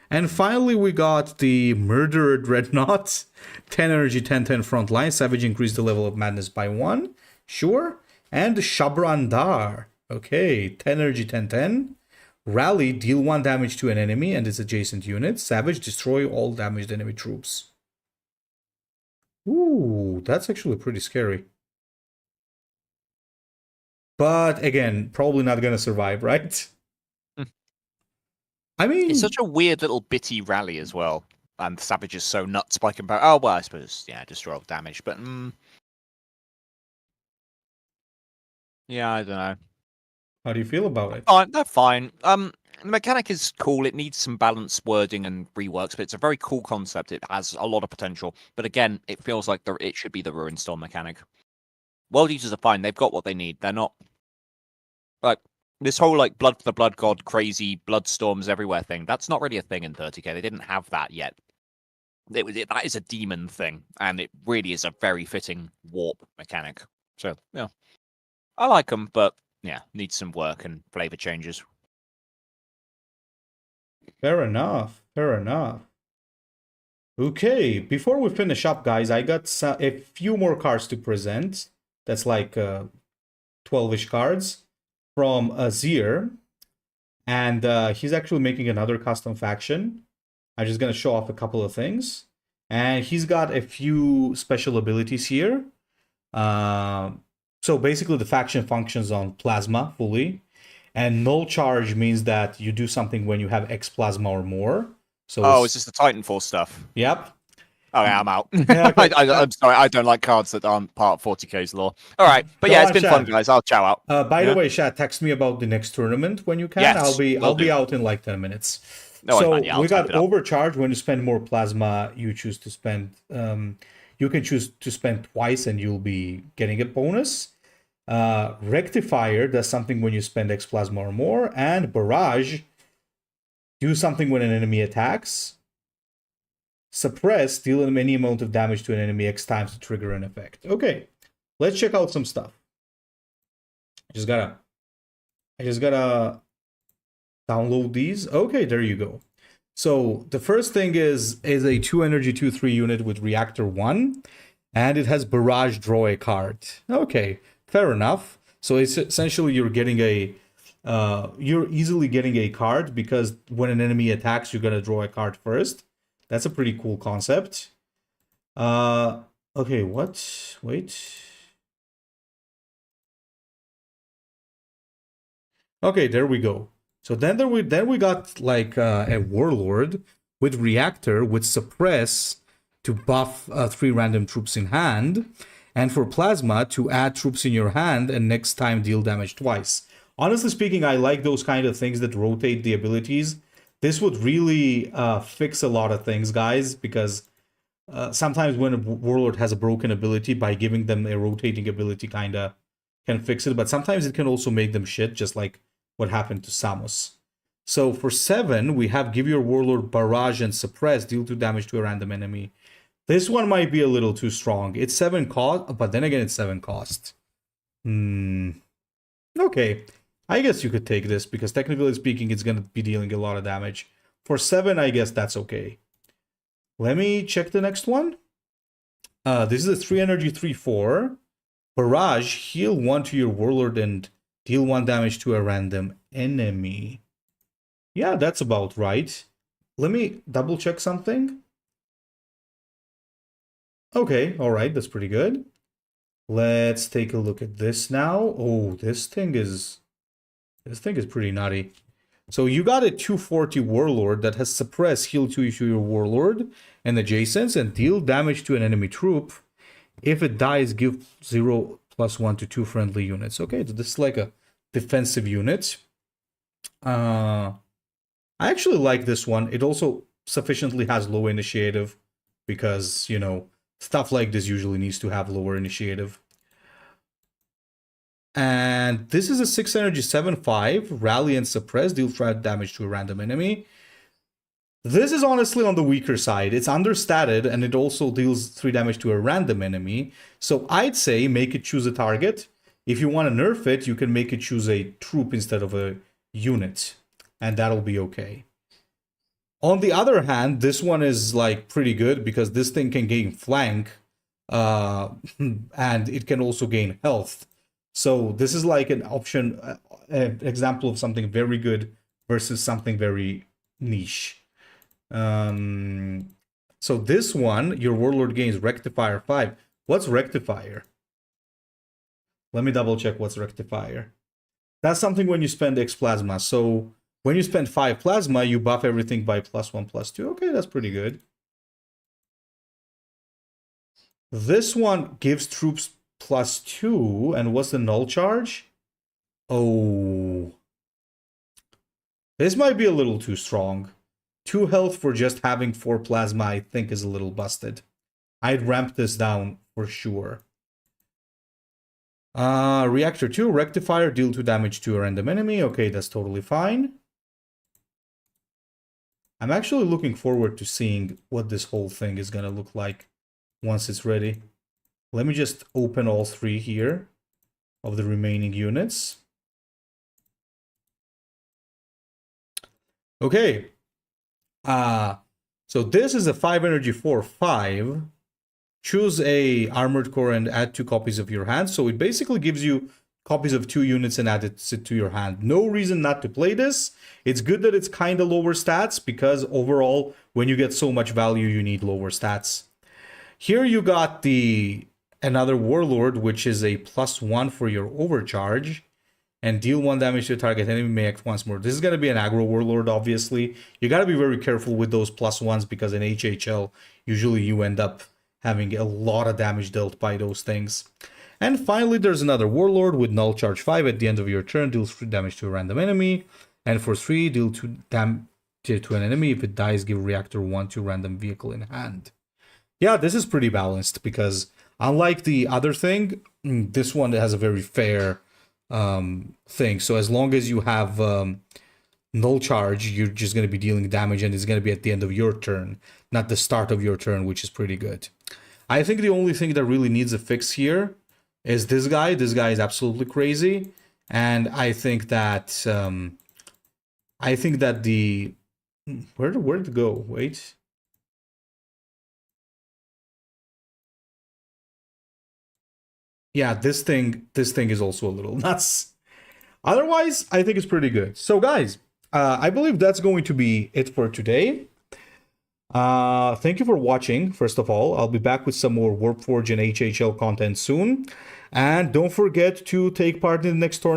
And finally, we got the Murderer Dreadnaught. 10 energy, 10-10 frontline. Savage increase the level of madness by 1. Sure. And Shabrandar. Okay, 10 energy, 10-10. Rally, deal 1 damage to an enemy and its adjacent unit. Savage, destroy all damaged enemy troops. Ooh, that's actually pretty scary. But again, probably not gonna survive, right? I mean... It's such a weird little bitty rally as well. And Savage is so nuts by comparison. Oh, well, I suppose, yeah, destroy all damage, but... Yeah, I don't know. How do you feel about it? They're fine. The mechanic is cool. It needs some balanced wording and reworks, but it's a very cool concept. It has a lot of potential. But again, it feels like it should be the Ruin Storm mechanic. World Eaters are fine. They've got what they need. They're not... Like, this whole, like, Blood for the Blood God, crazy blood storms everywhere thing, that's not really a thing in 30k. They didn't have that yet. That is a demon thing, and it really is a very fitting warp mechanic. So, yeah. I like them, but, yeah, needs some work and flavor changes. Fair enough. Okay, before we finish up, guys, I got a few more cards to present. That's like 12-ish cards from Azir. And he's actually making another custom faction. I'm just going to show off a couple of things. And he's got a few special abilities here. So basically the faction functions on plasma fully. And null charge means that you do something when you have X plasma or more. So is this the Titanfall stuff? Yep. Oh, yeah, I'm out. Yeah, okay. I'm sorry, I don't like cards that aren't part of 40k's lore. All right, but yeah, it's been fun, guys. I'll chow out. By the way, Shad, text me about the next tournament when you can. Yes, I'll be out in like 10 minutes. No, so yeah, we got overcharge. When you spend more plasma, you choose to spend. You can choose to spend twice, and you'll be getting a bonus. Rectifier does something when you spend X plasma or more, and barrage do something when an enemy attacks. Suppress, deal any amount of damage to an enemy X times to trigger an effect. Okay, let's check out some stuff. I just gotta download these. Okay, there you go. So the first thing is a 2 energy 2/3 unit with reactor 1, and it has barrage, draw a card. Okay, fair enough. So it's essentially you're easily getting a card because when an enemy attacks, you're gonna draw a card first. That's a pretty cool concept. Okay, what? Wait. Okay, there we go. So then we got like a warlord with reactor with suppress to buff 3 random troops in hand, and for plasma to add troops in your hand and next time deal damage twice. Honestly speaking, I like those kind of things that rotate the abilities. This would really fix a lot of things, guys, because sometimes when a warlord has a broken ability, by giving them a rotating ability kinda can fix it, but sometimes it can also make them shit, just like what happened to Samos. So for 7, we have give your warlord barrage and suppress, deal 2 damage to a random enemy. This one might be a little too strong. It's 7 cost, but then again it's 7 cost. Okay. I guess you could take this, because technically speaking, it's going to be dealing a lot of damage. For 7, I guess that's okay. Let me check the next one. This is a 3 energy 3/4. Barrage, heal 1 to your warlord and deal 1 damage to a random enemy. Yeah, that's about right. Let me double check something. Okay, alright, that's pretty good. Let's take a look at this now. Oh, this thing is pretty nutty. So you got a 240 warlord that has suppress, heal 2 to your warlord and adjacents, and deal damage to an enemy troop. If it dies, give 0 +1 to 2 friendly units. Okay, so this is like a defensive unit. I actually like this one. It also sufficiently has low initiative because, you know, stuff like this usually needs to have lower initiative. And this is a 6 energy 7/5, rally and suppress, deal 5 damage to a random enemy. This is honestly on the weaker side. It's understated and it also deals 3 damage to a random enemy. So I'd say make it choose a target. If you want to nerf it, you can make it choose a troop instead of a unit. And that'll be okay. On the other hand, this one is like pretty good because this thing can gain flank. And it can also gain health. So this is like an option, an example of something very good versus something very niche. So this one, your Warlord gains Rectifier 5. What's Rectifier? Let me double check what's Rectifier. That's something when you spend X Plasma. So when you spend 5 Plasma, you buff everything by +1/+2. Okay, that's pretty good. This one gives troops +2, and what's the null charge? Oh. This might be a little too strong. 2 health for just having 4 plasma, I think, is a little busted. I'd ramp this down for sure. Reactor 2, Rectifier, deal 2 damage to a random enemy. Okay, that's totally fine. I'm actually looking forward to seeing what this whole thing is going to look like once it's ready. Let me just open all 3 here of the remaining units. Okay. So this is a 5 energy 4/5. Choose a armored core and add 2 copies of your hand. So it basically gives you copies of 2 units and adds it to your hand. No reason not to play this. It's good that it's kind of lower stats because overall, when you get so much value, you need lower stats. Here you got another Warlord, which is a +1 for your overcharge. And deal 1 damage to a target enemy, may act once more. This is going to be an aggro Warlord, obviously. You got to be very careful with those +1s because in HHL, usually you end up having a lot of damage dealt by those things. And finally, there's another Warlord with null charge 5 at the end of your turn, deals 3 damage to a random enemy. And for 3, deal 2 damage to an enemy. If it dies, give reactor 1 to random vehicle in hand. Yeah, this is pretty balanced because unlike the other thing, this one has a very fair thing. So as long as you have null charge, you're just going to be dealing damage and it's going to be at the end of your turn, not the start of your turn, which is pretty good. I think the only thing that really needs a fix here is this guy. This guy is absolutely crazy. And I think that the where'd it go? Wait. Yeah, this thing is also a little nuts. Otherwise, I think it's pretty good. So guys, I believe that's going to be it for today. Thank you for watching, first of all. I'll be back with some more Warpforge and HHL content soon. And don't forget to take part in the next tournament.